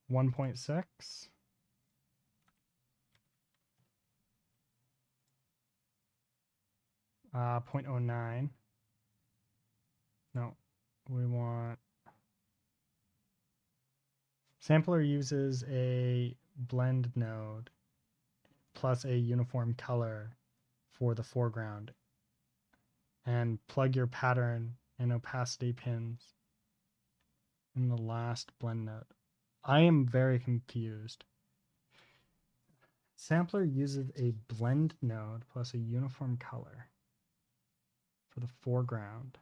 One 1.6. Uh, 0.09. No, we want sampler uses a blend node plus a uniform color for the foreground, and plug your pattern and opacity pins in the last blend node. I am very confused. Sampler uses a blend node plus a uniform color for the foreground,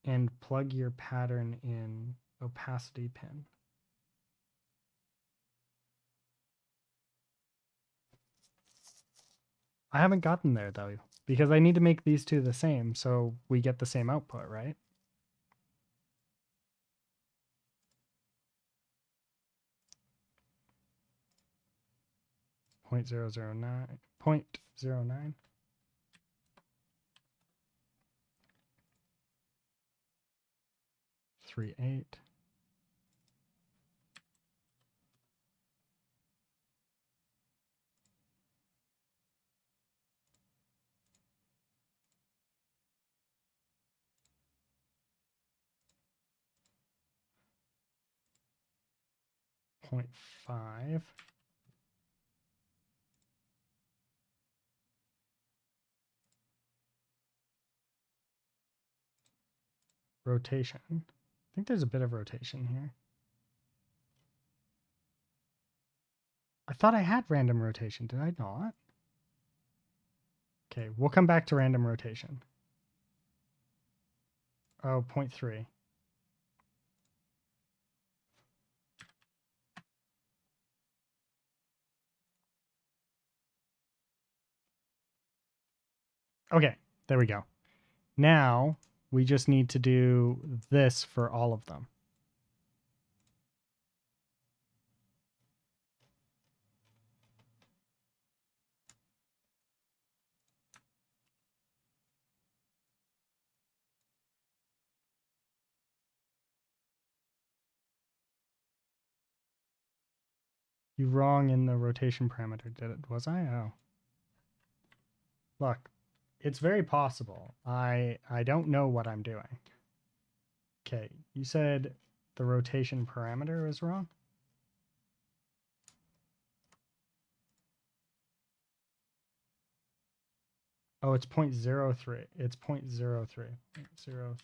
and plug your pattern in opacity pin. I haven't gotten there though, because I need to make these two the same so we get the same output, right? Point 0.009, 0.09. Three 8. Point 5. Rotation. I think there's a bit of rotation here. I thought I had random rotation. Did I not? Okay, we'll come back to random rotation. Oh, 0.3. Okay, there we go. Now we just need to do this for all of them. You wrong in the rotation parameter, did it? Was I? Oh. Look, it's very possible. I don't know what I'm doing. Okay, you said the rotation parameter is wrong? Oh, it's 0.03. It's 0.03. 0.03.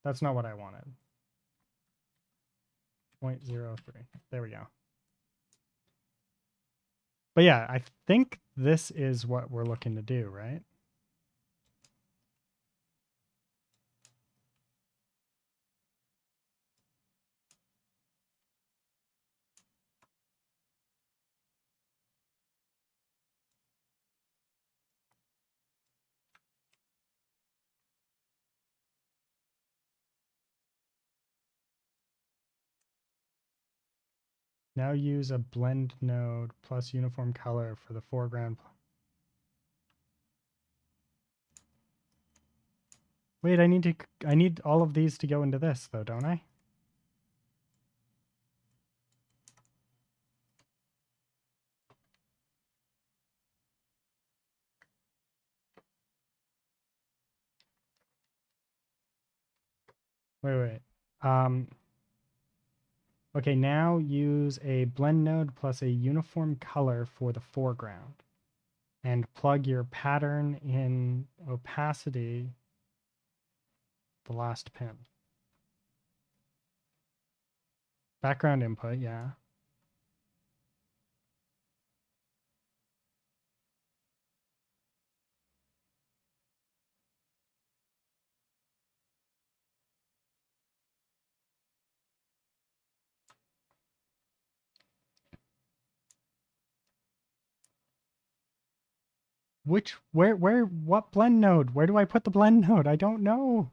That's not what I wanted. 0.03. There we go. But yeah, I think this is what we're looking to do, right? Now use a blend node plus uniform color for the foreground. Wait, I need all of these to go into this though, don't I? Wait. Okay, now use a blend node plus a uniform color for the foreground, and plug your pattern in opacity, the last pin. Background input, yeah. what blend node? Where do I put the blend node? I don't know.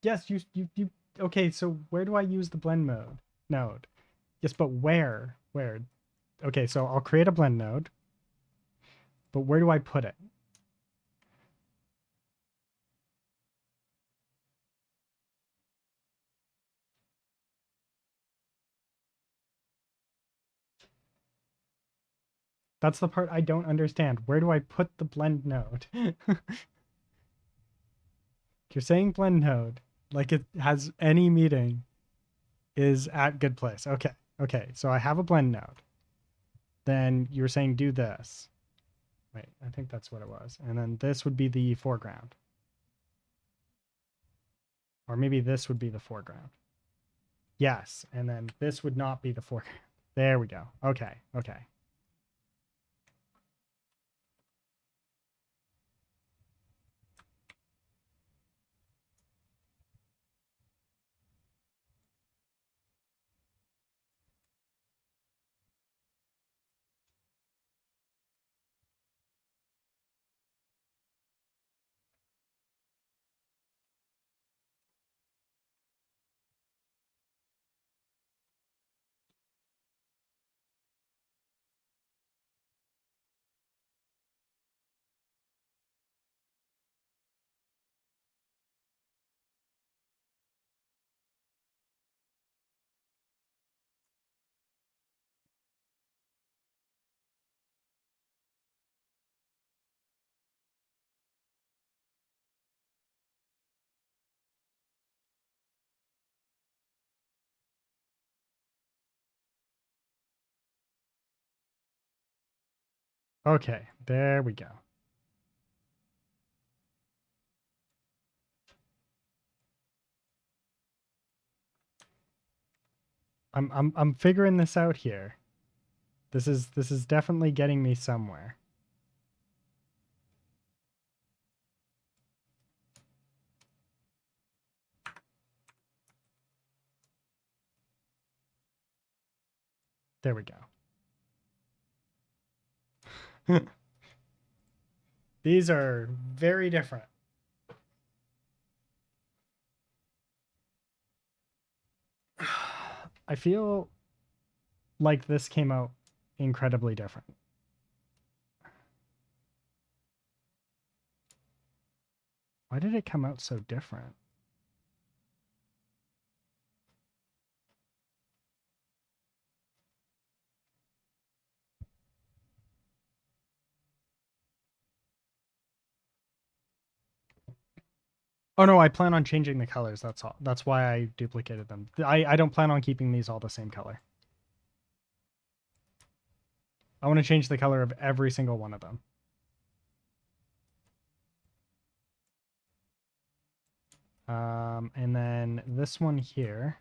Yes, you. Okay, so where do I use the blend mode node? Yes, but where? Where? Okay, so I'll create a blend node, but where do I put it? That's the part I don't understand. Where do I put the blend node? You're saying blend node, like it has any meaning, is at good place. Okay. Okay. So I have a blend node. Then you're saying do this. Wait, I think that's what it was. And then this would be the foreground. Or maybe this would be the foreground. Yes. And then this would not be the foreground. There we go. Okay. Okay. Okay. There we go. I'm figuring this out here. This is definitely getting me somewhere. There we go. These are very different. I feel like this came out incredibly different. Why did it come out so different? Oh no, I plan on changing the colors, that's all. That's why I duplicated them. I don't plan on keeping these all the same color. I want to change the color of every single one of them. And then this one here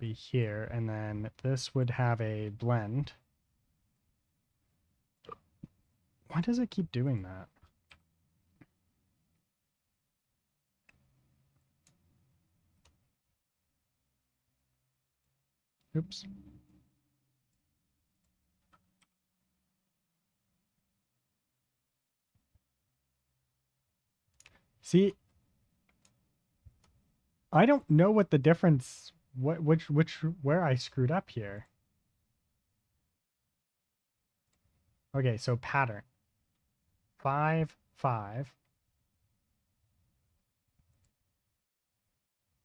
be here, and then this would have a blend. Why does it keep doing that? Oops. See, I don't know what the difference, where I screwed up here. Okay, so pattern. 5, 5.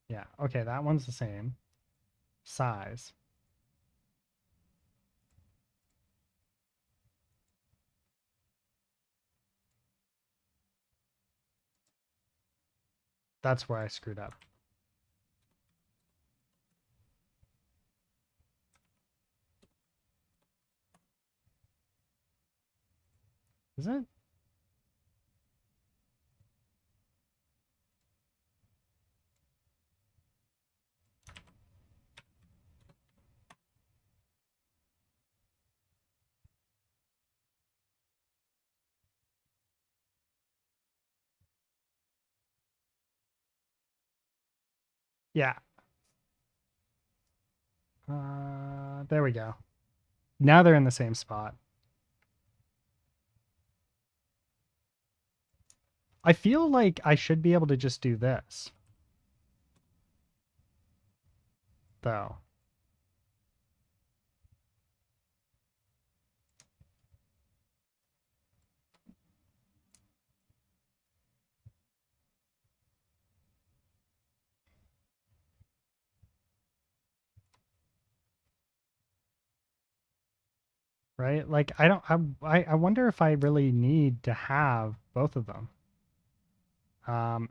Yeah, okay, that one's the same. Size. That's where I screwed up. Is it? Yeah. There we go. Now they're in the same spot. I feel like I should be able to just do this. Though. Right? Like I wonder if I really need to have both of them.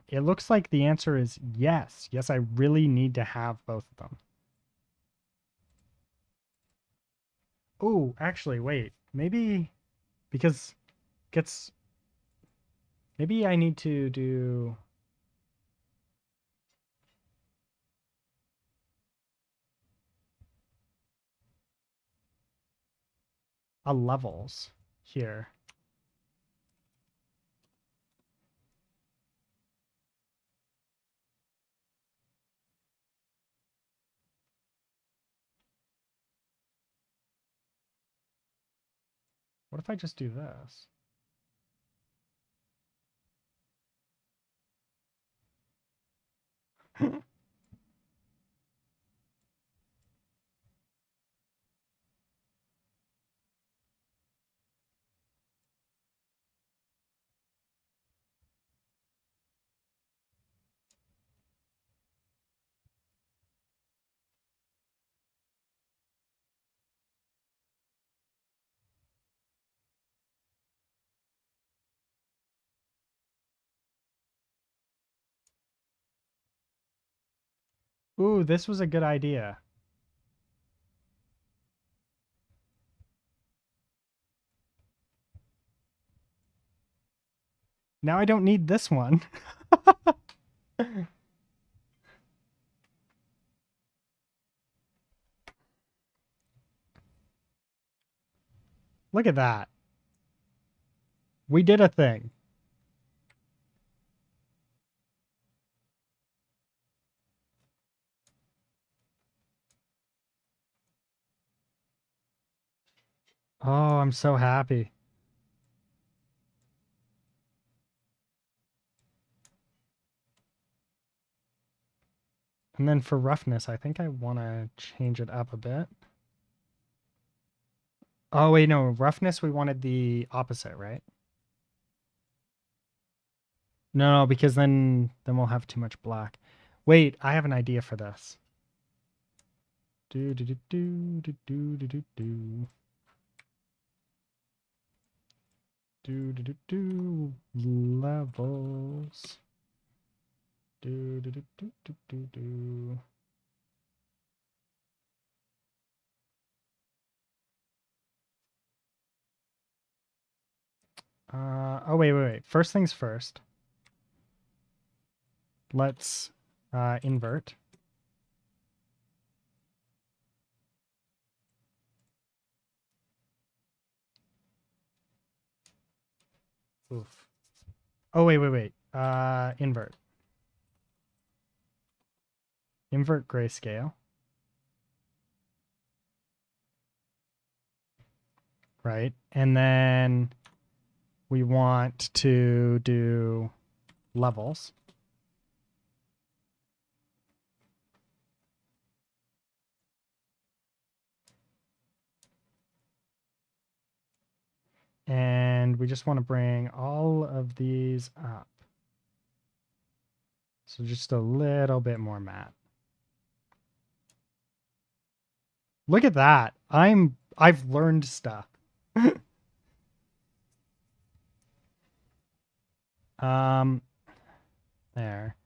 It looks like the answer is yes. Yes, I really need to have both of them. Oh, actually, wait. Maybe because gets maybe I need to do a levels here. What if I just do this? Ooh, this was a good idea. Now I don't need this one. Look at that. We did a thing. Oh, I'm so happy. And then for roughness, I think I want to change it up a bit. Oh, wait, no. Roughness, we wanted the opposite, right? No, because then we'll have too much black. Wait, I have an idea for this. Do do do do do do do do do. Do do do do levels. Do do do do do do do. Oh wait. First things first. Let's invert. Oof. Oh wait. Invert. Invert grayscale. Right. And then we want to do levels. And we just want to bring all of these up. So just a little bit more matte. Look at that. I've learned stuff. There.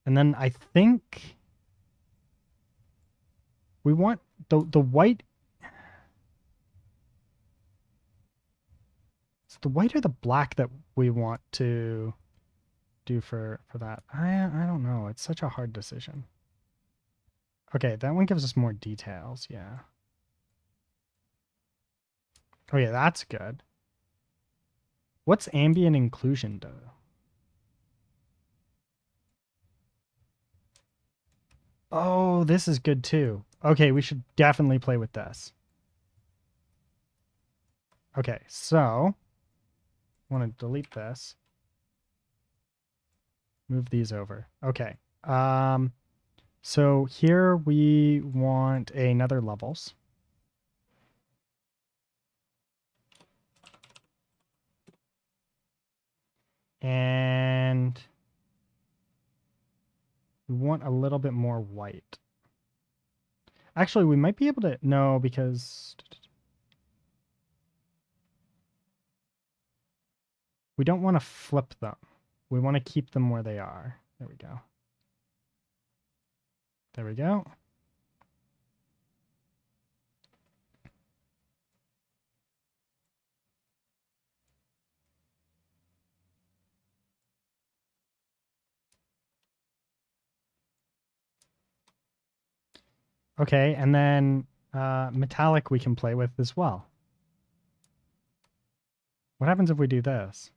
And then I think we want the white. It's the white or the black that we want to do for that. I don't know. It's such a hard decision. Okay, that one gives us more details, yeah. Oh yeah, that's good. What's ambient inclusion do? Oh, this is good too. okay, we should definitely play with this. Okay, so I want to delete this. Move these over. Okay. So here we want another levels. And we want a little bit more white. Actually, we might be able to, no, because we don't want to flip them. We want to keep them where they are. There we go. There we go. Okay, and then metallic we can play with as well. What happens if we do this?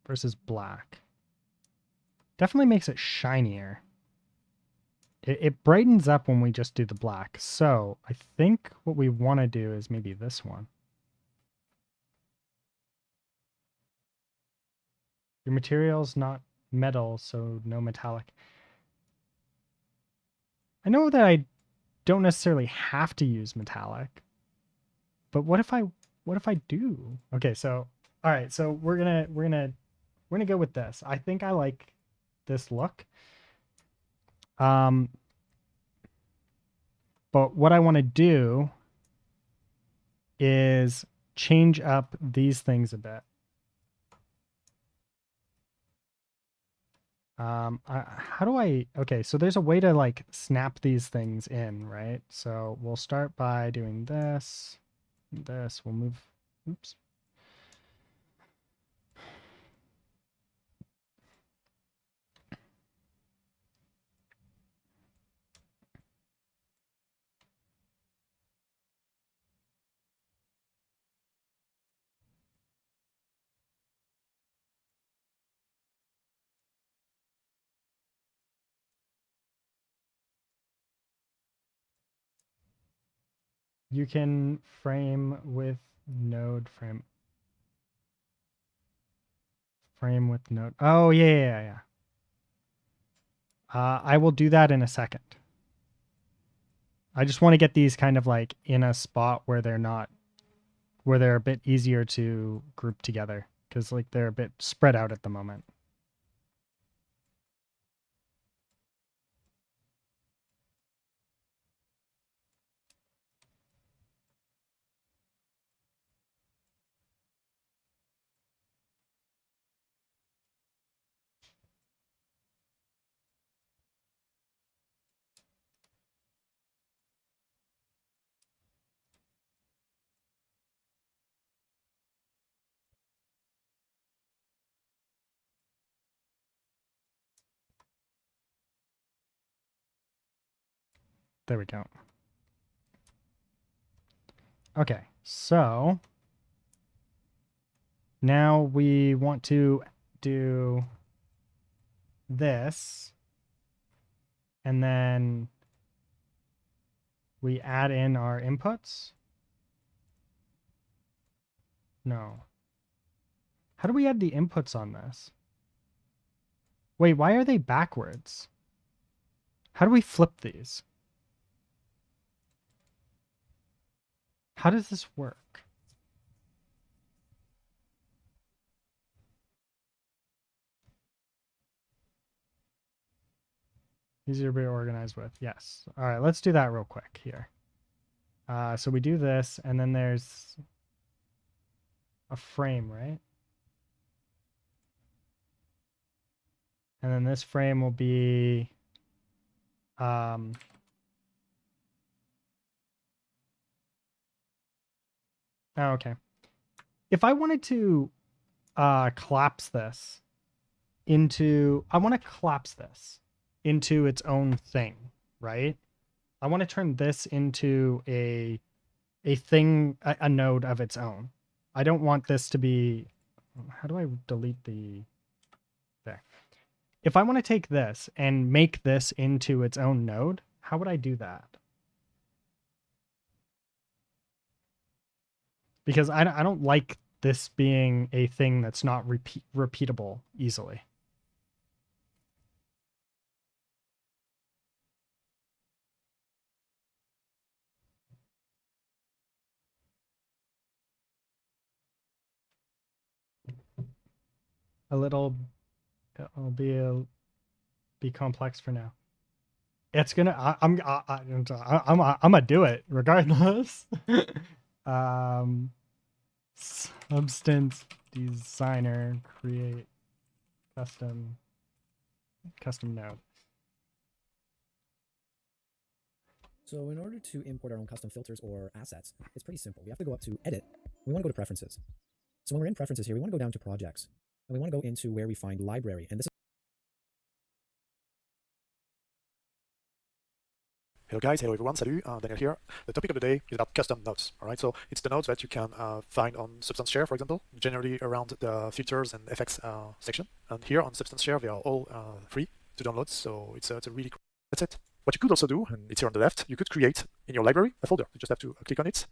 Versus black. Definitely makes it shinier. It brightens up when we just do the black. So I think what we want to do is maybe this one. Your material's not metal, so no metallic. I know that I don't necessarily have to use metallic, but what if I do? Okay, so all right, so we're gonna go with this. I think I like this look. But what I want to do is change up these things a bit. How do I, okay, so there's a way to like snap these things in, right? So we'll start by doing this, we'll move, oops. You can frame with node frame with node. Oh, yeah. I will do that in a second. I just want to get these kind of like in a spot where they're a bit easier to group together because like they're a bit spread out at the moment. There we go. Okay, so now we want to do this, and then we add in our inputs. No. How do we add the inputs on this? Wait, why are they backwards? How do we flip these? How does this work? Easier to be organized with. Yes. All right, let's do that real quick here. So we do this, and then there's a frame, right? And then this frame will be oh, okay. If I wanted to collapse this into, I want to collapse this. into its own thing, right? I want to turn this into a thing, a node of its own. I don't want this to be, how do I delete the, there. If I want to take this and make this into its own node, how would I do that? Because I don't like this being a thing that's not repeatable easily. A little, it'll be complex for now. It's gonna. I'm gonna do it regardless. Substance designer create custom node. So in order to import our own custom filters or assets, it's pretty simple. We have to go up to Edit. We want to go to Preferences. So when we're in Preferences here, we want to go down to Projects. And we want to go into where we find Library. And this is Hello guys, hello everyone, salut, Daniel here. The topic of the day is about custom nodes, alright? So it's the nodes that you can find on Substance Share, for example, generally around the filters and effects section. And here on Substance Share, they are all free to download, so it's a really cool. That's it. What you could also do, and it's here on the left, you could create in your library a folder. You just have to click on it,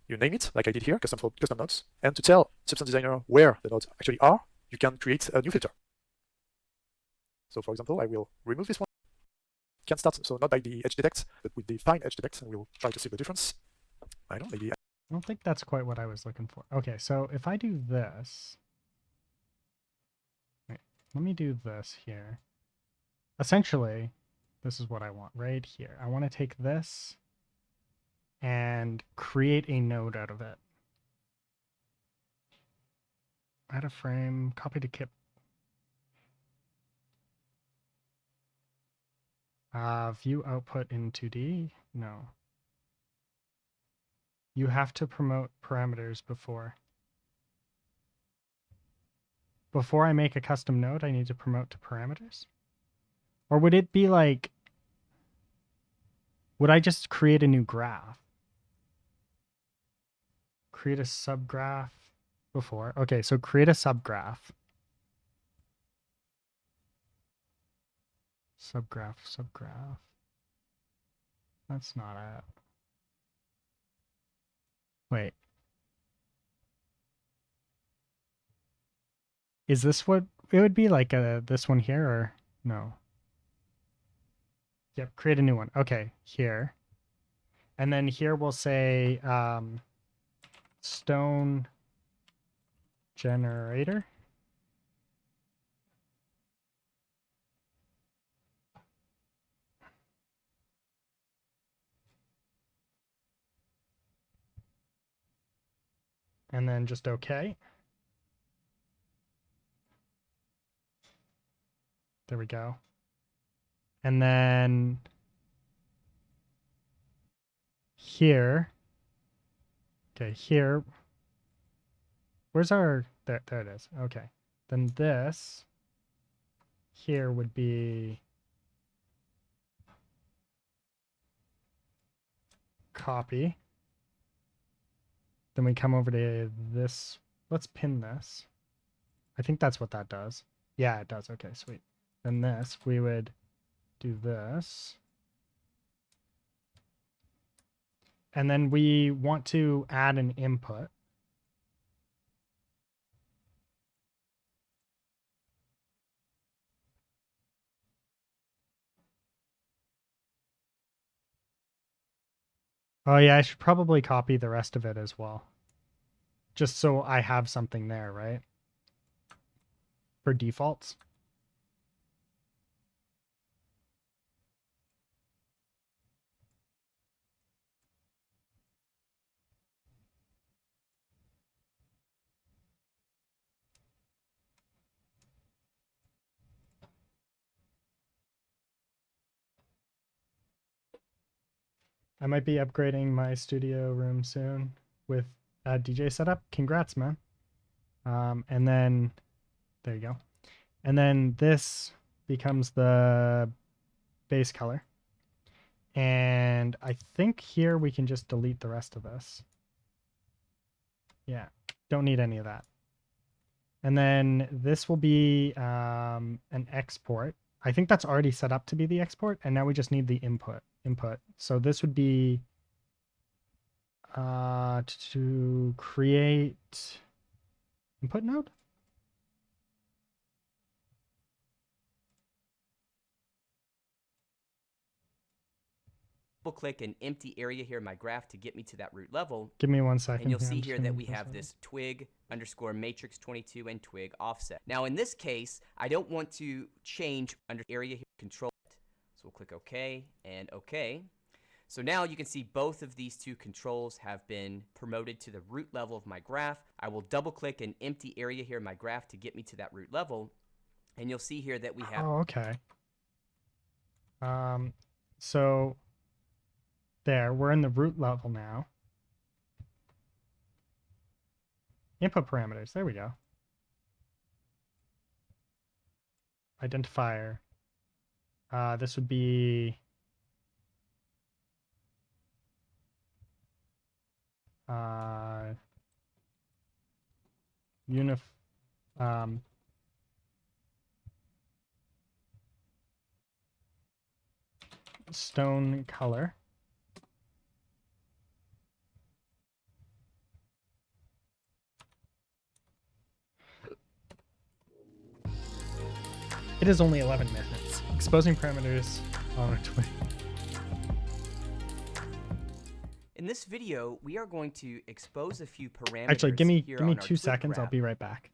you name it, like I did here, custom nodes, and to tell Substance Designer where the nodes actually are, you can create a new filter. So for example, I will remove this one. Can start, so not by the edge detect, but with the find edge detect, and we'll try to see the difference. I don't know, maybe. I don't think that's quite what I was looking for. Okay, so if I do this, wait, let me do this here. Essentially, this is what I want right here. I want to take this and create a node out of it. Add a frame, copy to kip. View output in 2D? No. You have to promote parameters before. Before I make a custom node, I need to promote to parameters? Or would it be like, would I just create a new graph? Create a subgraph before. Okay, so create a subgraph. Subgraph. That's not it. Wait. Is this what it would be like this one here or no? Yep, create a new one. Okay, here. And then here we'll say stone generator. And then just okay. There we go. And then here, okay, here, where's our, there it is. Okay. Then this here would be copy. Then we come over to this. Let's pin this. I think that's what that does. Yeah, it does. Okay, sweet. Then this, we would do this. And then we want to add an input. Oh yeah, I should probably copy the rest of it as well. Just so I have something there, right? For defaults. I might be upgrading my studio room soon with a DJ setup. Congrats, man. And then, there you go. And then this becomes the base color. And I think here we can just delete the rest of this. Yeah, don't need any of that. And then this will be an export. I think that's already set up to be the export, and now we just need the input. So this would be to create input node. Double click an empty area here in my graph to get me to that root level. Give me 1 second. And you'll here, I'm see just here gonna that we press have that. this twig underscore matrix 22 and twig offset. Now in this case, I don't want to change under area here, control it. So we'll click OK and OK. So now you can see both of these two controls have been promoted to the root level of my graph. I will double click an empty area here in my graph to get me to that root level. And you'll see here that we have Oh, okay. So there, we're in the root level now. Input parameters, there we go. Identifier. This would be stone color. It is only 11 minutes. Exposing parameters on a twig. in this video, we are going to expose a few parameters. Actually, give me here 2 on our twig seconds. I'll graph. be right back.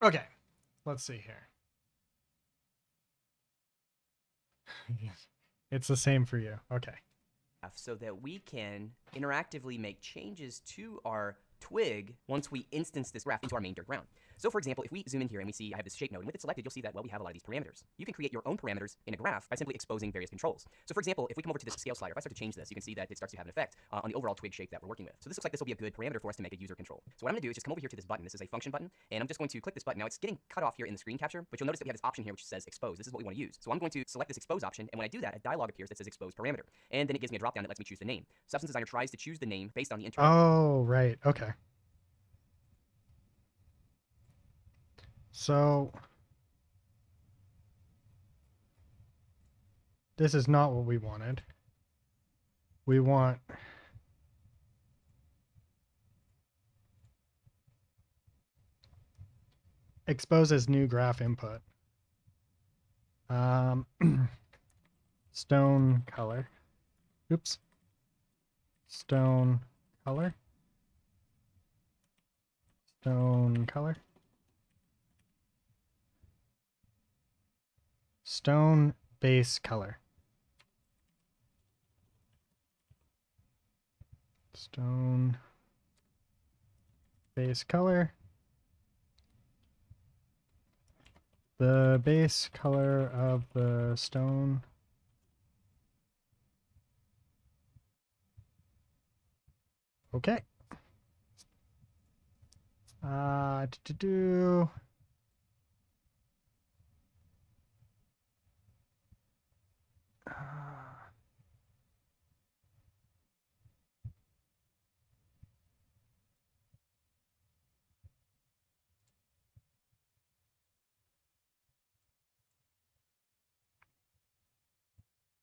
Okay, let's see here. It's the same for you. Okay. So that we can interactively make changes to our twig once we instance this graph into our main dirt ground. So for example, if we zoom in here and we see I have this shape node, and with it selected, you'll see that, well, we have a lot of these parameters. You can create your own parameters in a graph by simply exposing various controls. So for example, if we come over to this scale slider, if I start to change this, you can see that it starts to have an effect on the overall twig shape that we're working with. So this looks like this will be a good parameter for us to make a user control. So what I'm gonna do is just come over here to this button. This is a function button, and I'm just going to click this button. Now it's getting cut off here in the screen capture, but you'll notice that we have this option here which says expose. This is what we want to use. So I'm going to select this expose option, and when I do that, a dialog appears that says expose parameter. And then it gives me a drop down that lets me choose the name. Substance Designer tries to choose the name based on the internal. Oh, right. Okay. So this is not what we wanted. We want expose as new graph input. Stone color. Oops. Stone color. Stone color. Stone base color. Stone base color. The base color of the stone okay. Do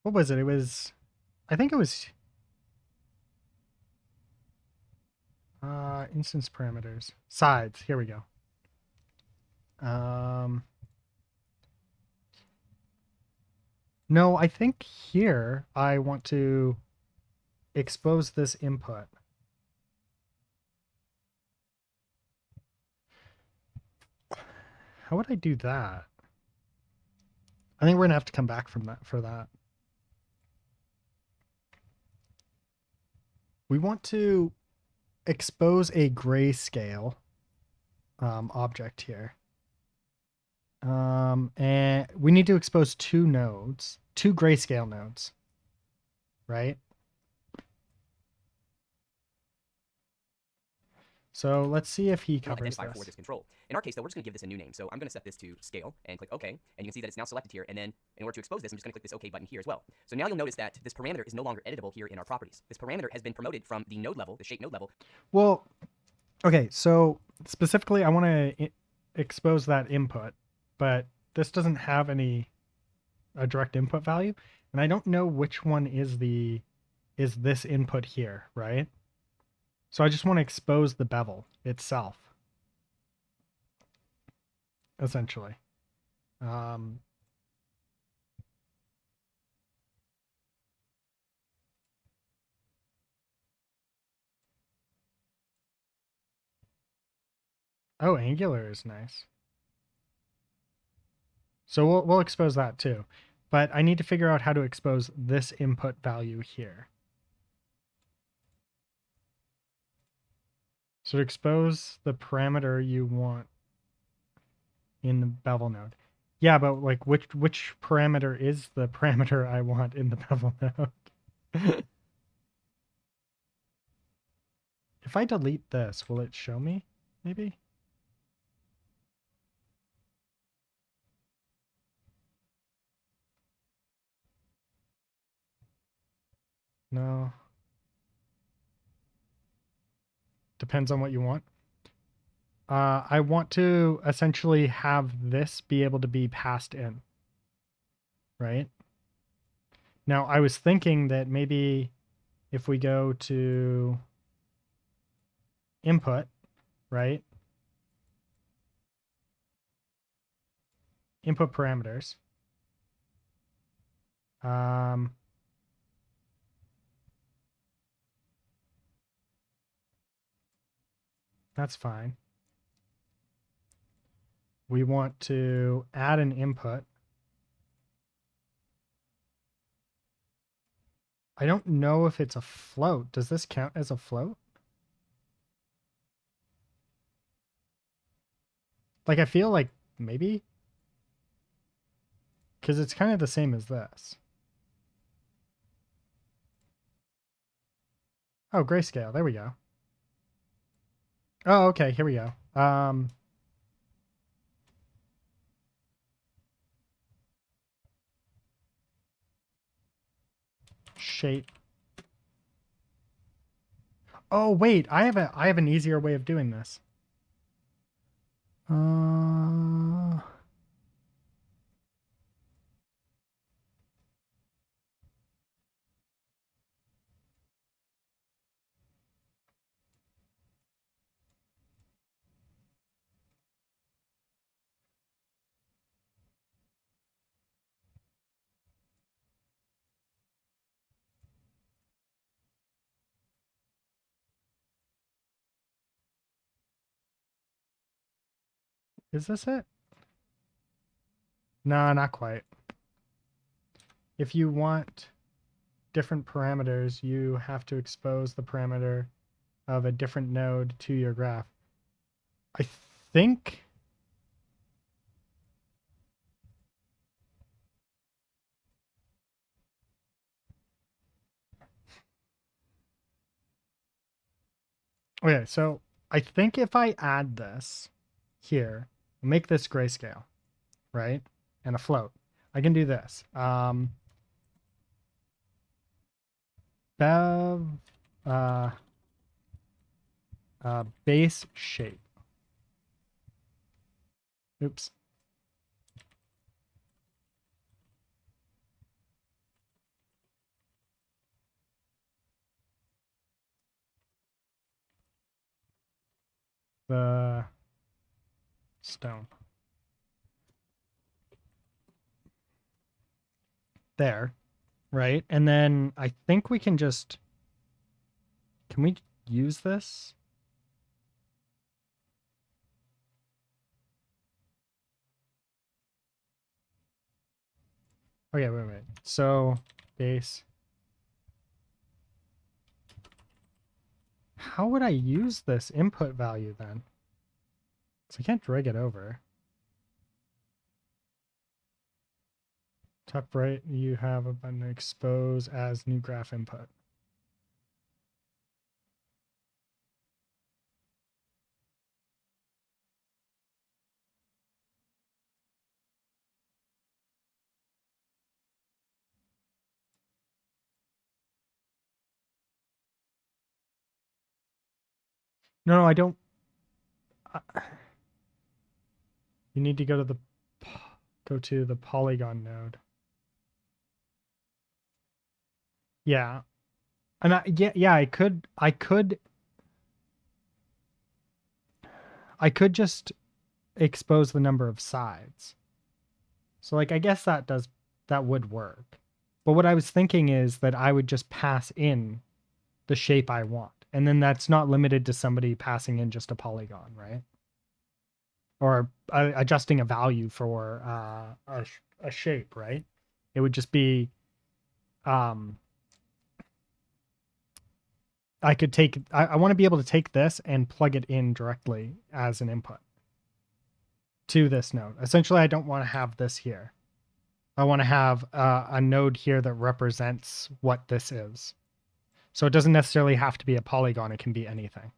what was it? It was, I think it was instance parameters. Sides. Here we go. No, I think here I want to expose this input. How would I do that? I think we're gonna have to come back from that for that. We want to expose a grayscale object here. And we need to expose two nodes, two grayscale nodes, right? So let's see if he covers identifier this. for this control. In our case, though, we're just going to give this a new name. So I'm going to set this to scale and click OK. And you can see that it's now selected here. And then in order to expose this, I'm just going to click this OK button here as well. So now you'll notice that this parameter is no longer editable here in our properties. This parameter has been promoted from the node level, the shape node level. Well, okay, so specifically, I want to expose that input, but this doesn't have a direct input value, and I don't know which one is this input here, right? So I just want to expose the bevel itself, essentially. Oh, Angular is nice. So we'll expose that too. But I need to figure out how to expose this input value here. So to expose the parameter you want in the bevel node. Yeah, but like which parameter is the parameter I want in the bevel node? If I delete this, will it show me? Maybe? No. Depends on what you want. I want to essentially have this be able to be passed in. Right? Now, I was thinking that maybe if we go to input, right? Input parameters. That's fine. we want to add an input. I don't know if it's a float. Does this count as a float? Like, I feel like maybe, because it's kind of the same as this. Oh, grayscale. There we go. Oh, okay. Here we go. Shape. Oh, wait. I have an easier way of doing this. Is this it? No, not quite. If you want different parameters, you have to expose the parameter of a different node to your graph. I think okay, so I think if I add this here, make this grayscale, right? And a float. I can do this. Bev base shape. Oops. The stone. There, right? And then I think we can just, can we use this? Okay, wait. So base. How would I use this input value then? So I can't drag it over. Top right, you have a button expose as new graph input. No, I don't. You need to go to the polygon node. Yeah. And I could just expose the number of sides. So like I guess that would work. But what I was thinking is that I would just pass in the shape I want. And then that's not limited to somebody passing in just a polygon, right? Or adjusting a value for a shape, right? It would just be I could take, I want to be able to take this and plug it in directly as an input to this node. Essentially, I don't want to have this here. I want to have a node here that represents what this is. So it doesn't necessarily have to be a polygon. It can be anything.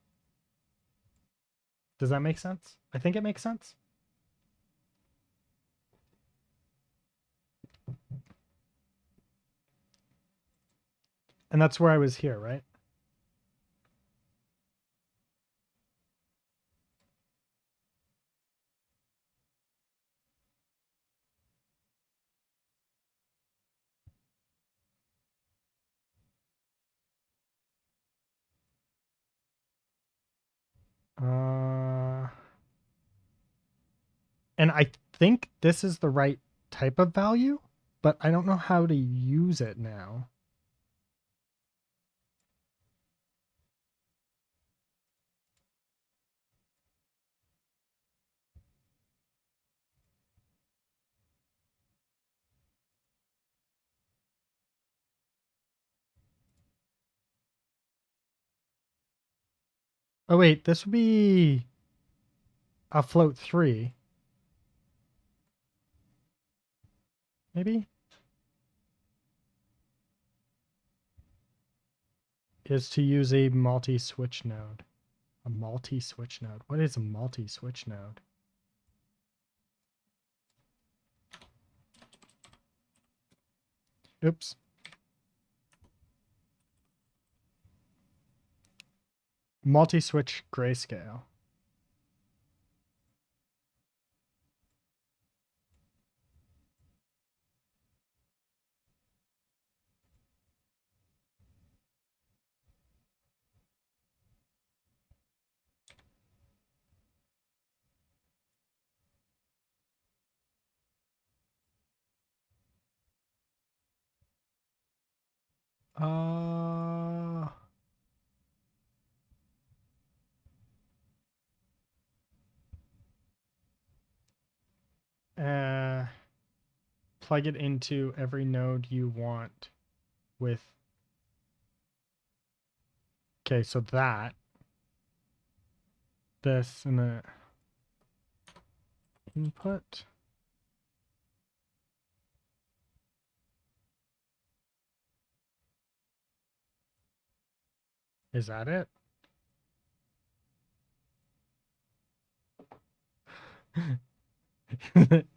Does that make sense? I think it makes sense. And that's where I was here, right? And I think this is the right type of value, but I don't know how to use it now. Oh wait, this would be a float 3. Maybe? Is to use a multi-switch node. A multi-switch node. What is a multi-switch node? Oops. Multi-switch grayscale. Uh plug it into every node you want with. Okay, so that, this, and the input. Is that it?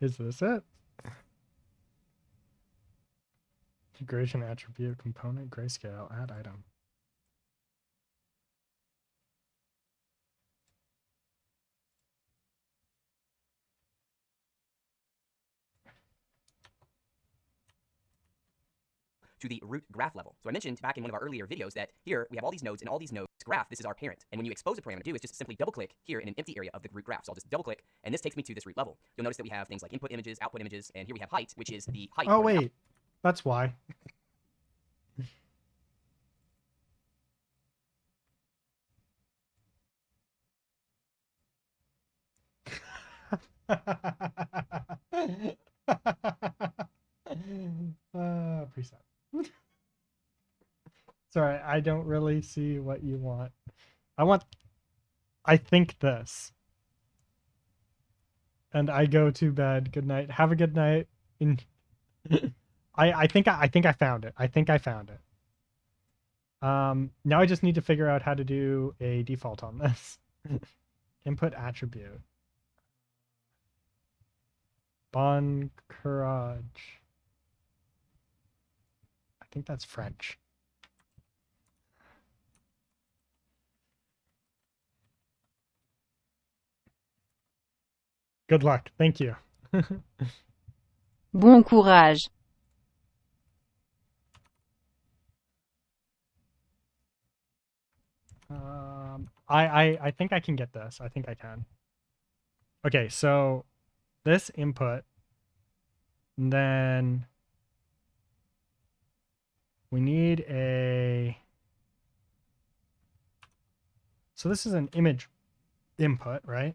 Is this it? Configuration attribute component grayscale add item. To the root graph level. So I mentioned back in one of our earlier videos that here we have all these nodes, and all these nodes graph, this is our parent. And when you expose a parameter, do is just simply double click here in an empty area of the root graph. So I'll just double click, and this takes me to this root level. You'll notice that we have things like input images, output images, and here we have height, which is the height. Oh wait, that's why. Preset. Sorry, I don't really see what you want. I think this. And I go to bed. Good night. Have a good night. I think I found it. I think I found it. Now I just need to figure out how to do a default on this. Input attribute. Bon courage. I think that's French. Good luck. Thank you. Bon courage. I think I can get this. I think I can. Okay, so this input, and then we need a. So this is an image input, right?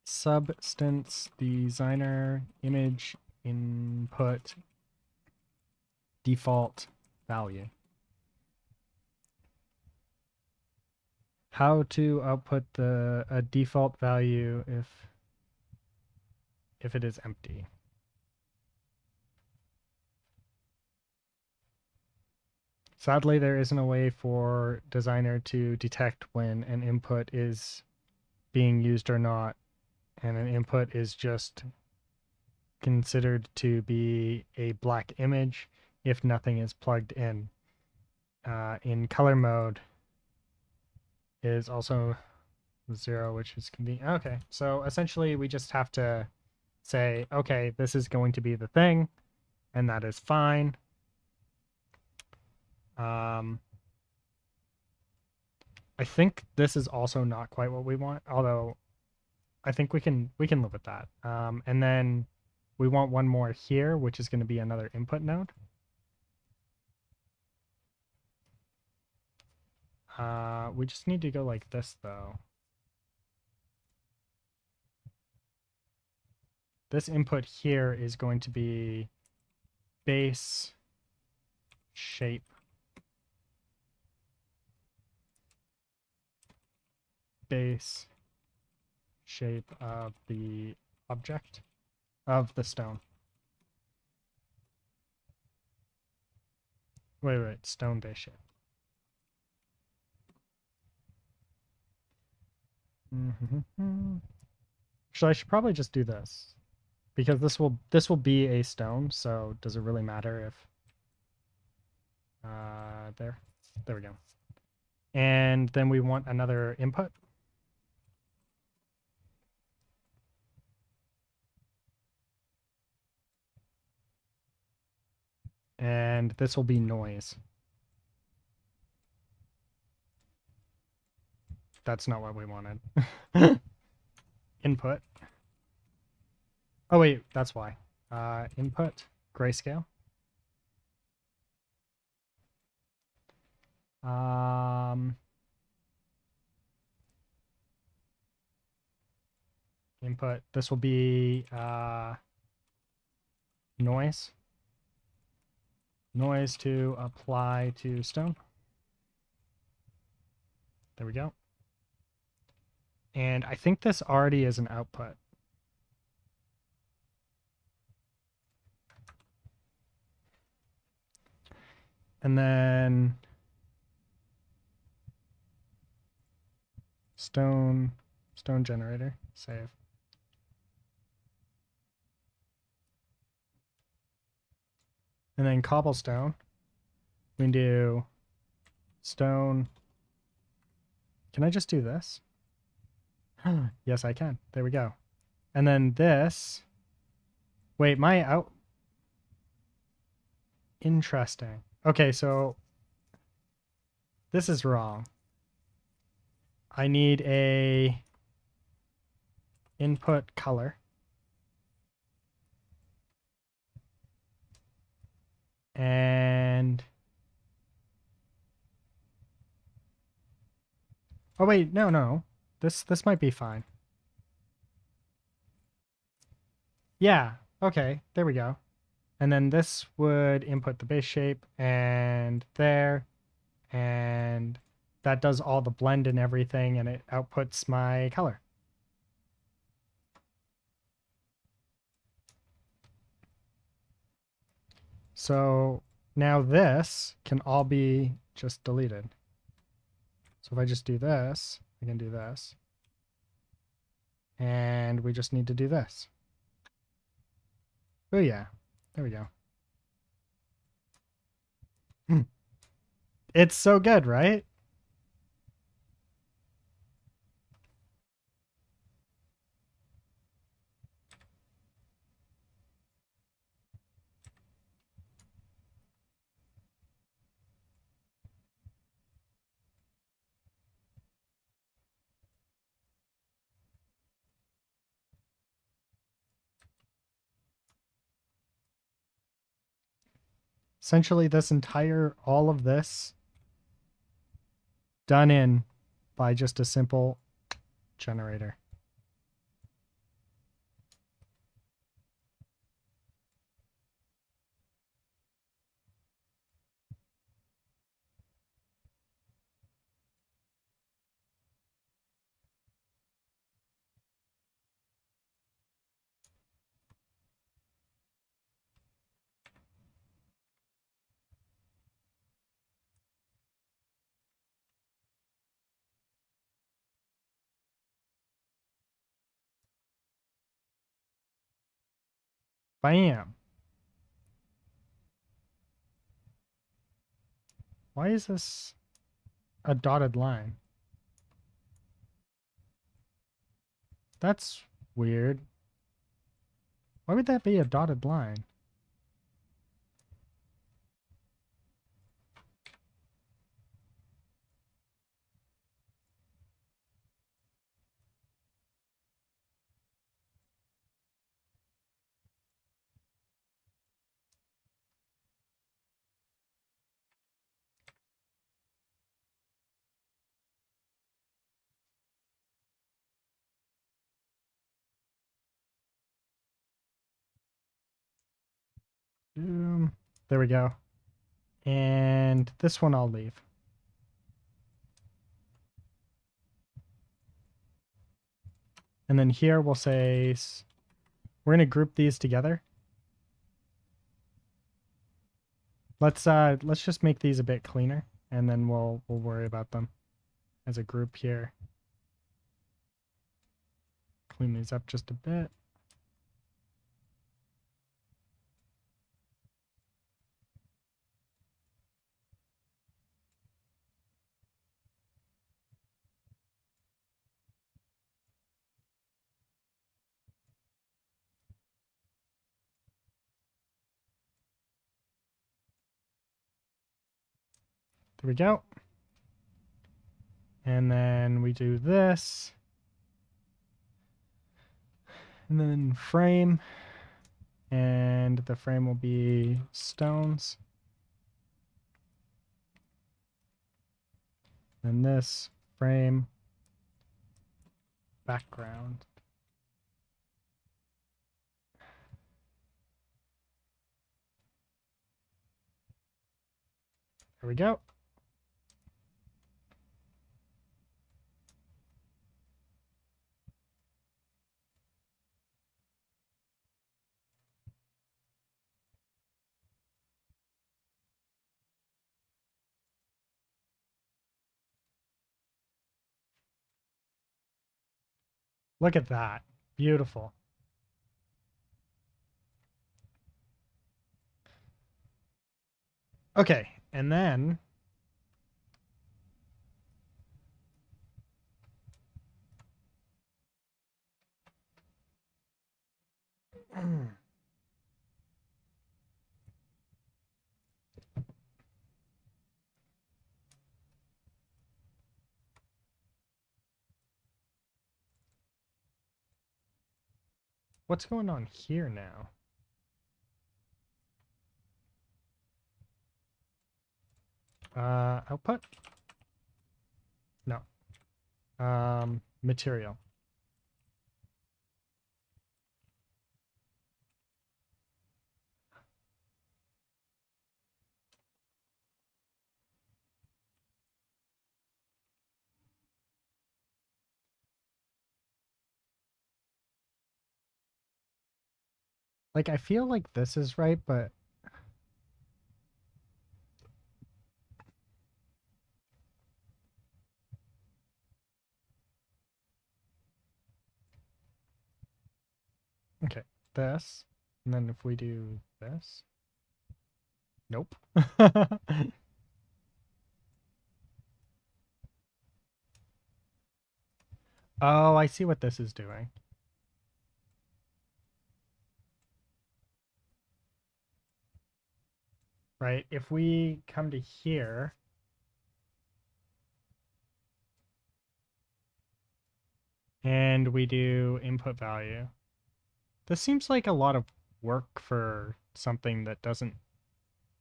Substance designer image input default value. How to output a default value if it is empty. Sadly, there isn't a way for designer to detect when an input is being used or not, and an input is just considered to be a black image if nothing is plugged in. In color mode is also 0, which is convenient. Okay, so essentially we just have to say, okay, this is going to be the thing, and that is fine. I think this is also not quite what we want, although I think we can live with that. And then we want one more here, which is going to be another input node. We just need to go like this, though. This input here is going to be base shape base shape of the object of the stone. Wait, stone base shape. Actually, I should probably just do this because this will be a stone. So does it really matter if there we go. And then we want another input. And this will be noise. That's not what we wanted. Input. Oh wait, that's why. Input, grayscale. Input, this will be noise. Noise to apply to stone. There we go. And I think this already is an output. And then stone generator, save. And then cobblestone, we can do stone. Can I just do this? Yes, I can. There we go. And then this. Wait, my out. Interesting. Okay, so this is wrong. I need a input color. And oh wait, no. This might be fine. Yeah, okay, there we go. And then this would input the base shape and there, and that does all the blend and everything, and it outputs my color. So now this can all be just deleted. So if I just do this, I can do this. And we just need to do this. Oh yeah, there we go. It's so good, right? Essentially all of this done in by just a simple generator. Bam. Why is this a dotted line? That's weird. Why would that be a dotted line? There we go. And this one I'll leave. And then here we'll say we're going to group these together. Let's just make these a bit cleaner, and then we'll worry about them as a group here. Clean these up just a bit. There we go. And then we do this. And then frame. And the frame will be stones. And this frame background. There we go. Look at that. Beautiful. Okay, and then what's going on here now? Output? No. Material. Like, I feel like this is right, but okay, this. And then if we do this. Nope. Oh, I see what this is doing. Right, if we come to here, and we do input value, this seems like a lot of work for something that doesn't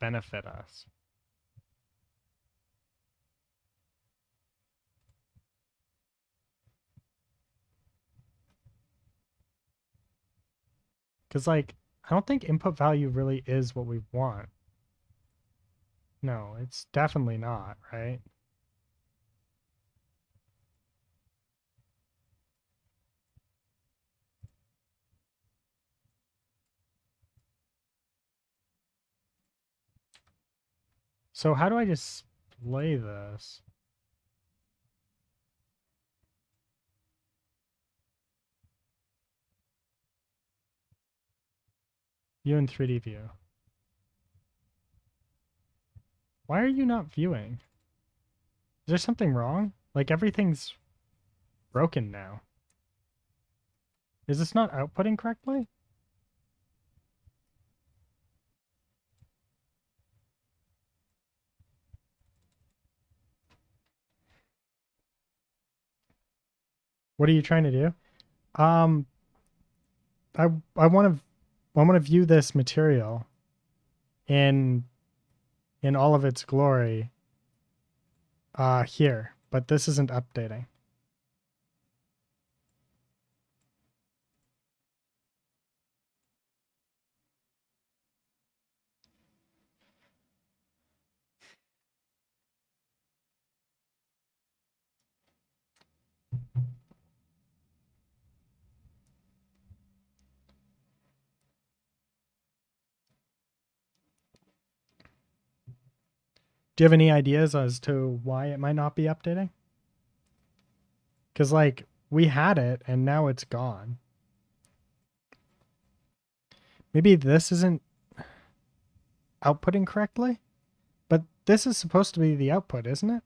benefit us. Because, like, I don't think input value really is what we want. No, it's definitely not, right? So how do I display this? View in 3D view. Why are you not viewing? Is there something wrong? Like, everything's broken now. Is this not outputting correctly? What are you trying to do? I want to view this material in all of its glory here, but this isn't updating. Do you have any ideas as to why it might not be updating? Because, like, we had it and now it's gone. Maybe this isn't outputting correctly? But this is supposed to be the output, isn't it?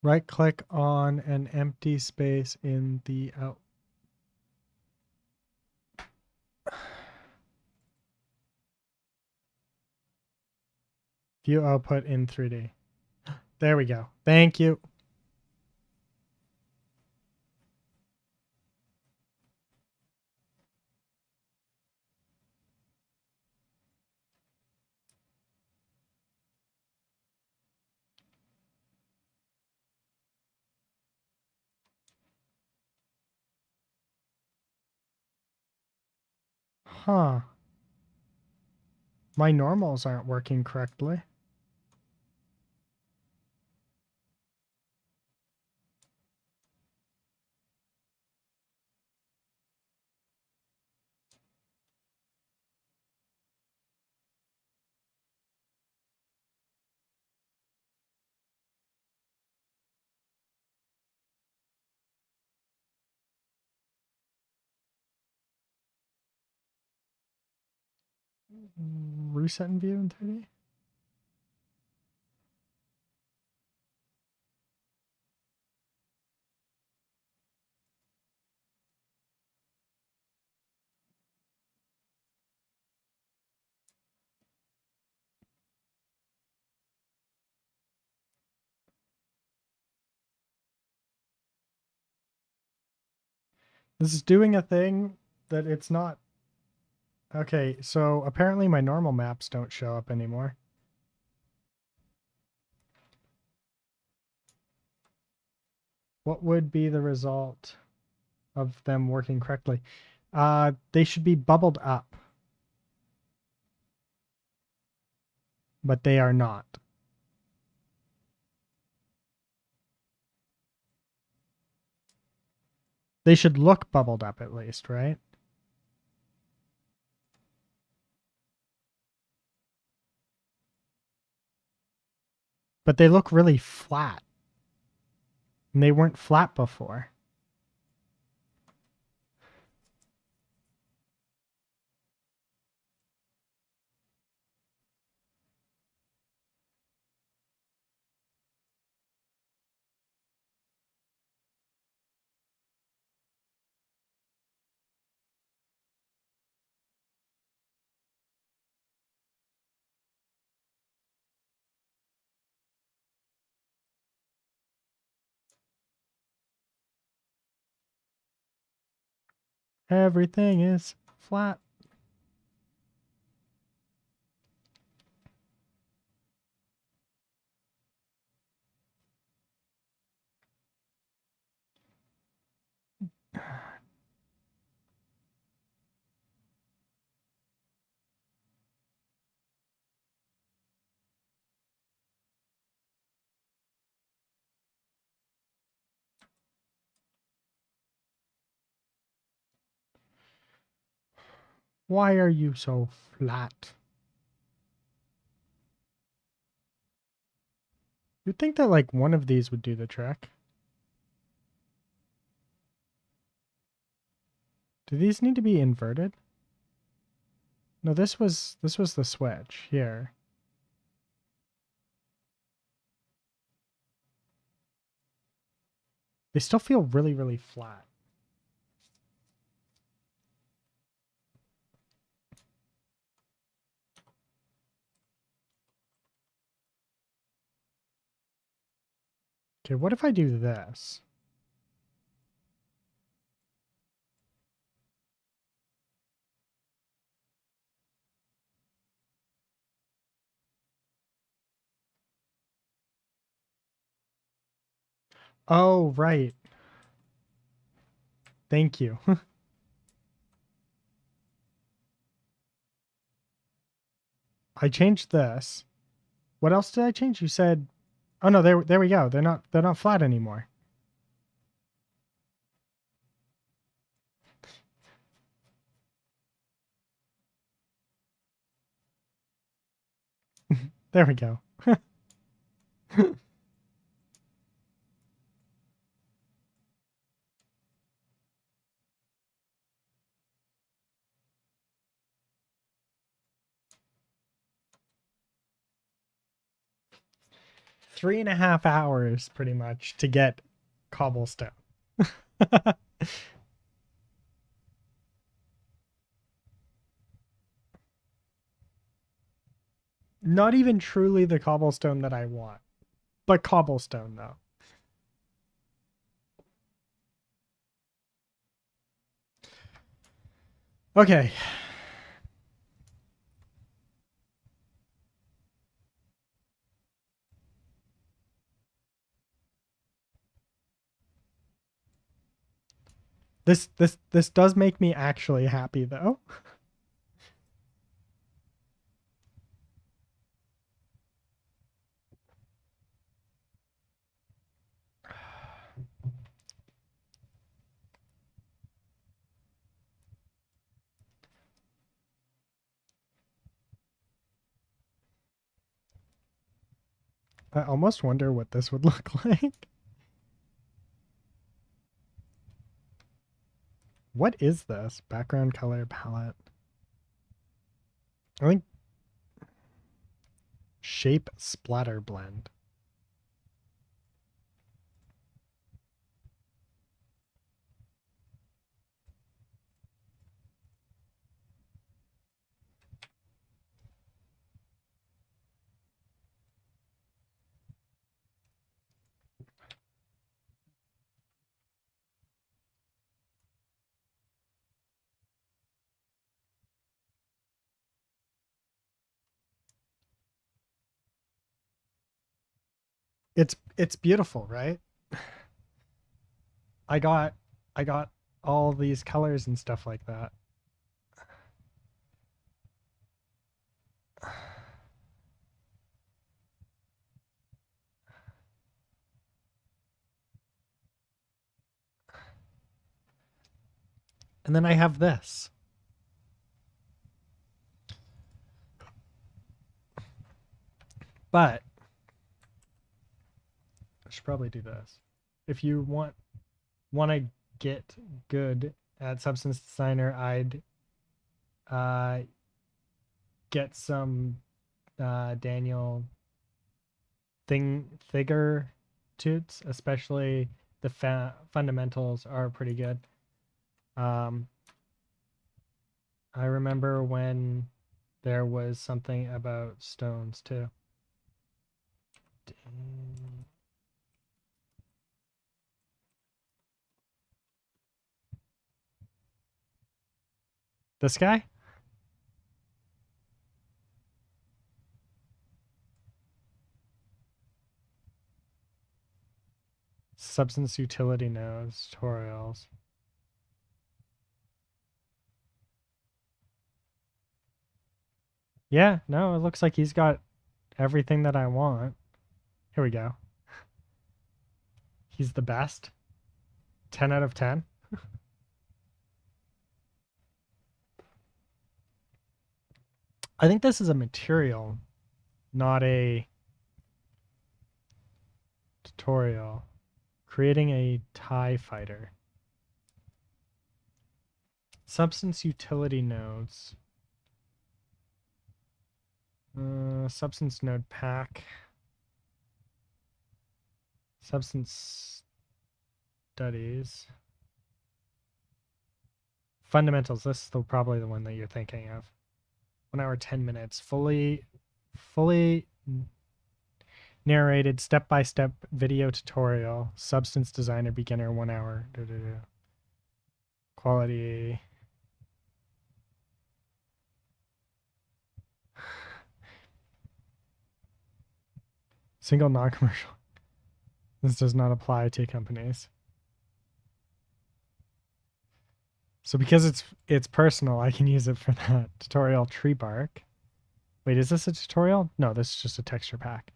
Right click on an empty space in the out. View output in 3D. There we go. Thank you. Huh. My normals aren't working correctly. Reset and view in 3D? This is doing a thing that it's not. Okay, so apparently my normal maps don't show up anymore. What would be the result of them working correctly? They should be bubbled up. But they are not. They should look bubbled up at least, right? But they look really flat. And they weren't flat before. Everything is flat. Why are you so flat? You'd think that like one of these would do the trick. Do these need to be inverted? No, this was the switch here. They still feel really, really flat. Okay, what if I do this? Oh, right. Thank you. I changed this. What else did I change? You said, oh no, there we go. They're not flat anymore. There we go. 3.5 hours pretty much to get cobblestone. Not even truly the cobblestone that I want, but cobblestone though. Okay. This does make me actually happy though. I almost wonder what this would look like. What is this? Background color palette. I think shape splatter blend. It's beautiful, right? I got all these colors and stuff like that. And then I have this. But I should probably do this. If you want to get good at Substance Designer, I'd get some Daniel Figure tuts, especially the fundamentals are pretty good. I remember when there was something about stones too. This guy? Substance utility nodes, tutorials. Yeah, no, it looks like he's got everything that I want. Here we go. He's the best. 10 out of 10. I think this is a material, not a tutorial. Creating a TIE fighter. Substance utility nodes. Substance node pack. Substance studies. Fundamentals. This is probably the one that you're thinking of. 1 hour, 10 minutes. Fully narrated step-by-step video tutorial. Substance designer beginner 1 hour. Quality. Single non-commercial. This does not apply to companies. So because it's personal, I can use it for that. Tutorial tree bark. Wait, is this a tutorial? No, this is just a texture pack.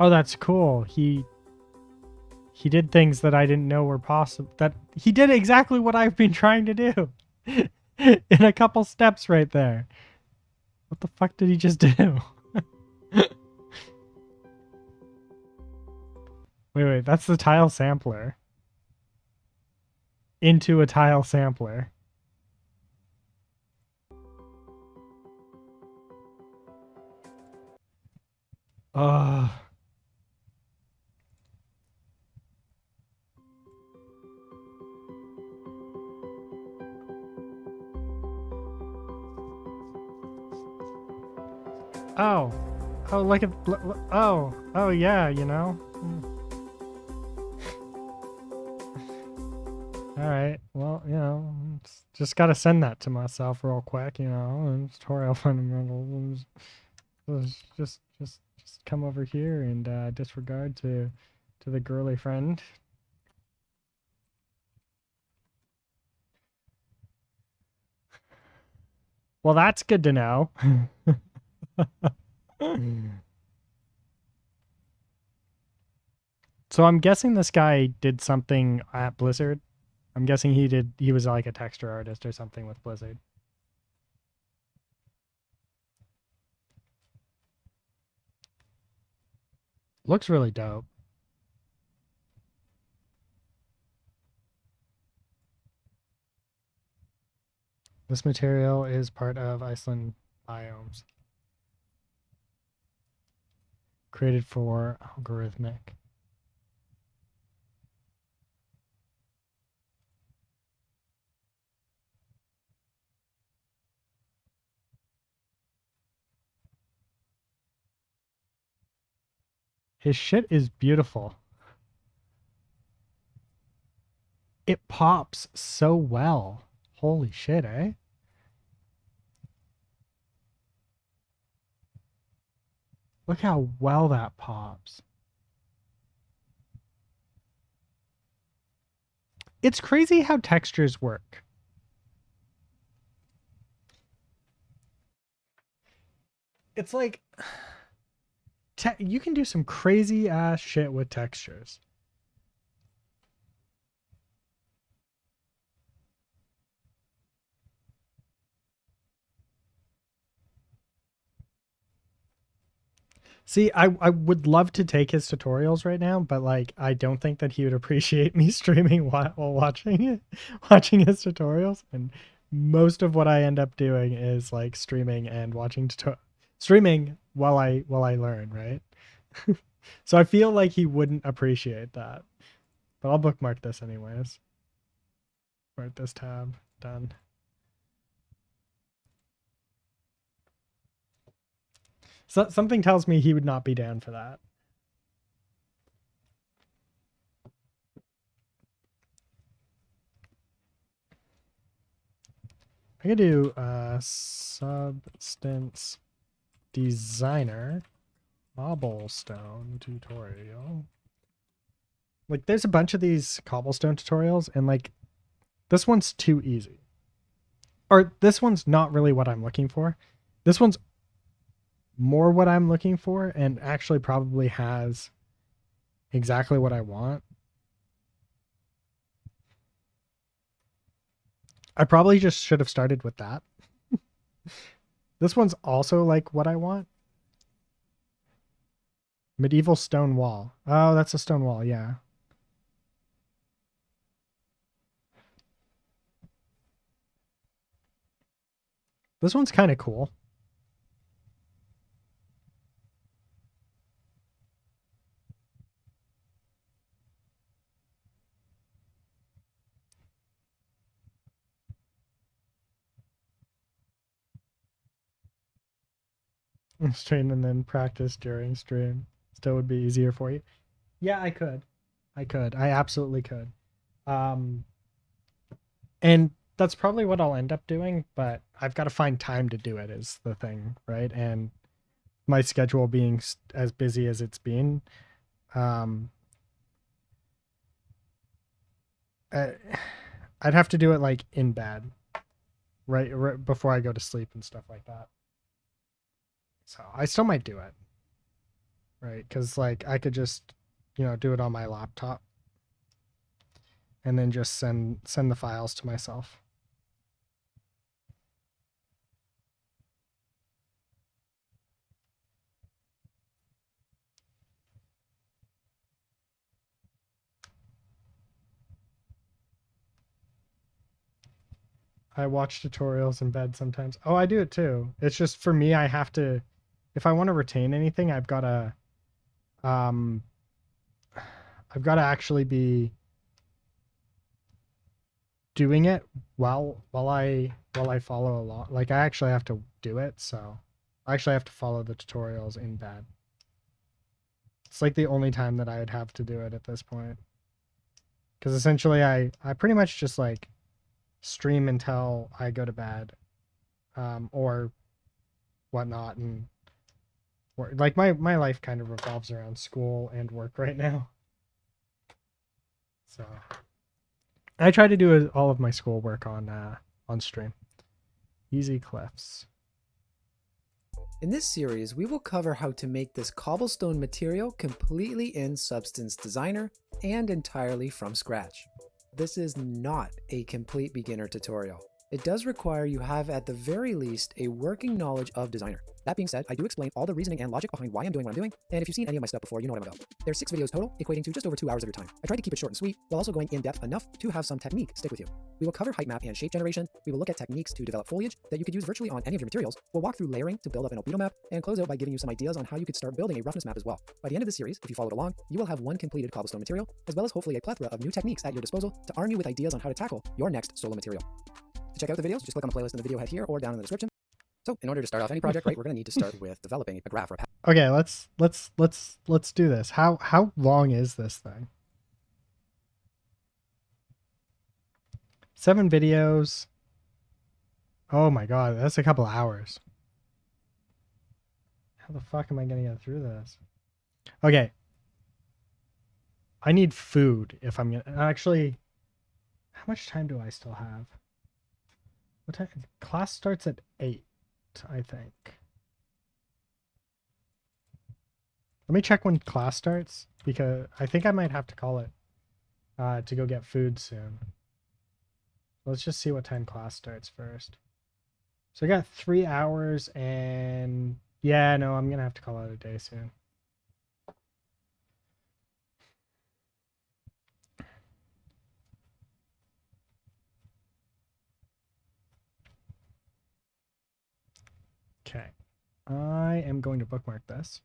Oh, that's cool. He did things that I didn't know were possible. That he did exactly what I've been trying to do in a couple steps right there. What the fuck did he just do? Wait, that's the tile sampler. Into a tile sampler. Ugh. Oh. Oh, look at... Oh. Oh, yeah, you know? Alright, well, you know, just gotta send that to myself real quick, you know, and tutorial fundamentals. Just come over here and disregard to the girly friend. Well, that's good to know. So I'm guessing this guy did something at Blizzard. I'm guessing he was like a texture artist or something with Blizzard. Looks really dope. This material is part of Iceland biomes. Created for algorithmic. His shit is beautiful. It pops so well. Holy shit, eh? Look how well that pops. It's crazy how textures work. It's like you can do some crazy ass shit with textures. See, I would love to take his tutorials right now, but like I don't think that he would appreciate me streaming while watching it, watching his tutorials. And most of what I end up doing is like streaming and watching streaming while I learn, right? So I feel like he wouldn't appreciate that. But I'll bookmark this anyways. Mark this tab. Done. So something tells me he would not be down for that. I could do Substance Designer cobblestone tutorial. Like there's a bunch of these cobblestone tutorials and like this one's too easy. Or this one's not really what I'm looking for. This one's more what I'm looking for and actually probably has exactly what I want. I probably just should have started with that. This one's also like what I want. Medieval stone wall. Oh, that's a stone wall, yeah. This one's kind of cool. Stream and then practice during stream. Still would be easier for you. Yeah, I could. I absolutely could. And that's probably what I'll end up doing, but I've got to find time to do it is the thing, right? And my schedule being as busy as it's been, I'd have to do it like in bed, right before I go to sleep and stuff like that. So I still might do it, right? Because like I could just, do it on my laptop and then just send the files to myself. I watch tutorials in bed sometimes. Oh, I do it too. It's just for me, I have to, if I want to retain anything, I've got to actually be doing it while I follow along. Like I actually have to do it, so I actually have to follow the tutorials in bed. It's like the only time that I'd have to do it at this point. Because essentially I pretty much just like stream until I go to bed, or whatnot, and like my life kind of revolves around school and work right now. So I try to do all of my schoolwork on stream. Easy cliffs. In this series, we will cover how to make this cobblestone material completely in Substance Designer and entirely from scratch. This is not a complete beginner tutorial. It does require you have at the very least a working knowledge of Designer. That being said, I do explain all the reasoning and logic behind why I'm doing what I'm doing, and if you've seen any of my stuff before, you know what I'm about. There's 6 videos total, equating to just over 2 hours of your time. I tried to keep it short and sweet, while also going in depth enough to have some technique stick with you. We will cover height map and shape generation, we will look at techniques to develop foliage that you could use virtually on any of your materials, we'll walk through layering to build up an albedo map, and close out by giving you some ideas on how you could start building a roughness map as well. By the end of this series, if you followed along, you will have one completed cobblestone material, as well as hopefully a plethora of new techniques at your disposal to arm you with ideas on how to tackle your next solo material. To check out the videos, just click on the playlist in the video head here or down in the description. So in order to start off any project, right, we're going to need to start with developing a graph or a path. Okay, let's do this. How long is this thing? 7 videos. Oh my god, that's a couple hours. How the fuck am I gonna get through this? Okay. I need food if I'm gonna actually. How much time do I still have? What time? Class starts at 8, I think. Let me check when class starts, because I think I might have to call it to go get food soon. Let's just see what time class starts first. So I got 3 hours, and yeah, no, I'm gonna have to call it a day soon. Okay, I am going to bookmark this.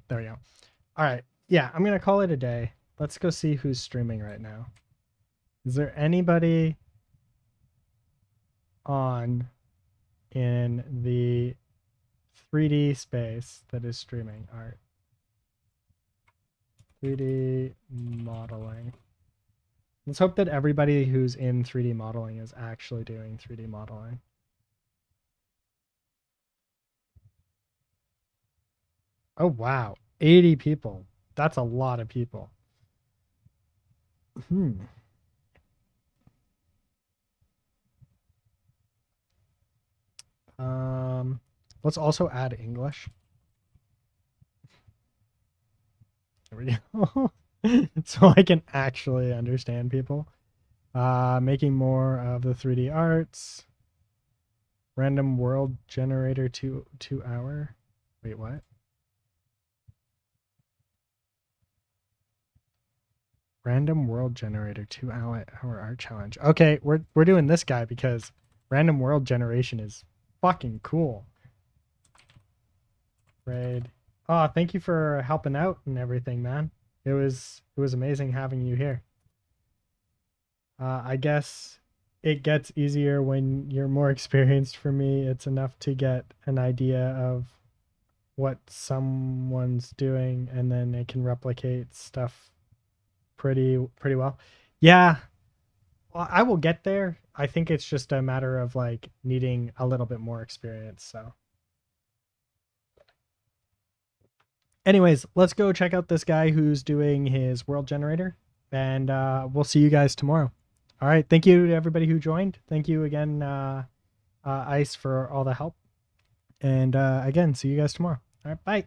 There we go. All right, yeah, I'm gonna call it a day. Let's go see who's streaming right now. Is there anybody on in the 3D space that is streaming art? 3D modeling. Let's hope that everybody who's in 3D modeling is actually doing 3D modeling. Oh, wow. 80 people. That's a lot of people. Let's also add English. There we go. So I can actually understand people. Making more of the 3D arts. Random world generator 2 hour. Wait, what? Random world generator 2 hour art challenge. Okay, we're doing this guy because random world generation is fucking cool. Raid. Oh, thank you for helping out and everything, man. It was amazing having you here. I guess it gets easier when you're more experienced. For me, it's enough to get an idea of what someone's doing, and then it can replicate stuff pretty well. Yeah, well, I will get there. I think it's just a matter of like needing a little bit more experience. So anyways, let's go check out this guy who's doing his world generator, and we'll see you guys tomorrow. All right, thank you to everybody who joined. Thank you again, Ice, for all the help, And again, see you guys tomorrow. All right, bye.